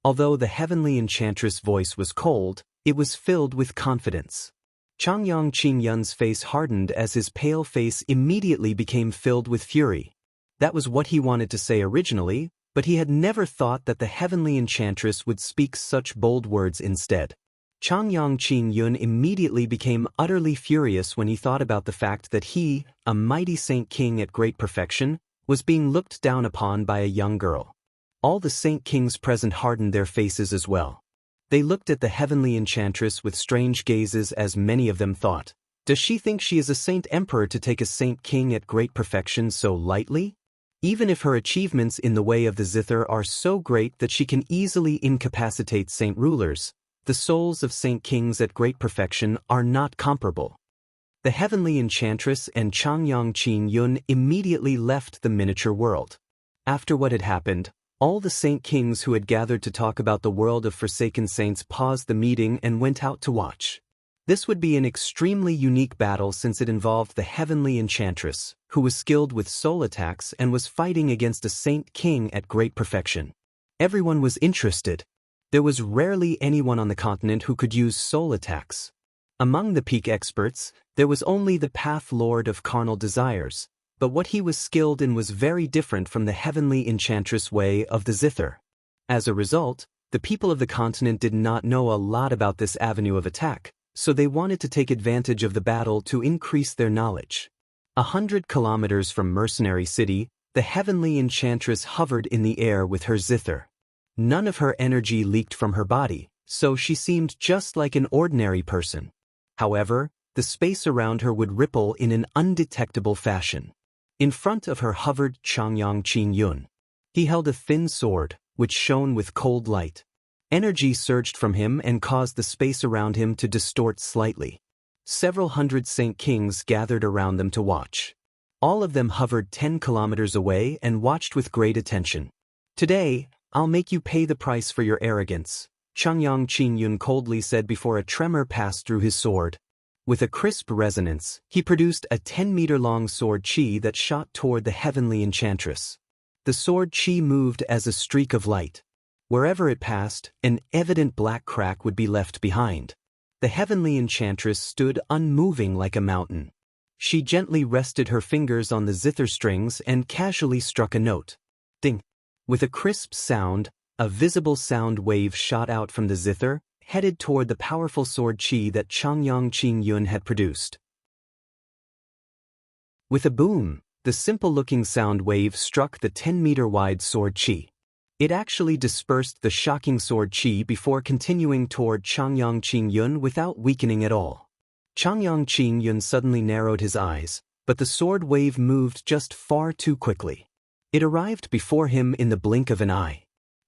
Although the heavenly enchantress' voice was cold, it was filled with confidence. Changyang Qingyun's face hardened as his pale face immediately became filled with fury. That was what he wanted to say originally, but he had never thought that the heavenly enchantress would speak such bold words instead. Changyang Qingyun immediately became utterly furious when he thought about the fact that he, a mighty saint king at great perfection, was being looked down upon by a young girl. All the saint kings present hardened their faces as well. They looked at the heavenly enchantress with strange gazes, as many of them thought, "Does she think she is a saint emperor to take a saint king at great perfection so lightly? Even if her achievements in the way of the zither are so great that she can easily incapacitate saint rulers, the souls of saint kings at great perfection are not comparable." The heavenly enchantress and Changyang Qingyun immediately left the miniature world. After what had happened, all the saint kings who had gathered to talk about the world of forsaken saints paused the meeting and went out to watch. This would be an extremely unique battle since it involved the heavenly enchantress, who was skilled with soul attacks and was fighting against a saint king at great perfection. Everyone was interested. There was rarely anyone on the continent who could use soul attacks. Among the peak experts, there was only the Path Lord of Carnal Desires, but what he was skilled in was very different from the heavenly enchantress way of the zither. As a result, the people of the continent did not know a lot about this avenue of attack, so they wanted to take advantage of the battle to increase their knowledge. 100 kilometers from Mercenary City, the heavenly enchantress hovered in the air with her zither. None of her energy leaked from her body, so she seemed just like an ordinary person. However, the space around her would ripple in an undetectable fashion. In front of her hovered Changyang Qingyun. He held a thin sword, which shone with cold light. Energy surged from him and caused the space around him to distort slightly. Several hundred saint kings gathered around them to watch. All of them hovered 10 kilometers away and watched with great attention. "Today, I'll make you pay the price for your arrogance," Changyang Qingyun coldly said before a tremor passed through his sword. With a crisp resonance, he produced a 10-meter-long sword chi that shot toward the heavenly enchantress. The sword chi moved as a streak of light. Wherever it passed, an evident black crack would be left behind. The heavenly enchantress stood unmoving like a mountain. She gently rested her fingers on the zither strings and casually struck a note. Ding! With a crisp sound, a visible sound wave shot out from the zither, headed toward the powerful sword chi that Changyang Qingyun had produced. With a boom, the simple-looking sound wave struck the 10-meter-wide sword chi. It actually dispersed the shocking sword chi before continuing toward Changyang Qingyun without weakening at all. Changyang Qingyun suddenly narrowed his eyes, but the sword wave moved just far too quickly. It arrived before him in the blink of an eye.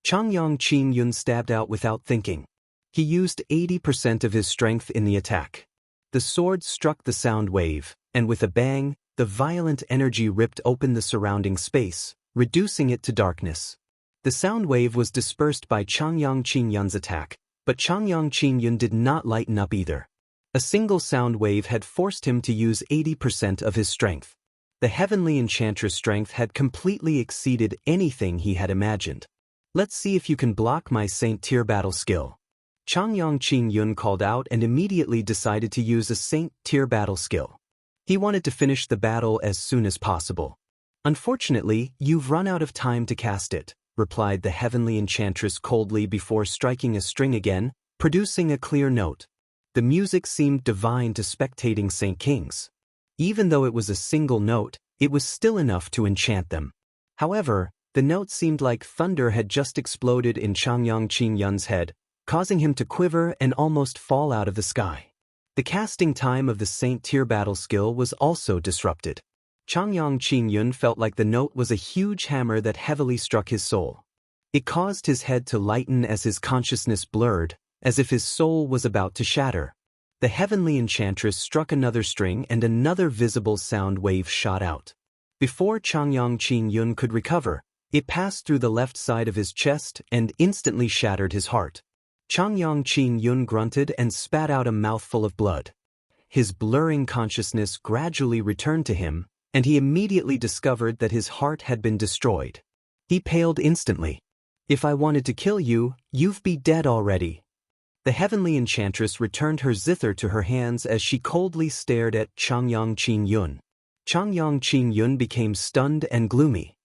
Changyang Qingyun stabbed out without thinking. He used 80% of his strength in the attack. The sword struck the sound wave, and with a bang, the violent energy ripped open the surrounding space, reducing it to darkness. The sound wave was dispersed by Changyang Qingyun's attack, but Changyang Qingyun did not lighten up either. A single sound wave had forced him to use 80% of his strength. The heavenly enchantress' strength had completely exceeded anything he had imagined. "Let's see if you can block my Saint Tier battle skill." Changyang Qingyun called out and immediately decided to use a Saint Tier battle skill. He wanted to finish the battle as soon as possible. "Unfortunately, you've run out of time to cast it," replied the heavenly enchantress coldly before striking a string again, producing a clear note. The music seemed divine to spectating saint kings. Even though it was a single note, it was still enough to enchant them. However, the note seemed like thunder had just exploded in Changyang Qingyun's head, causing him to quiver and almost fall out of the sky. The casting time of the Saint Tier battle skill was also disrupted. Changyang Qingyun felt like the note was a huge hammer that heavily struck his soul. It caused his head to lighten as his consciousness blurred, as if his soul was about to shatter. The heavenly enchantress struck another string and another visible sound wave shot out. Before Changyang Qingyun could recover, it passed through the left side of his chest and instantly shattered his heart. Changyang Qingyun grunted and spat out a mouthful of blood. His blurring consciousness gradually returned to him, and he immediately discovered that his heart had been destroyed. He paled instantly. "If I wanted to kill you, you'd be dead already." The heavenly enchantress returned her zither to her hands as she coldly stared at Changyang Qin-yun. Changyang Qin-yun became stunned and gloomy.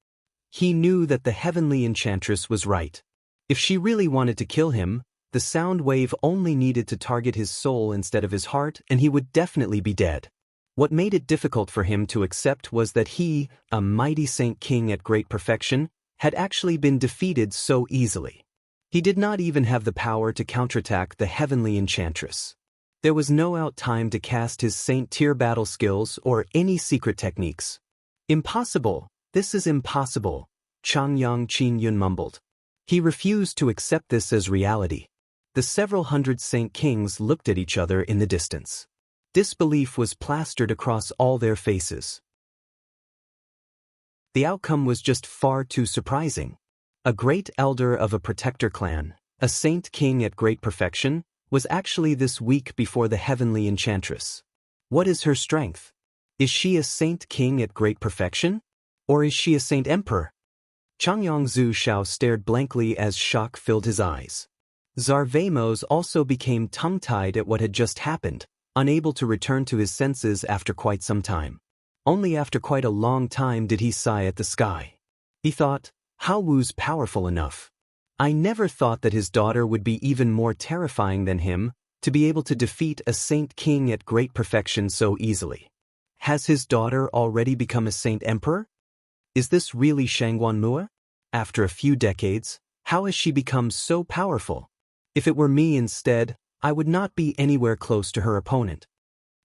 He knew that the heavenly enchantress was right. If she really wanted to kill him, the sound wave only needed to target his soul instead of his heart, and he would definitely be dead. What made it difficult for him to accept was that he, a mighty saint king at great perfection, had actually been defeated so easily. He did not even have the power to counterattack the heavenly enchantress. There was no out time to cast his saint-tier battle skills or any secret techniques. "Impossible, this is impossible," Changyang Qin-yun mumbled. He refused to accept this as reality. The several hundred saint kings looked at each other in the distance. Disbelief was plastered across all their faces. The outcome was just far too surprising. A great elder of a protector clan, a saint king at great perfection, was actually this weak before the heavenly enchantress. What is her strength? Is she a saint king at great perfection? Or is she a saint emperor? Changyang Zhu Shao stared blankly as shock filled his eyes. Tsar Vamos also became tongue-tied at what had just happened, unable to return to his senses after quite some time. Only after quite a long time did he sigh at the sky. He thought, "Hao Wu's powerful enough. I never thought that his daughter would be even more terrifying than him, to be able to defeat a saint king at great perfection so easily. Has his daughter already become a saint emperor? Is this really Shangguan Mua? After a few decades, how has she become so powerful? If it were me instead, I would not be anywhere close to her opponent."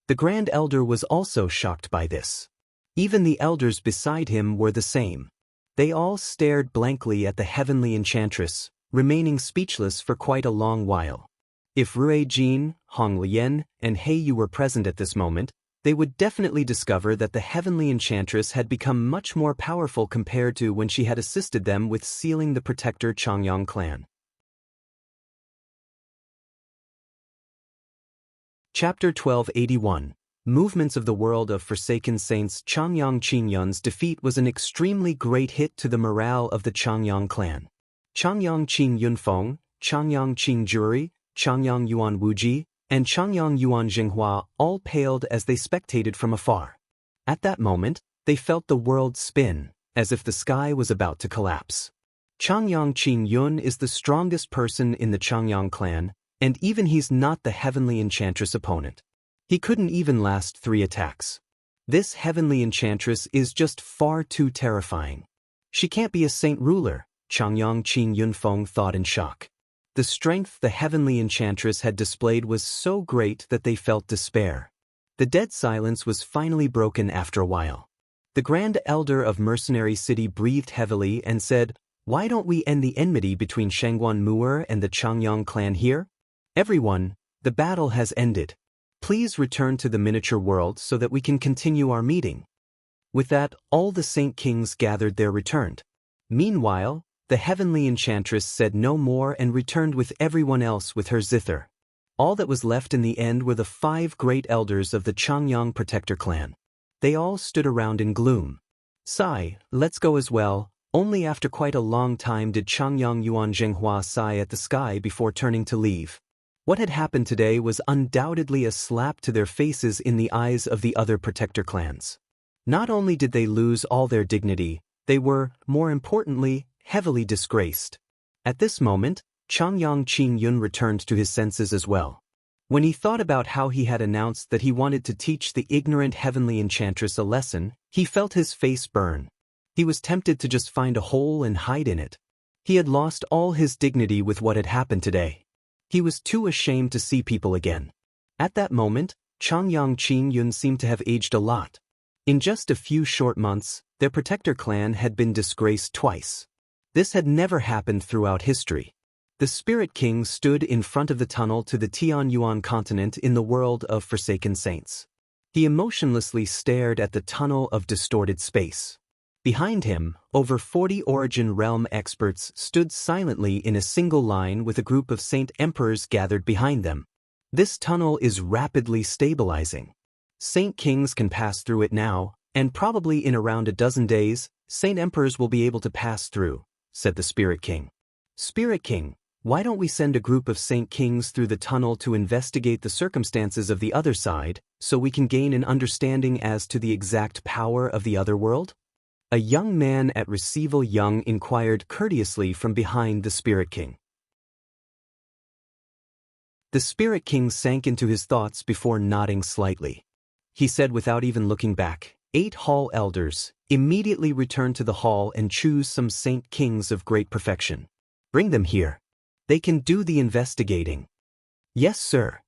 The Grand Elder was also shocked by this. Even the elders beside him were the same. They all stared blankly at the heavenly enchantress, remaining speechless for quite a long while. If Rui Jin, Hong Lian, and He Yu were present at this moment, they would definitely discover that the heavenly enchantress had become much more powerful compared to when she had assisted them with sealing the protector Changyang clan. Chapter 1281. Movements of the World of Forsaken Saints. Changyang Qin-yun's defeat was an extremely great hit to the morale of the Changyang clan. Changyang Qin-yunfeng, Changyang Qin-juri, Changyang Yuan Wuji, and Changyang Yuan Jinghua all paled as they spectated from afar. At that moment, they felt the world spin, as if the sky was about to collapse. Changyang Qin-yun is the strongest person in the Changyang clan, and even he's not the heavenly enchantress opponent. He couldn't even last 3 attacks. This heavenly enchantress is just far too terrifying. She can't be a saint ruler, Changyang Qin-yunfeng thought in shock. The strength the heavenly enchantress had displayed was so great that they felt despair. The dead silence was finally broken after a while. The Grand Elder of Mercenary City breathed heavily and said, "Why don't we end the enmity between Shangguan Mu'er and the Changyang clan here? Everyone, the battle has ended. Please return to the miniature world so that we can continue our meeting." With that, all the Saint Kings gathered there returned. Meanwhile, the heavenly enchantress said no more and returned with everyone else with her zither. All that was left in the end were the 5 great elders of the Changyang protector clan. They all stood around in gloom. "Sigh, let's go as well." Only after quite a long time did Changyang Yuan Jinghua sigh at the sky before turning to leave. What had happened today was undoubtedly a slap to their faces in the eyes of the other protector clans. Not only did they lose all their dignity, they were, more importantly, heavily disgraced. At this moment, Changyang Qin-yun returned to his senses as well. When he thought about how he had announced that he wanted to teach the ignorant heavenly enchantress a lesson, he felt his face burn. He was tempted to just find a hole and hide in it. He had lost all his dignity with what had happened today. He was too ashamed to see people again. At that moment, Changyang Qin-yun seemed to have aged a lot. In just a few short months, their protector clan had been disgraced twice. This had never happened throughout history. The Spirit King stood in front of the tunnel to the Tianyuan continent in the world of Forsaken Saints. He emotionlessly stared at the tunnel of distorted space. Behind him, over 40 Origin Realm experts stood silently in a single line with a group of Saint Emperors gathered behind them. This tunnel is rapidly stabilizing. Saint Kings can pass through it now, And probably in around a dozen days, Saint Emperors will be able to pass through, said the Spirit King. Spirit King, why don't we send a group of Saint Kings through the tunnel to investigate the circumstances of the other side, so we can gain an understanding as to the exact power of the other world? A young man at Receival Young inquired courteously from behind the Spirit King. The Spirit King sank into his thoughts before nodding slightly. He said without even looking back, 8 hall elders, immediately return to the hall and choose some Saint Kings of great perfection. Bring them here. They can do the investigating. Yes, sir.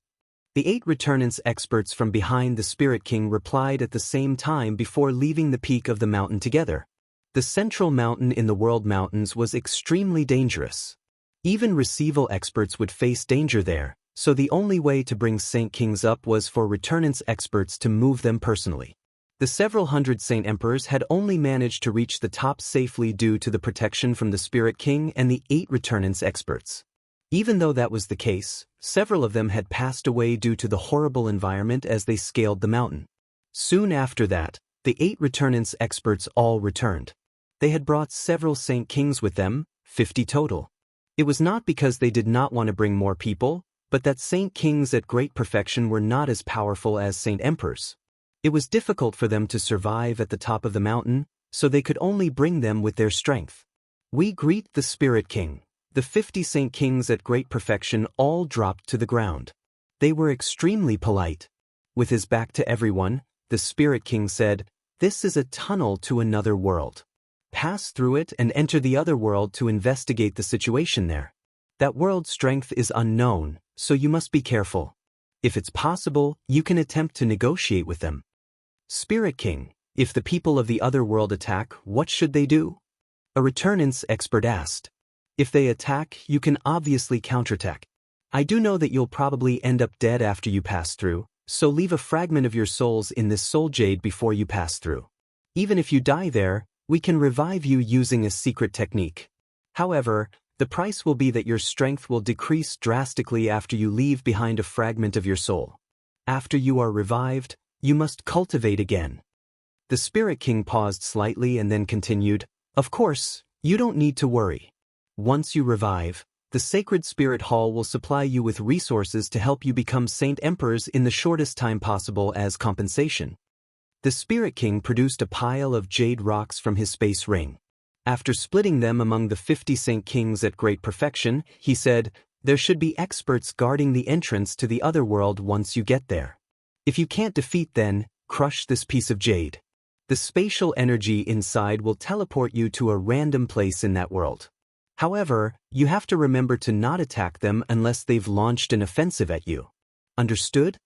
The 8 returnance experts from behind the Spirit King replied at the same time before leaving the peak of the mountain together. The central mountain in the World Mountains was extremely dangerous. Even Receival experts would face danger there, so the only way to bring Saint Kings up was for returnance experts to move them personally. The several hundred Saint Emperors had only managed to reach the top safely due to the protection from the Spirit King and the 8 returnance experts. Even though that was the case, several of them had passed away due to the horrible environment as they scaled the mountain. Soon after that, the 8 returnance experts all returned. They had brought several Saint Kings with them, 50 total. It was not because they did not want to bring more people, but that Saint Kings at great perfection were not as powerful as Saint Emperors. It was difficult for them to survive at the top of the mountain, so they could only bring them with their strength. We greet the Spirit King. The 50 Saint Kings at great perfection all dropped to the ground. They were extremely polite. With his back to everyone, the Spirit King said, "This is a tunnel to another world. Pass through it and enter the other world to investigate the situation there. That world's strength is unknown, so you must be careful. If it's possible, you can attempt to negotiate with them." Spirit King, if the people of the other world attack, what should they do? A returnance expert asked. If they attack, you can obviously counterattack. I do know that you'll probably end up dead after you pass through, so leave a fragment of your souls in this soul jade before you pass through. Even if you die there, we can revive you using a secret technique. However, the price will be that your strength will decrease drastically after you leave behind a fragment of your soul. After you are revived, you must cultivate again. The Spirit King paused slightly and then continued, "Of course, you don't need to worry. Once you revive, the Sacred Spirit Hall will supply you with resources to help you become Saint Emperors in the shortest time possible as compensation." The Spirit King produced a pile of jade rocks from his space ring. After splitting them among the 50 Saint Kings at great perfection, he said, "There should be experts guarding the entrance to the other world once you get there. If you can't defeat them, crush this piece of jade. The spatial energy inside will teleport you to a random place in that world. However, you have to remember to not attack them unless they've launched an offensive at you. Understood?"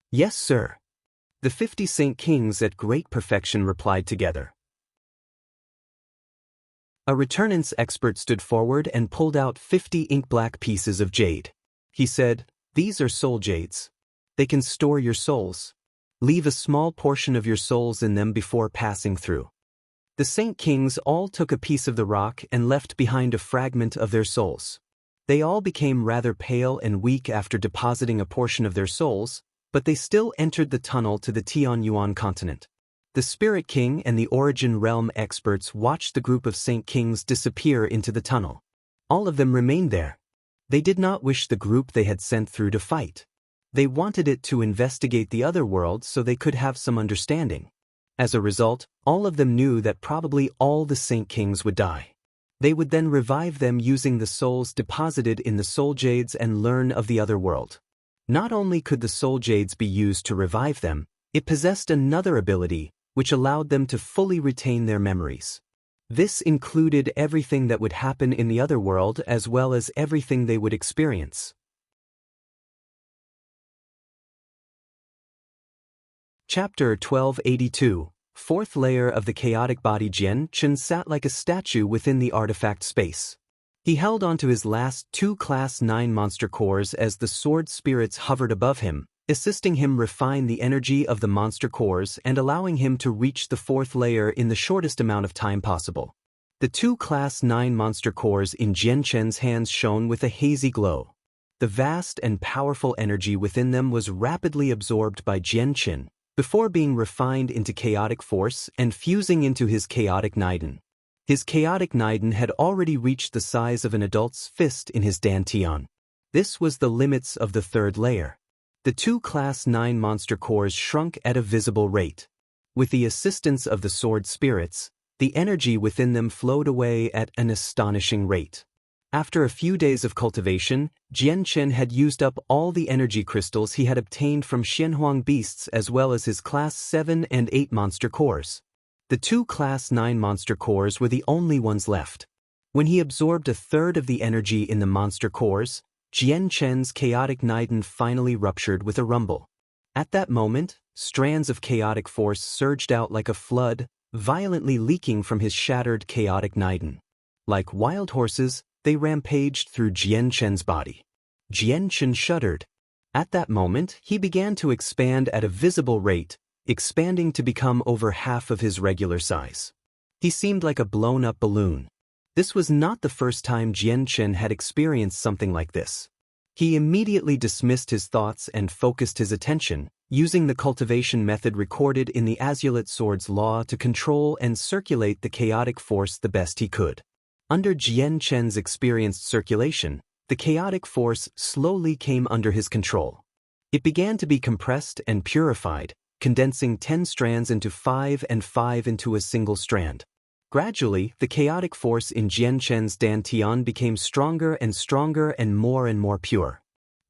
"Yes, sir." The 50 Saint Kings at great perfection replied together. A returnance expert stood forward and pulled out 50 ink-black pieces of jade. He said, "These are soul jades. They can store your souls. Leave a small portion of your souls in them before passing through." The Saint Kings all took a piece of the rock and left behind a fragment of their souls. They all became rather pale and weak after depositing a portion of their souls, but they still entered the tunnel to the Tianyuan continent. The Spirit King and the Origin Realm experts watched the group of Saint Kings disappear into the tunnel. All of them remained there. They did not wish the group they had sent through to fight. They wanted it to investigate the other world so they could have some understanding. As a result, all of them knew that probably all the Saint Kings would die. They would then revive them using the souls deposited in the soul jades and learn of the other world. Not only could the soul jades be used to revive them, it possessed another ability, which allowed them to fully retain their memories. This included everything that would happen in the other world as well as everything they would experience. Chapter 1282, Fourth Layer of the Chaotic Body. Jian Chen sat like a statue within the artifact space. He held onto his last 2 Class 9 monster cores as the sword spirits hovered above him, assisting him refine the energy of the monster cores and allowing him to reach the 4th layer in the shortest amount of time possible. The 2 Class 9 monster cores in Jian Chen's hands shone with a hazy glow. The vast and powerful energy within them was rapidly absorbed by Jian Chen, before being refined into chaotic force and fusing into his chaotic Naiden. His chaotic Naiden had already reached the size of an adult's fist in his dantian. This was the limits of the third layer. The two Class 9 monster cores shrunk at a visible rate. With the assistance of the sword spirits, the energy within them flowed away at an astonishing rate. After a few days of cultivation, Jian Chen had used up all the energy crystals he had obtained from Xianhuang beasts as well as his Class 7 and 8 monster cores. The two Class 9 monster cores were the only ones left. When he absorbed a third of the energy in the monster cores, Jian Chen's chaotic Naiden finally ruptured with a rumble. At that moment, strands of chaotic force surged out like a flood, violently leaking from his shattered chaotic Naiden. Like wild horses, they rampaged through Jian Chen's body. Jian Chen shuddered. At that moment, he began to expand at a visible rate, expanding to become over half of his regular size. He seemed like a blown-up balloon. This was not the first time Jian Chen had experienced something like this. He immediately dismissed his thoughts and focused his attention, using the cultivation method recorded in the Azulate Sword's law to control and circulate the chaotic force the best he could. Under Jian Chen's experienced circulation, the chaotic force slowly came under his control. It began to be compressed and purified, condensing 10 strands into 5 and 5 into a single strand. Gradually, the chaotic force in Jian Chen's dantian became stronger and more pure.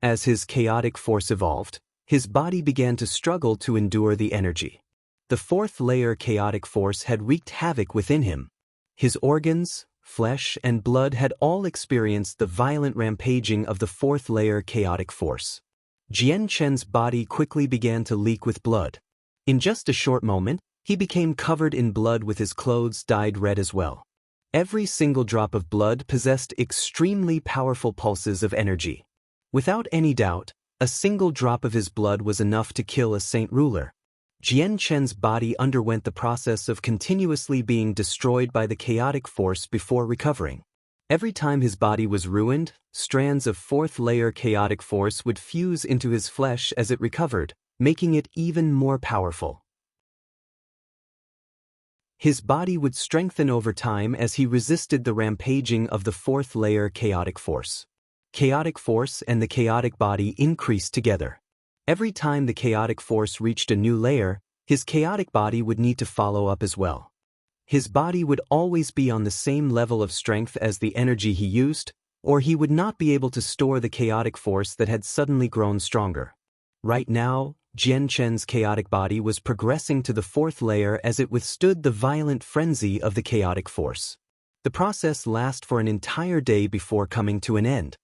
As his chaotic force evolved, his body began to struggle to endure the energy. The fourth layer chaotic force had wreaked havoc within him. His organs, flesh, and blood had all experienced the violent rampaging of the fourth layer chaotic force. Jian Chen's body quickly began to leak with blood. In just a short moment, he became covered in blood with his clothes dyed red as well. Every single drop of blood possessed extremely powerful pulses of energy. Without any doubt, a single drop of his blood was enough to kill a saint ruler. Jian Chen's body underwent the process of continuously being destroyed by the chaotic force before recovering. Every time his body was ruined, strands of fourth-layer chaotic force would fuse into his flesh as it recovered, making it even more powerful. His body would strengthen over time as he resisted the rampaging of the fourth-layer chaotic force. Chaotic force and the chaotic body increased together. Every time the chaotic force reached a new layer, his chaotic body would need to follow up as well. His body would always be on the same level of strength as the energy he used, or he would not be able to store the chaotic force that had suddenly grown stronger. Right now, Jian Chen's chaotic body was progressing to the fourth layer as it withstood the violent frenzy of the chaotic force. The process lasted for an entire day before coming to an end.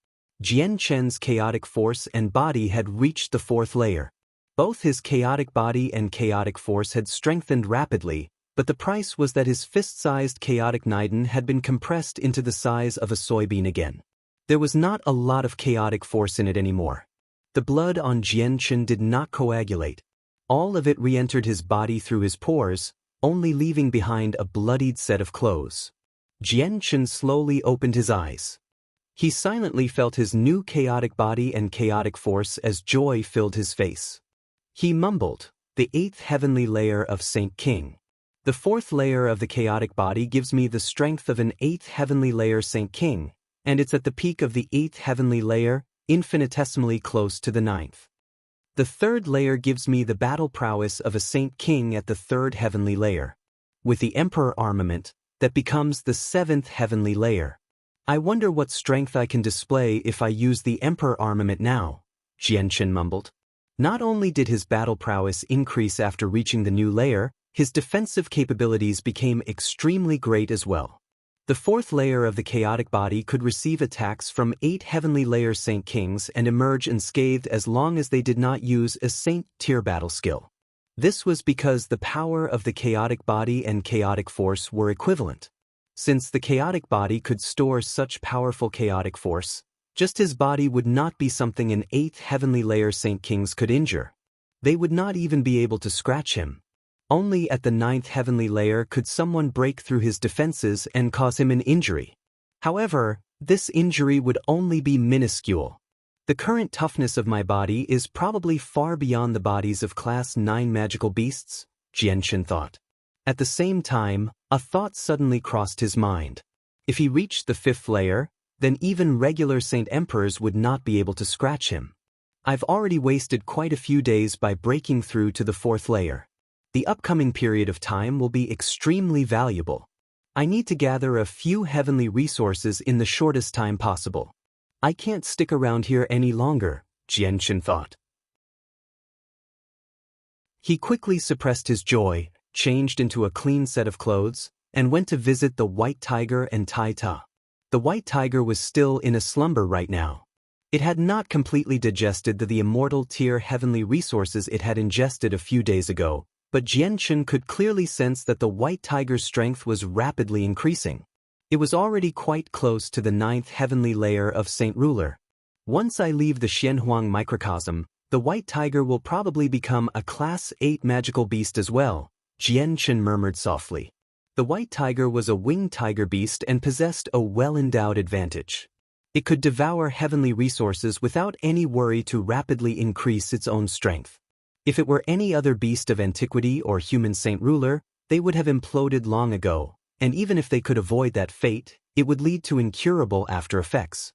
Jian Chen's chaotic force and body had reached the fourth layer. Both his chaotic body and chaotic force had strengthened rapidly, but the price was that his fist-sized chaotic Naiden had been compressed into the size of a soybean again. There was not a lot of chaotic force in it anymore. The blood on Jian Chen did not coagulate. All of it re-entered his body through his pores, only leaving behind a bloodied set of clothes. Jian Chen slowly opened his eyes. He silently felt his new chaotic body and chaotic force as joy filled his face. He mumbled, "The 8th heavenly layer of Saint King. The 4th layer of the chaotic body gives me the strength of an 8th heavenly layer Saint King, and it's at the peak of the 8th heavenly layer, infinitesimally close to the 9th. The 3rd layer gives me the battle prowess of a Saint King at the 3rd heavenly layer. With the Emperor armament, that becomes the 7th heavenly layer. I wonder what strength I can display if I use the Emperor armament now," Jian Chen mumbled. Not only did his battle prowess increase after reaching the new layer, his defensive capabilities became extremely great as well. The 4th layer of the chaotic body could receive attacks from 8 heavenly layer Saint Kings and emerge unscathed as long as they did not use a Saint-tier battle skill. This was because the power of the chaotic body and chaotic force were equivalent. Since the chaotic body could store such powerful chaotic force, just his body would not be something an 8th heavenly layer Saint Kings could injure. They would not even be able to scratch him. Only at the 9th heavenly layer could someone break through his defenses and cause him an injury. However, this injury would only be minuscule. The current toughness of my body is probably far beyond the bodies of Class 9 magical beasts, Jianshan thought. At the same time, a thought suddenly crossed his mind. If he reached the 5th layer, then even regular Saint Emperors would not be able to scratch him. I've already wasted quite a few days by breaking through to the 4th layer. The upcoming period of time will be extremely valuable. I need to gather a few heavenly resources in the shortest time possible. I can't stick around here any longer, Jianshan thought. He quickly suppressed his joy, changed into a clean set of clothes, and went to visit the White Tiger and Tai Ta. The White Tiger was still in a slumber right now. It had not completely digested the immortal tier heavenly resources it had ingested a few days ago, but Jianshan could clearly sense that the White Tiger's strength was rapidly increasing. It was already quite close to the 9th heavenly layer of Saint Ruler. Once I leave the Xianhuang microcosm, the White Tiger will probably become a Class 8 magical beast as well, Jianshan murmured softly. The White Tiger was a winged tiger beast and possessed a well-endowed advantage. It could devour heavenly resources without any worry to rapidly increase its own strength. If it were any other beast of antiquity or human Saint Ruler, they would have imploded long ago, and even if they could avoid that fate, it would lead to incurable after effects.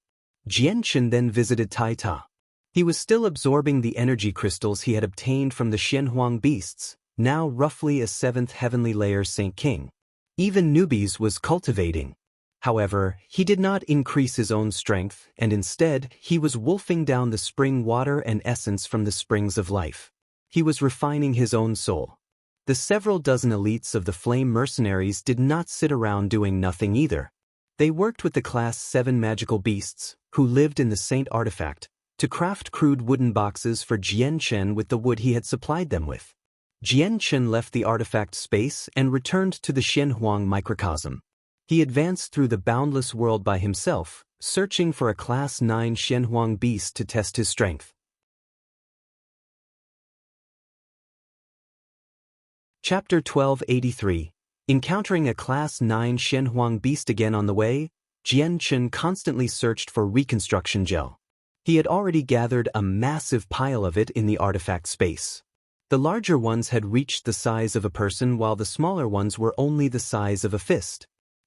Jianshan then visited Tai Ta. He was still absorbing the energy crystals he had obtained from the Xianhuang beasts, now roughly a 7th heavenly layer Saint King. Even newbies was cultivating. However, he did not increase his own strength, and instead, he was wolfing down the spring water and essence from the springs of life. He was refining his own soul. The several dozen elites of the Flame Mercenaries did not sit around doing nothing either. They worked with the Class 7 magical beasts, who lived in the Saint Artifact, to craft crude wooden boxes for Jianshan with the wood he had supplied them with. Jianshan left the artifact space and returned to the Xianhuang microcosm. He advanced through the boundless world by himself, searching for a Class 9 Xianhuang beast to test his strength. Chapter 1283. Encountering a Class 9 Xianhuang beast again on the way, Jianshan constantly searched for reconstruction gel. He had already gathered a massive pile of it in the artifact space. The larger ones had reached the size of a person while the smaller ones were only the size of a fist.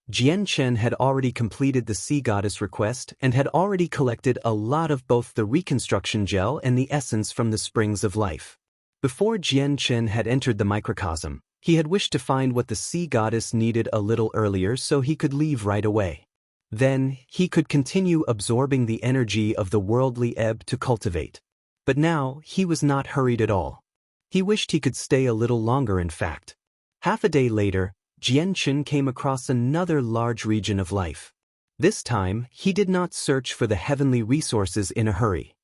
Jianshan had already completed the Sea Goddess request and had already collected a lot of both the reconstruction gel and the essence from the springs of life. Before Jianshan had entered the microcosm, he had wished to find what the Sea Goddess needed a little earlier so he could leave right away. Then, he could continue absorbing the energy of the worldly ebb to cultivate. But now, he was not hurried at all. He wished he could stay a little longer in fact. Half a day later, Jianshan came across another large region of life. This time, he did not search for the heavenly resources in a hurry.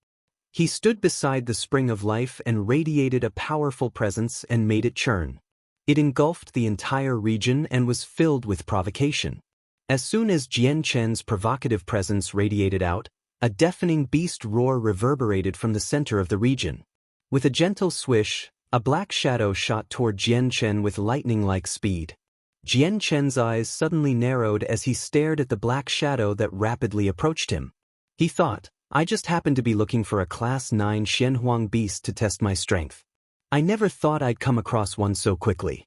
He stood beside the spring of life and radiated a powerful presence and made it churn. It engulfed the entire region and was filled with provocation. As soon as Jianshan's provocative presence radiated out, a deafening beast roar reverberated from the center of the region. With a gentle swish, a black shadow shot toward Jianshan with lightning-like speed. Jianshan's eyes suddenly narrowed as he stared at the black shadow that rapidly approached him. He thought, I just happened to be looking for a Class 9 Xianhuang beast to test my strength. I never thought I'd come across one so quickly.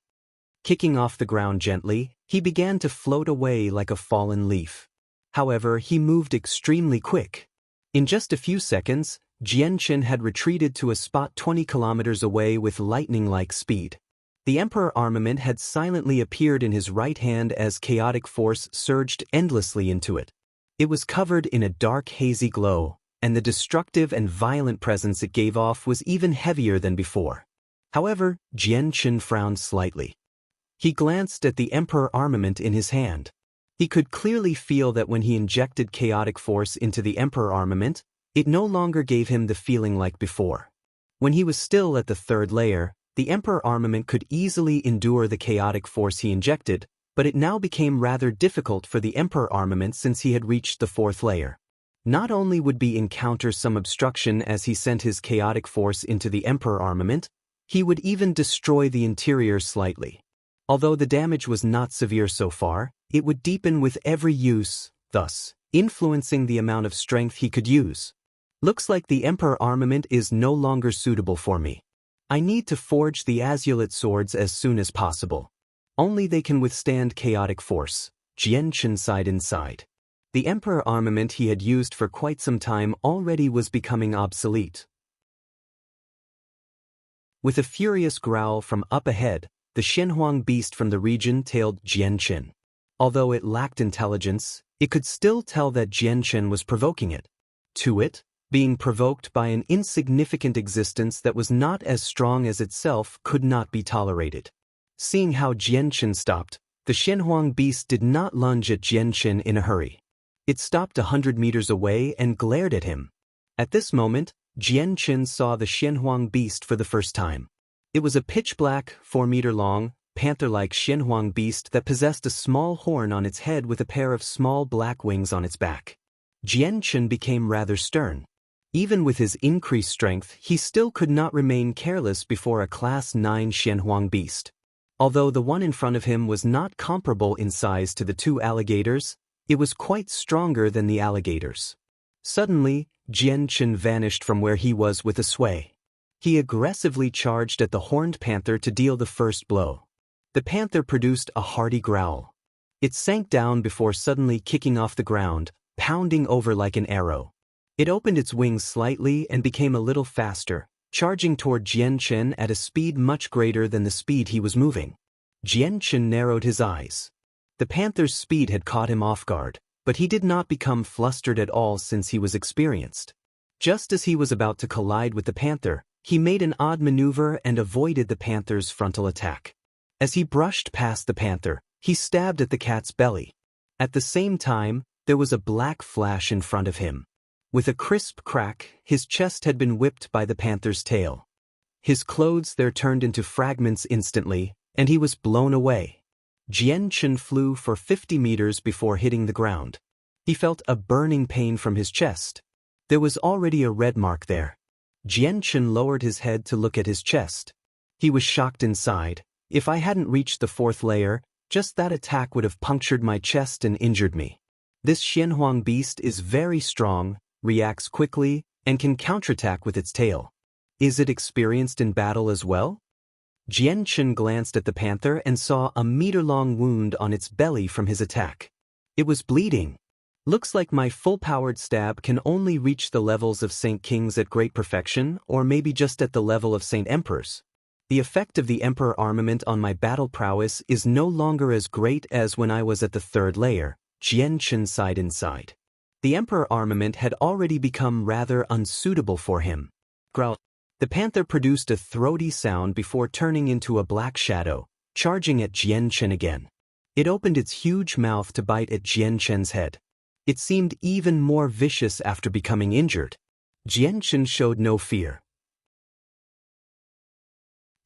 Kicking off the ground gently, he began to float away like a fallen leaf. However, he moved extremely quick. In just a few seconds, Jianshan had retreated to a spot 20 kilometers away with lightning-like speed. The Emperor armament had silently appeared in his right hand as chaotic force surged endlessly into it. It was covered in a dark hazy glow, and the destructive and violent presence it gave off was even heavier than before. However, Jianshan frowned slightly. He glanced at the Emperor armament in his hand. He could clearly feel that when he injected chaotic force into the Emperor armament, it no longer gave him the feeling like before. When he was still at the 3rd layer, the Emperor armament could easily endure the chaotic force he injected, but it now became rather difficult for the Emperor armament since he had reached the 4th layer. Not only would he encounter some obstruction as he sent his chaotic force into the Emperor armament, he would even destroy the interior slightly. Although the damage was not severe so far, it would deepen with every use, thus influencing the amount of strength he could use. Looks like the Emperor armament is no longer suitable for me. I need to forge the azulate swords as soon as possible. Only they can withstand chaotic force. Jianchen sighed inside. The Emperor armament he had used for quite some time already was becoming obsolete. With a furious growl from up ahead, the Xianhuang beast from the region tailed Jianchen. Although it lacked intelligence, it could still tell that Jianchen was provoking it. To it, being provoked by an insignificant existence that was not as strong as itself could not be tolerated. Seeing how Jianchen stopped, the Xianhuang beast did not lunge at Jianchen in a hurry. It stopped 100 meters away and glared at him. At this moment, Jianchen saw the Xianhuang beast for the first time. It was a pitch-black, 4-meter-long, panther-like Xianhuang beast that possessed a small horn on its head with a pair of small black wings on its back. Jianchen became rather stern. Even with his increased strength, he still could not remain careless before a Class 9 Xianhuang beast. Although the one in front of him was not comparable in size to the two alligators, it was quite stronger than the alligators. Suddenly, Jianchen vanished from where he was with a sway. He aggressively charged at the horned panther to deal the first blow. The panther produced a hearty growl. It sank down before suddenly kicking off the ground, pounding over like an arrow. It opened its wings slightly and became a little faster, charging toward Jianchen at a speed much greater than the speed he was moving. Jianchen narrowed his eyes. The panther's speed had caught him off guard, but he did not become flustered at all since he was experienced. Just as he was about to collide with the panther, he made an odd maneuver and avoided the panther's frontal attack. As he brushed past the panther, he stabbed at the cat's belly. At the same time, there was a black flash in front of him. With a crisp crack, his chest had been whipped by the panther's tail. His clothes there turned into fragments instantly, and he was blown away. Jianchen flew for 50 meters before hitting the ground. He felt a burning pain from his chest. There was already a red mark there. Jianchen lowered his head to look at his chest. He was shocked inside. If I hadn't reached the 4th layer, just that attack would have punctured my chest and injured me. This Xianhuang beast is very strong, reacts quickly, and can counterattack with its tail. Is it experienced in battle as well? Jianchen glanced at the panther and saw a meter-long wound on its belly from his attack. It was bleeding. Looks like my full-powered stab can only reach the levels of Saint Kings at great perfection, or maybe just at the level of Saint Emperors. The effect of the Emperor armament on my battle prowess is no longer as great as when I was at the 3rd layer, Jianchen sighed inside. The Emperor armament had already become rather unsuitable for him. Growl. The panther produced a throaty sound before turning into a black shadow, charging at Jianchen again. It opened its huge mouth to bite at Jianchen's head. It seemed even more vicious after becoming injured. Jianchen showed no fear.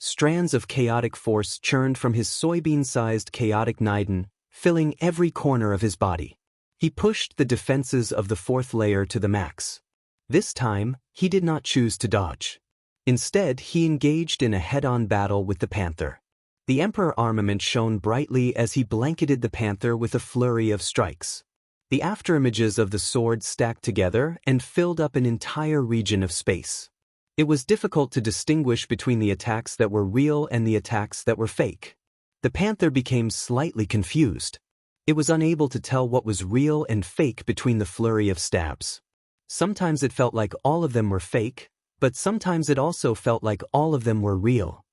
Strands of chaotic force churned from his soybean-sized chaotic Niden, filling every corner of his body. He pushed the defenses of the 4th layer to the max. This time, he did not choose to dodge. Instead, he engaged in a head-on battle with the panther. The Emperor armament shone brightly as he blanketed the panther with a flurry of strikes. The afterimages of the sword stacked together and filled up an entire region of space. It was difficult to distinguish between the attacks that were real and the attacks that were fake. The panther became slightly confused. It was unable to tell what was real and fake between the flurry of stabs. Sometimes it felt like all of them were fake, but sometimes it also felt like all of them were real.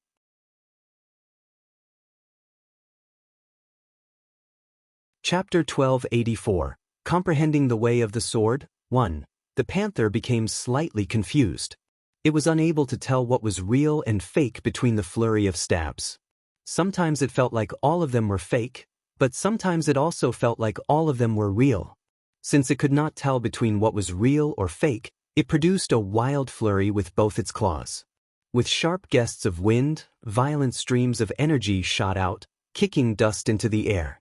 Chapter 1284. Comprehending the Way of the Sword. 1. The panther became slightly confused. It was unable to tell what was real and fake between the flurry of stabs. Sometimes it felt like all of them were fake, but sometimes it also felt like all of them were real. Since it could not tell between what was real or fake, it produced a wild flurry with both its claws. With sharp gusts of wind, violent streams of energy shot out, kicking dust into the air.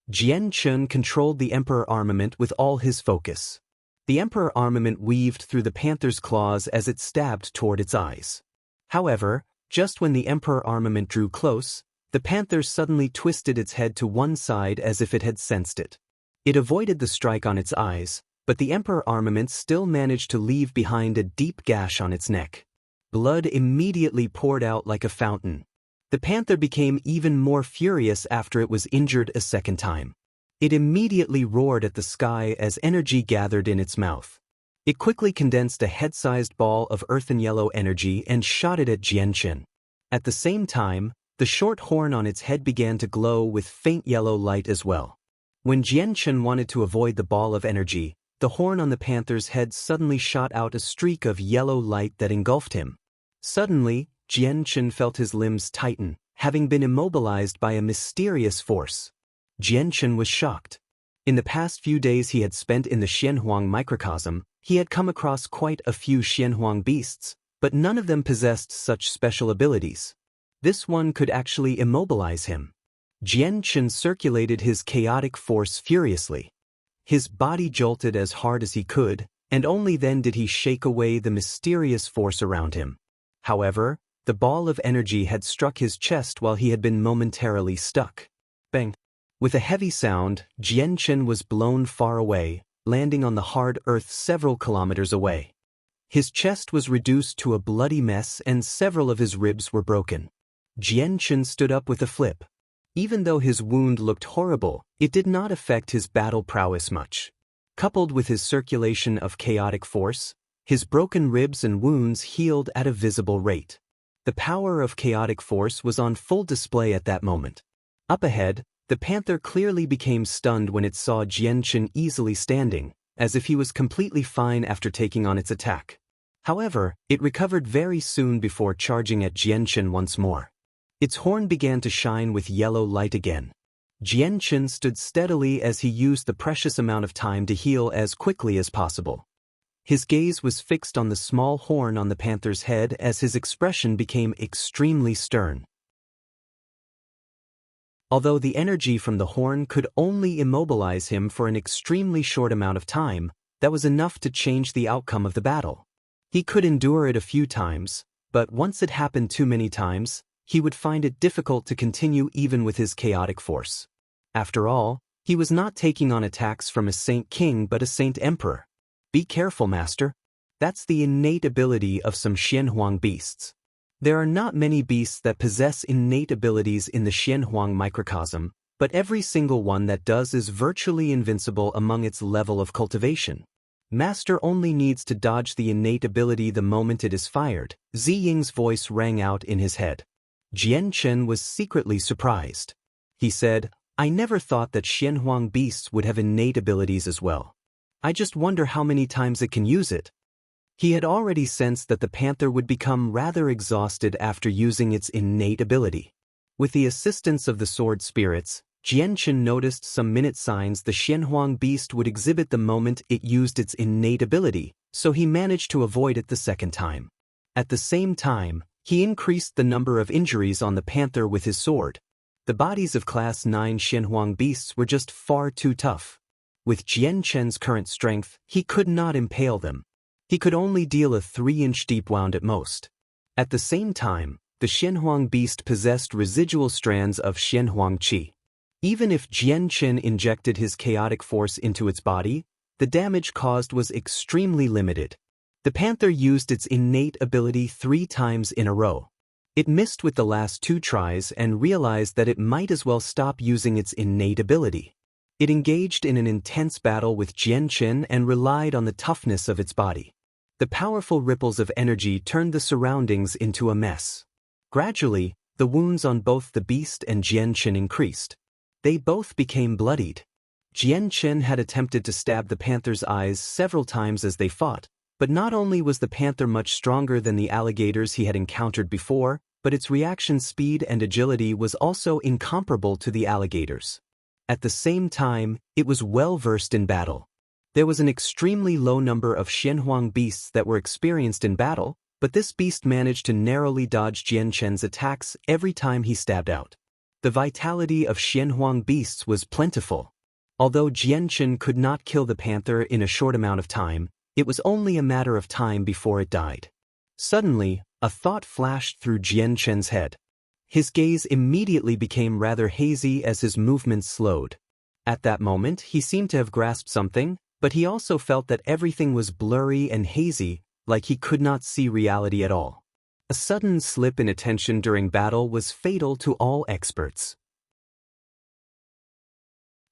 Jianchen controlled the Emperor armament with all his focus. The Emperor armament weaved through the panther's claws as it stabbed toward its eyes. However, just when the Emperor armament drew close, the panther suddenly twisted its head to one side as if it had sensed it. It avoided the strike on its eyes, but the Emperor armament still managed to leave behind a deep gash on its neck. Blood immediately poured out like a fountain. The panther became even more furious after it was injured a second time. It immediately roared at the sky as energy gathered in its mouth. It quickly condensed a head-sized ball of earthen yellow energy and shot it at Jianchen. At the same time, the short horn on its head began to glow with faint yellow light as well. When Jianchen wanted to avoid the ball of energy, the horn on the panther's head suddenly shot out a streak of yellow light that engulfed him. Suddenly, Jianchen felt his limbs tighten, having been immobilized by a mysterious force. Jianchen was shocked. In the past few days he had spent in the Xianhuang microcosm, he had come across quite a few Xianhuang beasts, but none of them possessed such special abilities. This one could actually immobilize him. Jianchen circulated his chaotic force furiously. His body jolted as hard as he could, and only then did he shake away the mysterious force around him. However, the ball of energy had struck his chest while he had been momentarily stuck. Bang! With a heavy sound, Jianchen was blown far away, landing on the hard earth several kilometers away. His chest was reduced to a bloody mess and several of his ribs were broken. Jianchen stood up with a flip. Even though his wound looked horrible, it did not affect his battle prowess much. Coupled with his circulation of chaotic force, his broken ribs and wounds healed at a visible rate. The power of chaotic force was on full display at that moment. Up ahead, the panther clearly became stunned when it saw Jianchen easily standing, as if he was completely fine after taking on its attack. However, it recovered very soon before charging at Jianchen once more. Its horn began to shine with yellow light again. Jianchen stood steadily as he used the precious amount of time to heal as quickly as possible. His gaze was fixed on the small horn on the panther's head as his expression became extremely stern. Although the energy from the horn could only immobilize him for an extremely short amount of time, that was enough to change the outcome of the battle. He could endure it a few times, but once it happened too many times, he would find it difficult to continue even with his chaotic force. After all, he was not taking on attacks from a Saint King but a Saint Emperor. Be careful, master. That's the innate ability of some Xianhuang beasts. There are not many beasts that possess innate abilities in the Xianhuang microcosm, but every single one that does is virtually invincible among its level of cultivation. Master only needs to dodge the innate ability the moment it is fired. Ziying's voice rang out in his head. Jianchen was secretly surprised. He said, I never thought that Xianhuang beasts would have innate abilities as well. I just wonder how many times it can use it. He had already sensed that the panther would become rather exhausted after using its innate ability. With the assistance of the sword spirits, Jianchen noticed some minute signs the Xianhuang beast would exhibit the moment it used its innate ability, so he managed to avoid it the second time. At the same time, he increased the number of injuries on the panther with his sword. The bodies of Class 9 Xianhuang beasts were just far too tough. With Jianchen's current strength, he could not impale them. He could only deal a 3-inch deep wound at most. At the same time, the Xianhuang beast possessed residual strands of Xianhuang qi. Even if Jianchen injected his chaotic force into its body, the damage caused was extremely limited. The panther used its innate ability 3 times in a row. It missed with the last 2 tries and realized that it might as well stop using its innate ability. It engaged in an intense battle with Jianchen and relied on the toughness of its body. The powerful ripples of energy turned the surroundings into a mess. Gradually, the wounds on both the beast and Jianchen increased. They both became bloodied. Jianchen had attempted to stab the panther's eyes several times as they fought, but not only was the panther much stronger than the alligators he had encountered before, but its reaction speed and agility was also incomparable to the alligators. At the same time, it was well versed in battle. There was an extremely low number of Xianhuang beasts that were experienced in battle, but this beast managed to narrowly dodge Jianchen's attacks every time he stabbed out. The vitality of Xianhuang beasts was plentiful. Although Jianchen could not kill the panther in a short amount of time, it was only a matter of time before it died. Suddenly, a thought flashed through Jianchen's head. His gaze immediately became rather hazy as his movements slowed. At that moment, he seemed to have grasped something, But he also felt that everything was blurry and hazy, like he could not see reality at all. A sudden slip in attention during battle was fatal to all experts.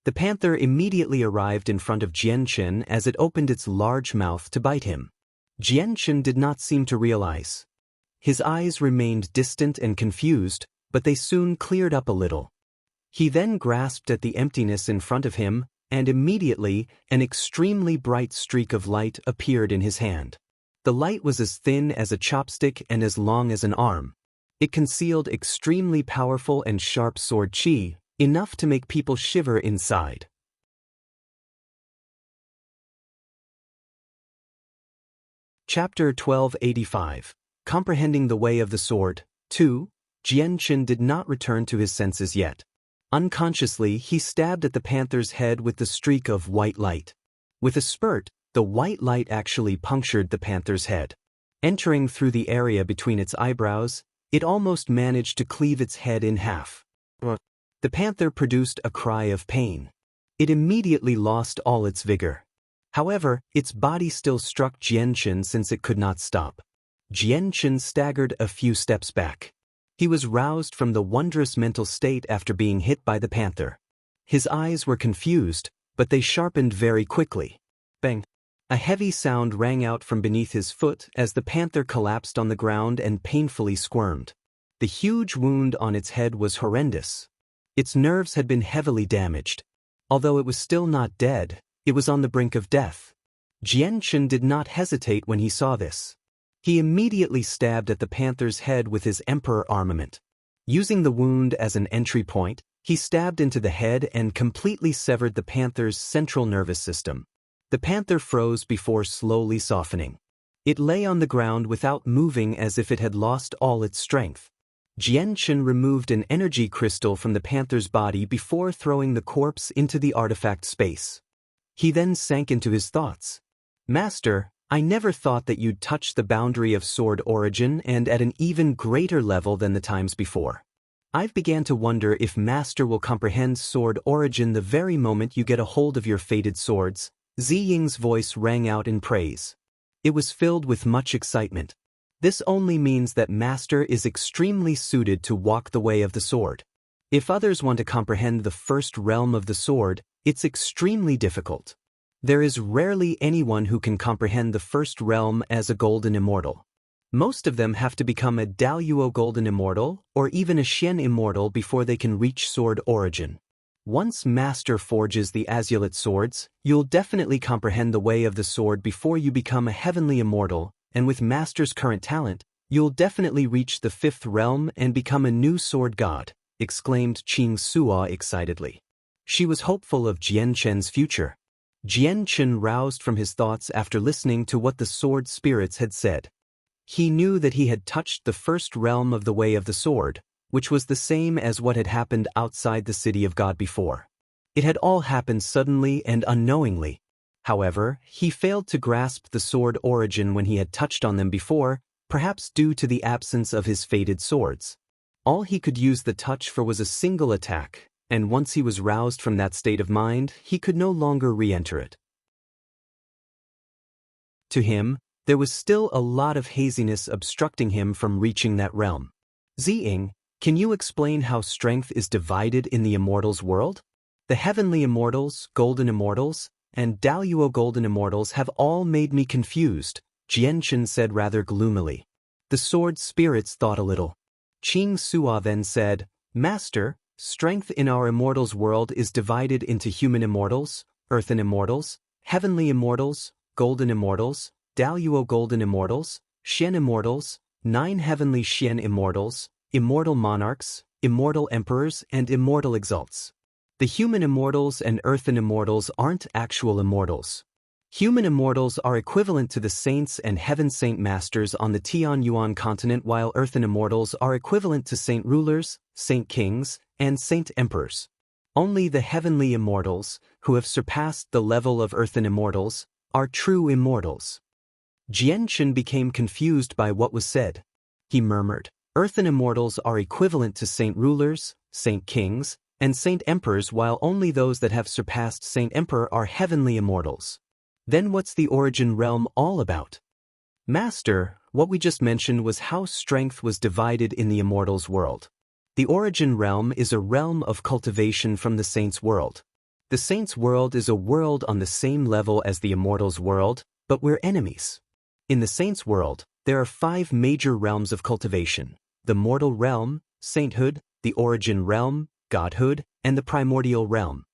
The panther immediately arrived in front of Jianchen as it opened its large mouth to bite him. Jianchen did not seem to realize. His eyes remained distant and confused, but they soon cleared up a little. He then grasped at the emptiness in front of him, and immediately an extremely bright streak of light appeared in his hand. The light was as thin as a chopstick and as long as an arm. It concealed extremely powerful and sharp sword qi, enough to make people shiver inside. Chapter 1285. Comprehending the Way of the Sword. 2. Jianchen did not return to his senses yet. Unconsciously, he stabbed at the panther's head with the streak of white light. With a spurt, the white light actually punctured the panther's head. Entering through the area between its eyebrows, it almost managed to cleave its head in half. The panther produced a cry of pain. It immediately lost all its vigor. However, its body still struck Jianchen since it could not stop. Jianchen staggered a few steps back. He was roused from the wondrous mental state after being hit by the panther. His eyes were confused, but they sharpened very quickly. Bang! A heavy sound rang out from beneath his foot as the panther collapsed on the ground and painfully squirmed. The huge wound on its head was horrendous. Its nerves had been heavily damaged. Although it was still not dead, it was on the brink of death. Jianchen did not hesitate when he saw this. He immediately stabbed at the panther's head with his emperor armament. Using the wound as an entry point, he stabbed into the head and completely severed the panther's central nervous system. The panther froze before slowly softening. It lay on the ground without moving as if it had lost all its strength. Jianchen removed an energy crystal from the panther's body before throwing the corpse into the artifact space. He then sank into his thoughts. Master, I never thought that you'd touch the boundary of sword origin and at an even greater level than the times before. I've began to wonder if Master will comprehend sword origin the very moment you get a hold of your fated swords. Ziying's voice rang out in praise. It was filled with much excitement. This only means that Master is extremely suited to walk the way of the sword. If others want to comprehend the first realm of the sword, it's extremely difficult. There is rarely anyone who can comprehend the first realm as a golden immortal. Most of them have to become a Daluo golden immortal or even a Xian immortal before they can reach sword origin. Once Master forges the azulate swords, you'll definitely comprehend the way of the sword before you become a heavenly immortal, and with Master's current talent, you'll definitely reach the fifth realm and become a new sword god, exclaimed Qing Suo excitedly. She was hopeful of Jianchen's future. Jianchen roused from his thoughts after listening to what the sword spirits had said. He knew that he had touched the first realm of the way of the sword, which was the same as what had happened outside the city of God before. It had all happened suddenly and unknowingly. However, he failed to grasp the sword origin when he had touched on them before, perhaps due to the absence of his fated swords. All he could use the touch for was a single attack, and once he was roused from that state of mind, he could no longer re-enter it. To him, there was still a lot of haziness obstructing him from reaching that realm. Ziying, can you explain how strength is divided in the immortals world? The heavenly immortals, golden immortals, and Daluo golden immortals have all made me confused, Jianchen said rather gloomily. The sword spirits thought a little. Qing Suo then said, Master, strength in our immortals world is divided into human immortals, earthen immortals, heavenly immortals, golden immortals, Daluo golden immortals, Xian immortals, 9 heavenly Xian immortals, immortal monarchs, immortal emperors, and immortal exalts. The human immortals and earthen immortals aren't actual immortals. Human immortals are equivalent to the saints and heaven saint masters on the Tianyuan continent, while earthen immortals are equivalent to saint rulers, saint kings, and saint emperors. Only the heavenly immortals, who have surpassed the level of earthen immortals, are true immortals. Jianchen became confused by what was said. He murmured, Earthen immortals are equivalent to saint rulers, saint kings, and saint emperors, while only those that have surpassed saint emperor are heavenly immortals. Then what's the origin realm all about? Master, what we just mentioned was how strength was divided in the immortals world. The origin realm is a realm of cultivation from the saints' world. The saints' world is a world on the same level as the immortals world, but we're enemies. In the saints' world, there are 5 major realms of cultivation: the mortal realm, sainthood, the origin realm, godhood, and the primordial realm.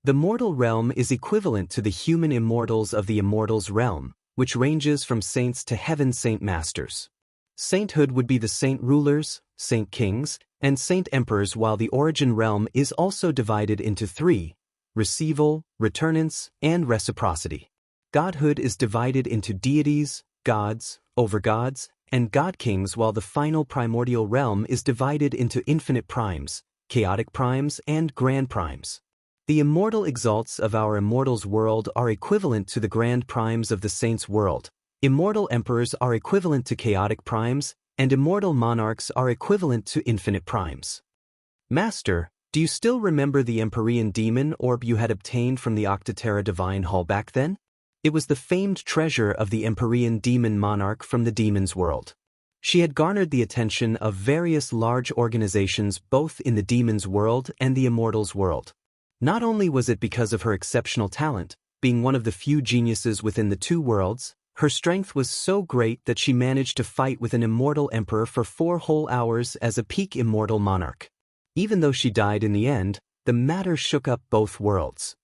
The mortal realm is equivalent to the human immortals of the immortals realm, which ranges from saints to heaven saint masters. Sainthood would be the saint rulers, saint kings, and saint emperors, while the origin realm is also divided into 3: receival, returnance, and reciprocity. Godhood is divided into deities, gods, overgods, and god kings, while the final primordial realm is divided into infinite primes, chaotic primes, and grand primes. The immortal exalts of our immortals world are equivalent to the grand primes of the saints' world. Immortal emperors are equivalent to chaotic primes, and immortal monarchs are equivalent to infinite primes. Master, do you still remember the Empyrean demon orb you had obtained from the Octaterra Divine Hall back then? It was the famed treasure of the Empyrean demon monarch from the demon's world. She had garnered the attention of various large organizations both in the demon's world and the immortals world. Not only was it because of her exceptional talent, being one of the few geniuses within the 2 worlds, her strength was so great that she managed to fight with an immortal emperor for 4 whole hours as a peak immortal monarch. Even though she died in the end, the matter shook up both worlds.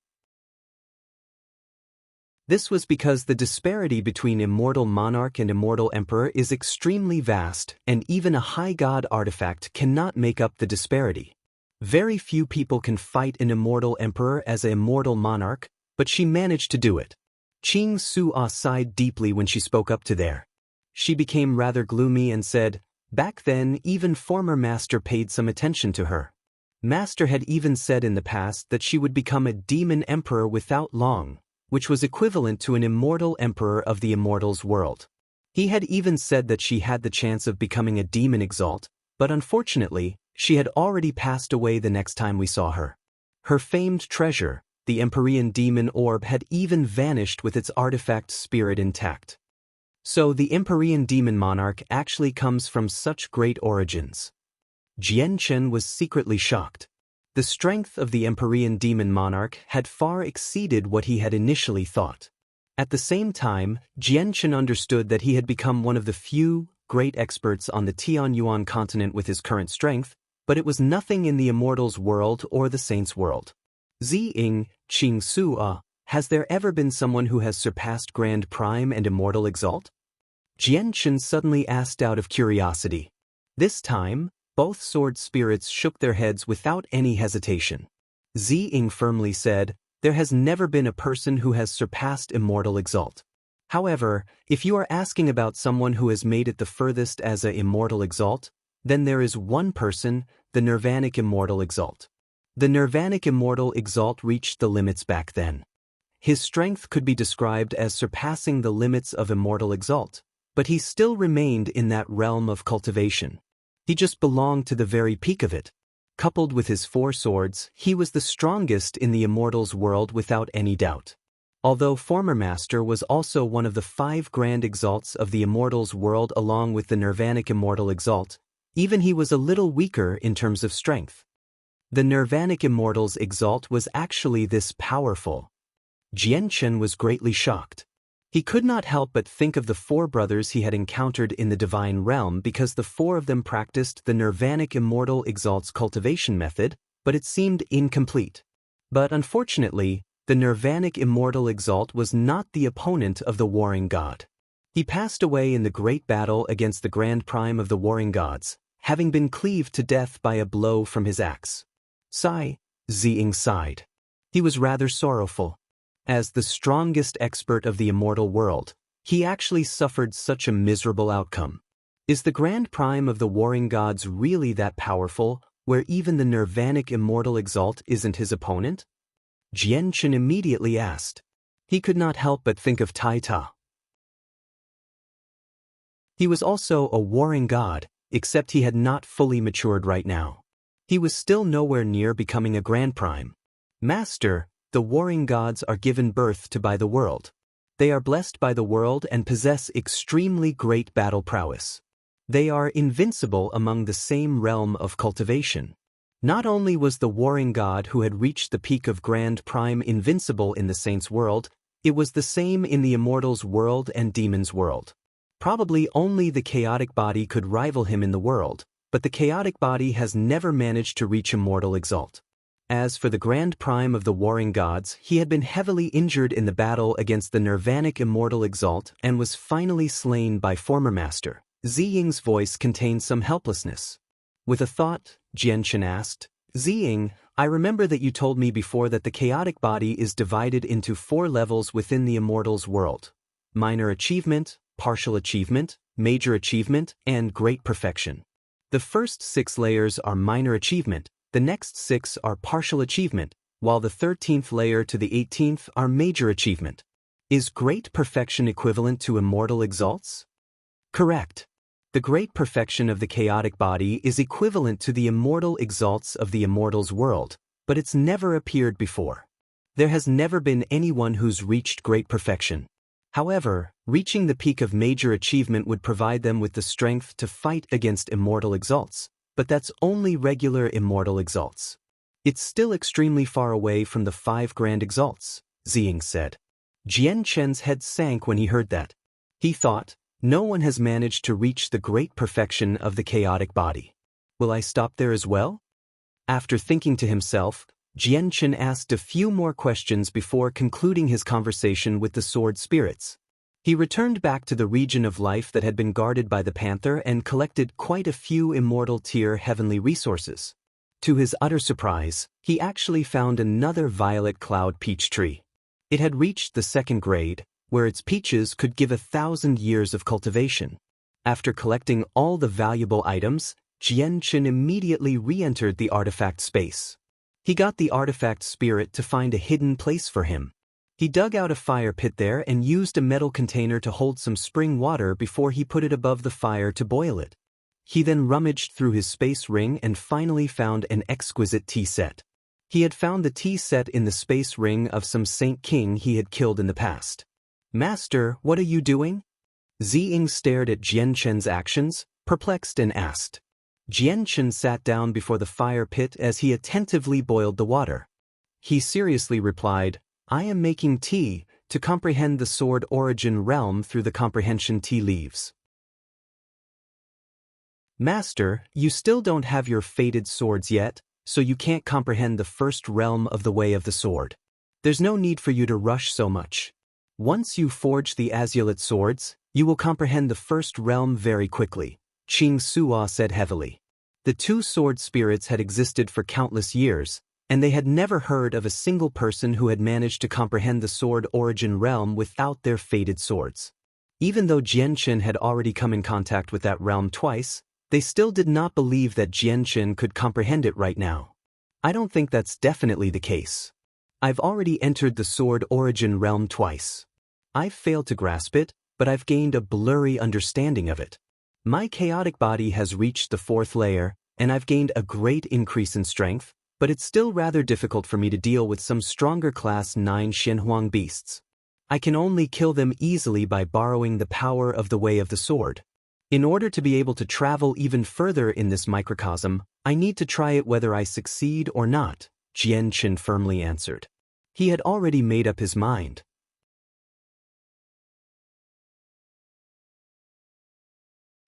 This was because the disparity between immortal monarch and immortal emperor is extremely vast, and even a high god artifact cannot make up the disparity. Very few people can fight an immortal emperor as an immortal monarch, but she managed to do it. Qing Su-ah sighed deeply when she spoke up to there. She became rather gloomy and said, back then even former master paid some attention to her. Master had even said in the past that she would become a demon emperor without long, which was equivalent to an immortal emperor of the immortals world. He had even said that she had the chance of becoming a demon exalt, but unfortunately, she had already passed away the next time we saw her. Her famed treasure, the Empyrean demon orb, had even vanished with its artifact spirit intact. So the Empyrean demon monarch actually comes from such great origins. Jian Chen was secretly shocked. The strength of the Empyrean demon monarch had far exceeded what he had initially thought. At the same time, Jian Chen understood that he had become one of the few great experts on the Tianyuan continent with his current strength, but it was nothing in the immortals world or the saints' world. Ziying, Qing Su-ah, has there ever been someone who has surpassed Grand Prime and Immortal Exalt? Jian Chen suddenly asked out of curiosity. This time, both sword spirits shook their heads without any hesitation. Ziying firmly said, there has never been a person who has surpassed Immortal Exalt. However, if you are asking about someone who has made it the furthest as a Immortal Exalt, then there is one person, the Nirvanic Immortal Exalt. The Nirvanic Immortal Exalt reached the limits back then. His strength could be described as surpassing the limits of Immortal Exalt, but he still remained in that realm of cultivation. He just belonged to the very peak of it. Coupled with his 4 swords, he was the strongest in the Immortals world without any doubt. Although former master was also one of the 5 grand exalts of the Immortals world along with the Nirvanic Immortal Exalt, even he was a little weaker in terms of strength. The Nirvanic Immortals Exalt was actually this powerful. Jian Chen was greatly shocked. He could not help but think of the 4 brothers he had encountered in the divine realm because the 4 of them practiced the Nirvanic Immortal Exalt's cultivation method, but it seemed incomplete. But unfortunately, the Nirvanic Immortal Exalt was not the opponent of the warring god. He passed away in the great battle against the Grand Prime of the warring gods, having been cleaved to death by a blow from his axe. Sigh, Ziying sighed. He was rather sorrowful. As the strongest expert of the immortal world, he actually suffered such a miserable outcome. Is the Grand Prime of the warring gods really that powerful, where even the Nirvanic Immortal Exalt isn't his opponent? Jian Chen immediately asked. He could not help but think of Tai Ta. He was also a warring god, except he had not fully matured right now. He was still nowhere near becoming a Grand Prime. Master, the warring gods are given birth to by the world. They are blessed by the world and possess extremely great battle prowess. They are invincible among the same realm of cultivation. Not only was the warring god who had reached the peak of Grand Prime invincible in the saints' world, it was the same in the immortals' world and demons' world. Probably only the chaotic body could rival him in the world, but the chaotic body has never managed to reach immortal exalt. As for the Grand Prime of the warring gods, he had been heavily injured in the battle against the nirvanic immortal exalt and was finally slain by former master. Ziying's voice contained some helplessness. With a thought, Jianchen asked, Ziying, I remember that you told me before that the chaotic body is divided into 4 levels within the immortals world: minor achievement, partial achievement, major achievement, and great perfection. The first 6 layers are minor achievement, the next 6 are partial achievement, while the 13th layer to the 18th are major achievement. Is great perfection equivalent to immortal exalts? Correct. The great perfection of the chaotic body is equivalent to the immortal exalts of the immortals world, but it's never appeared before. There has never been anyone who's reached great perfection. However, reaching the peak of major achievement would provide them with the strength to fight against immortal exalts, but that's only regular immortal exalts. It's still extremely far away from the 5 grand exalts, Ziying said. Jianchen's head sank when he heard that. He thought, no one has managed to reach the great perfection of the chaotic body. Will I stop there as well? After thinking to himself, Jianchen asked a few more questions before concluding his conversation with the sword spirits. He returned back to the region of life that had been guarded by the panther and collected quite a few immortal tier heavenly resources. To his utter surprise, he actually found another violet cloud peach tree. It had reached the 2nd grade, where its peaches could give 1,000 years of cultivation. After collecting all the valuable items, Jianchen immediately re-entered the artifact space. He got the artifact spirit to find a hidden place for him. He dug out a fire pit there and used a metal container to hold some spring water before he put it above the fire to boil it. He then rummaged through his space ring and finally found an exquisite tea set. He had found the tea set in the space ring of some Saint King he had killed in the past. Master, what are you doing? Ziying stared at Jianchen's actions, perplexed, and asked. Jianchen sat down before the fire pit as he attentively boiled the water. He seriously replied, I am making tea to comprehend the sword origin realm through the comprehension tea leaves. Master, you still don't have your fated swords yet, so you can't comprehend the first realm of the way of the sword. There's no need for you to rush so much. Once you forge the azulate swords, you will comprehend the first realm very quickly, Qing Suo said heavily. The 2 sword spirits had existed for countless years, and they had never heard of a single person who had managed to comprehend the sword origin realm without their fated swords. Even though Jianchen had already come in contact with that realm twice, they still did not believe that Jianchen could comprehend it right now. I don't think that's definitely the case. I've already entered the sword origin realm twice. I've failed to grasp it, but I've gained a blurry understanding of it. My chaotic body has reached the 4th layer, and I've gained a great increase in strength, but it's still rather difficult for me to deal with some stronger class 9 Xianhuang beasts. I can only kill them easily by borrowing the power of the way of the sword. In order to be able to travel even further in this microcosm, I need to try it whether I succeed or not, Jianchen firmly answered. He had already made up his mind.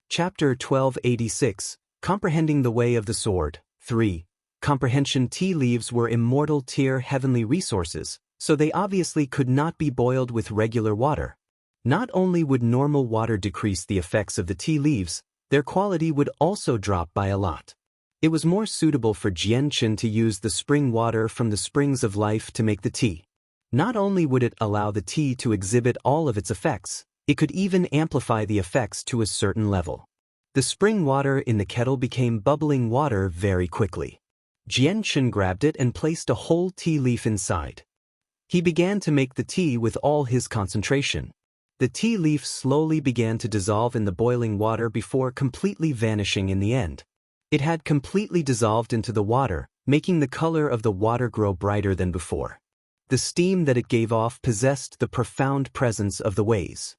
Chapter 1286, Comprehending the Way of the Sword. 3. Comprehension tea leaves were immortal tier heavenly resources, so they obviously could not be boiled with regular water. Not only would normal water decrease the effects of the tea leaves, their quality would also drop by a lot. It was more suitable for Jianchen to use the spring water from the springs of life to make the tea. Not only would it allow the tea to exhibit all of its effects, it could even amplify the effects to a certain level. The spring water in the kettle became bubbling water very quickly. Jianchen grabbed it and placed a whole tea leaf inside. He began to make the tea with all his concentration. The tea leaf slowly began to dissolve in the boiling water before completely vanishing in the end. It had completely dissolved into the water, making the color of the water grow brighter than before. The steam that it gave off possessed the profound presence of the ways.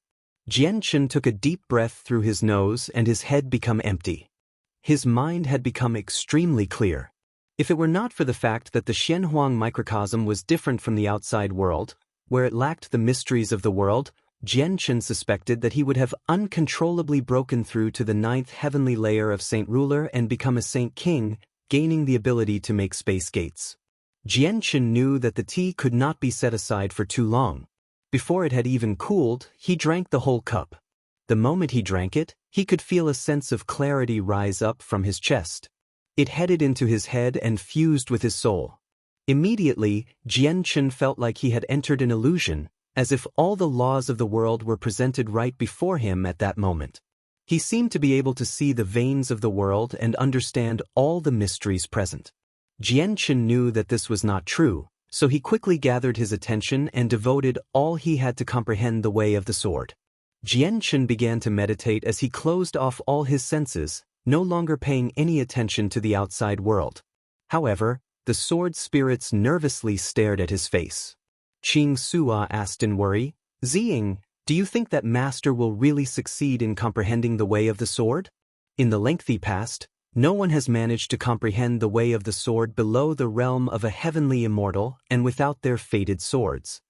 Jianchen took a deep breath through his nose and his head became empty. His mind had become extremely clear. If it were not for the fact that the Xianhuang microcosm was different from the outside world, where it lacked the mysteries of the world, Jianchen suspected that he would have uncontrollably broken through to the 9th heavenly layer of Saint Ruler and become a Saint King, gaining the ability to make space gates. Jianchen knew that the tea could not be set aside for too long. Before it had even cooled, he drank the whole cup. The moment he drank it, he could feel a sense of clarity rise up from his chest. It headed into his head and fused with his soul. Immediately, Jianchen felt like he had entered an illusion, as if all the laws of the world were presented right before him at that moment. He seemed to be able to see the veins of the world and understand all the mysteries present. Jianchen knew that this was not true, so he quickly gathered his attention and devoted all he had to comprehend the way of the sword. Jianchen began to meditate as he closed off all his senses, no longer paying any attention to the outside world. However, the sword spirits nervously stared at his face. Qing Sua asked in worry, "Ziying, do you think that Master will really succeed in comprehending the way of the sword? In the lengthy past, no one has managed to comprehend the way of the sword below the realm of a heavenly immortal and without their fated swords."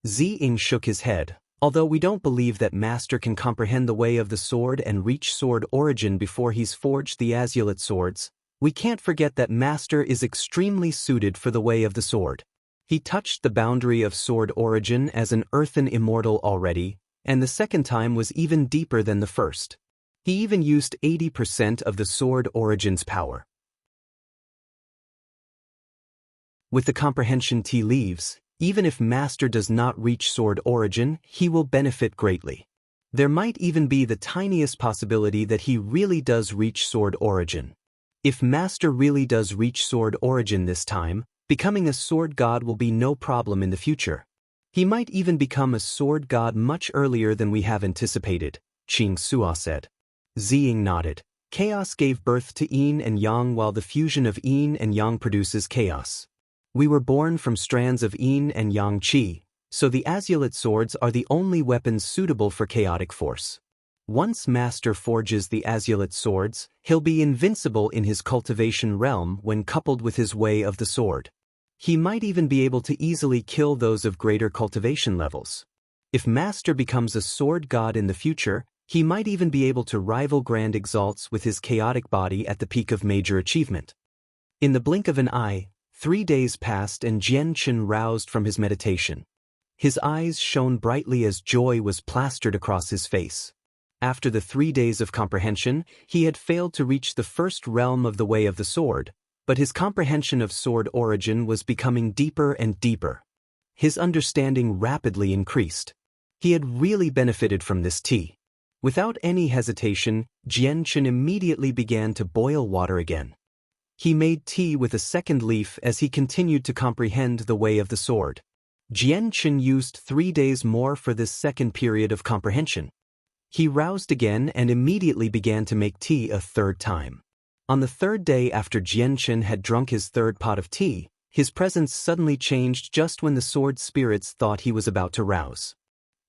Ziying shook his head. "Although we don't believe that Master can comprehend the way of the sword and reach sword origin before he's forged the azulate swords, we can't forget that Master is extremely suited for the way of the sword. He touched the boundary of sword origin as an earthen immortal already, and the second time was even deeper than the first. He even used 80% of the sword origin's power. With the comprehension tea leaves, even if Master does not reach sword origin, he will benefit greatly. There might even be the tiniest possibility that he really does reach sword origin. If Master really does reach sword origin this time, becoming a sword god will be no problem in the future. He might even become a sword god much earlier than we have anticipated," Qing Sua said. Ziying nodded. "Chaos gave birth to yin and yang, while the fusion of yin and yang produces chaos. We were born from strands of yin and yang qi, so the azulate swords are the only weapons suitable for chaotic force. Once Master forges the azulate swords, he'll be invincible in his cultivation realm when coupled with his way of the sword. He might even be able to easily kill those of greater cultivation levels. If Master becomes a sword god in the future, he might even be able to rival Grand Exalts with his chaotic body at the peak of major achievement." In the blink of an eye, 3 days passed and Jianchen roused from his meditation. His eyes shone brightly as joy was plastered across his face. After the 3 days of comprehension, he had failed to reach the first realm of the way of the sword, but his comprehension of sword origin was becoming deeper and deeper. His understanding rapidly increased. He had really benefited from this tea. Without any hesitation, Jianchen immediately began to boil water again. He made tea with a second leaf as he continued to comprehend the way of the sword. Jianchen used 3 days more for this second period of comprehension. He roused again and immediately began to make tea a third time. On the third day after Jianchen had drunk his third pot of tea, his presence suddenly changed just when the sword spirits thought he was about to rouse.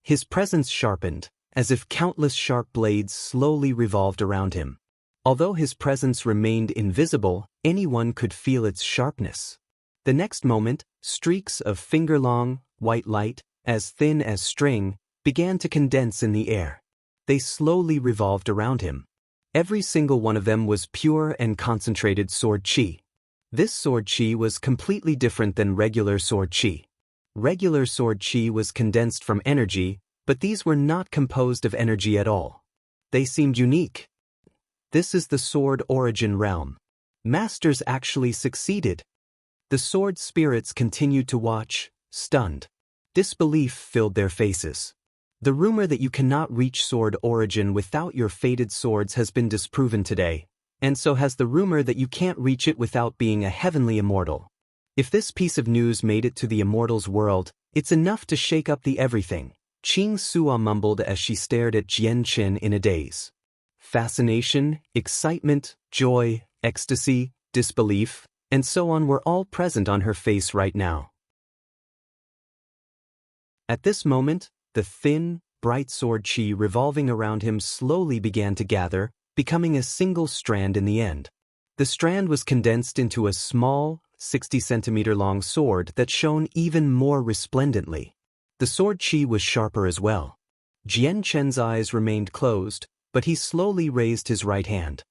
His presence sharpened, as if countless sharp blades slowly revolved around him. Although his presence remained invisible, anyone could feel its sharpness. The next moment, streaks of finger-long, white light, as thin as string, began to condense in the air. They slowly revolved around him. Every single one of them was pure and concentrated sword qi. This sword qi was completely different than regular sword qi. Regular sword qi was condensed from energy, but these were not composed of energy at all. They seemed unique. This is the sword origin realm. Masters actually succeeded. The sword spirits continued to watch, stunned. Disbelief filled their faces. The rumor that you cannot reach sword origin without your fated swords has been disproven today, and so has the rumor that you can't reach it without being a heavenly immortal. If this piece of news made it to the immortals' world, it's enough to shake up the everything, Qing Sua mumbled as she stared at Jianchen in a daze. Fascination, excitement, joy, ecstasy, disbelief, and so on were all present on her face right now. At this moment, the thin, bright sword qi revolving around him slowly began to gather, becoming a single strand in the end. The strand was condensed into a small, 60-centimeter-long sword that shone even more resplendently. The sword qi was sharper as well. Jian Chen's eyes remained closed, but he slowly raised his right hand.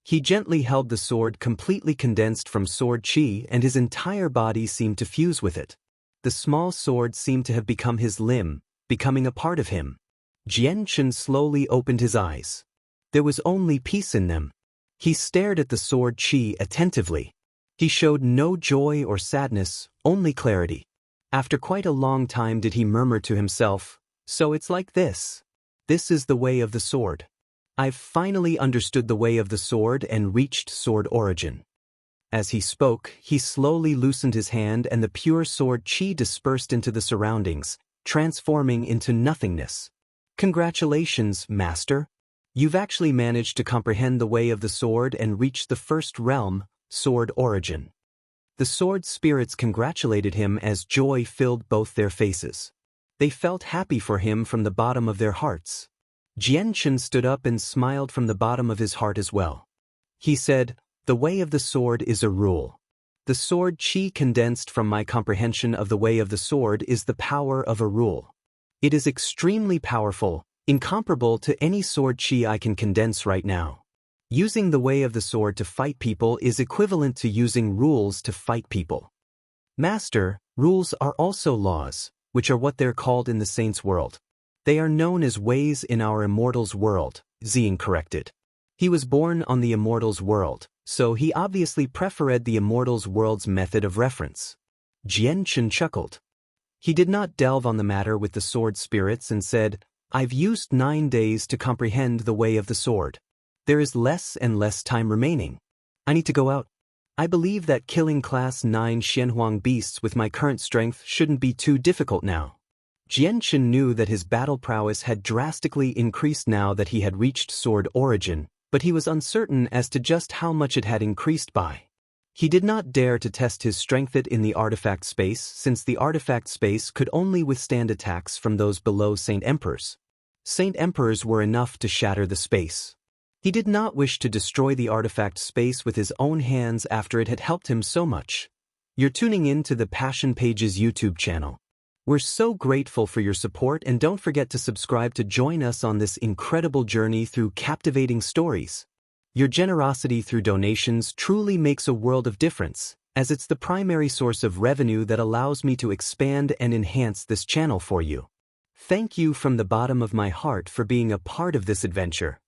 He gently held the sword completely condensed from sword qi, and his entire body seemed to fuse with it. The small sword seemed to have become his limb, becoming a part of him. Jian Chen slowly opened his eyes. There was only peace in them. He stared at the sword qi attentively. He showed no joy or sadness, only clarity. After quite a long time did he murmur to himself, "So it's like this. This is the way of the sword. I've finally understood the way of the sword and reached sword origin." As he spoke, he slowly loosened his hand and the pure sword qi dispersed into the surroundings, transforming into nothingness. "Congratulations, Master. You've actually managed to comprehend the way of the sword and reach the first realm, sword origin." The sword spirits congratulated him as joy filled both their faces. They felt happy for him from the bottom of their hearts. Jian Chen stood up and smiled from the bottom of his heart as well. He said, "The way of the sword is a rule. The sword qi condensed from my comprehension of the way of the sword is the power of a rule. It is extremely powerful, incomparable to any sword qi I can condense right now. Using the way of the sword to fight people is equivalent to using rules to fight people. Master, rules are also laws, which are what they're called in the saints' world. They are known as ways in our immortals' world," Ziying corrected. He was born on the immortals' world, so he obviously preferred the immortals' world's method of reference. Jian Chen chuckled. He did not delve on the matter with the sword spirits and said, "I've used 9 days to comprehend the way of the sword. There is less and less time remaining. I need to go out. I believe that killing Class 9 Xianhuang beasts with my current strength shouldn't be too difficult now." Jian Chen knew that his battle prowess had drastically increased now that he had reached sword origin, but he was uncertain as to just how much it had increased by. He did not dare to test his strength in the artifact space since the artifact space could only withstand attacks from those below Saint Emperors. Saint Emperors were enough to shatter the space. He did not wish to destroy the artifact space with his own hands after it had helped him so much. You're tuning in to the Passion Pages YouTube channel. We're so grateful for your support, and don't forget to subscribe to join us on this incredible journey through captivating stories. Your generosity through donations truly makes a world of difference, as it's the primary source of revenue that allows me to expand and enhance this channel for you. Thank you from the bottom of my heart for being a part of this adventure.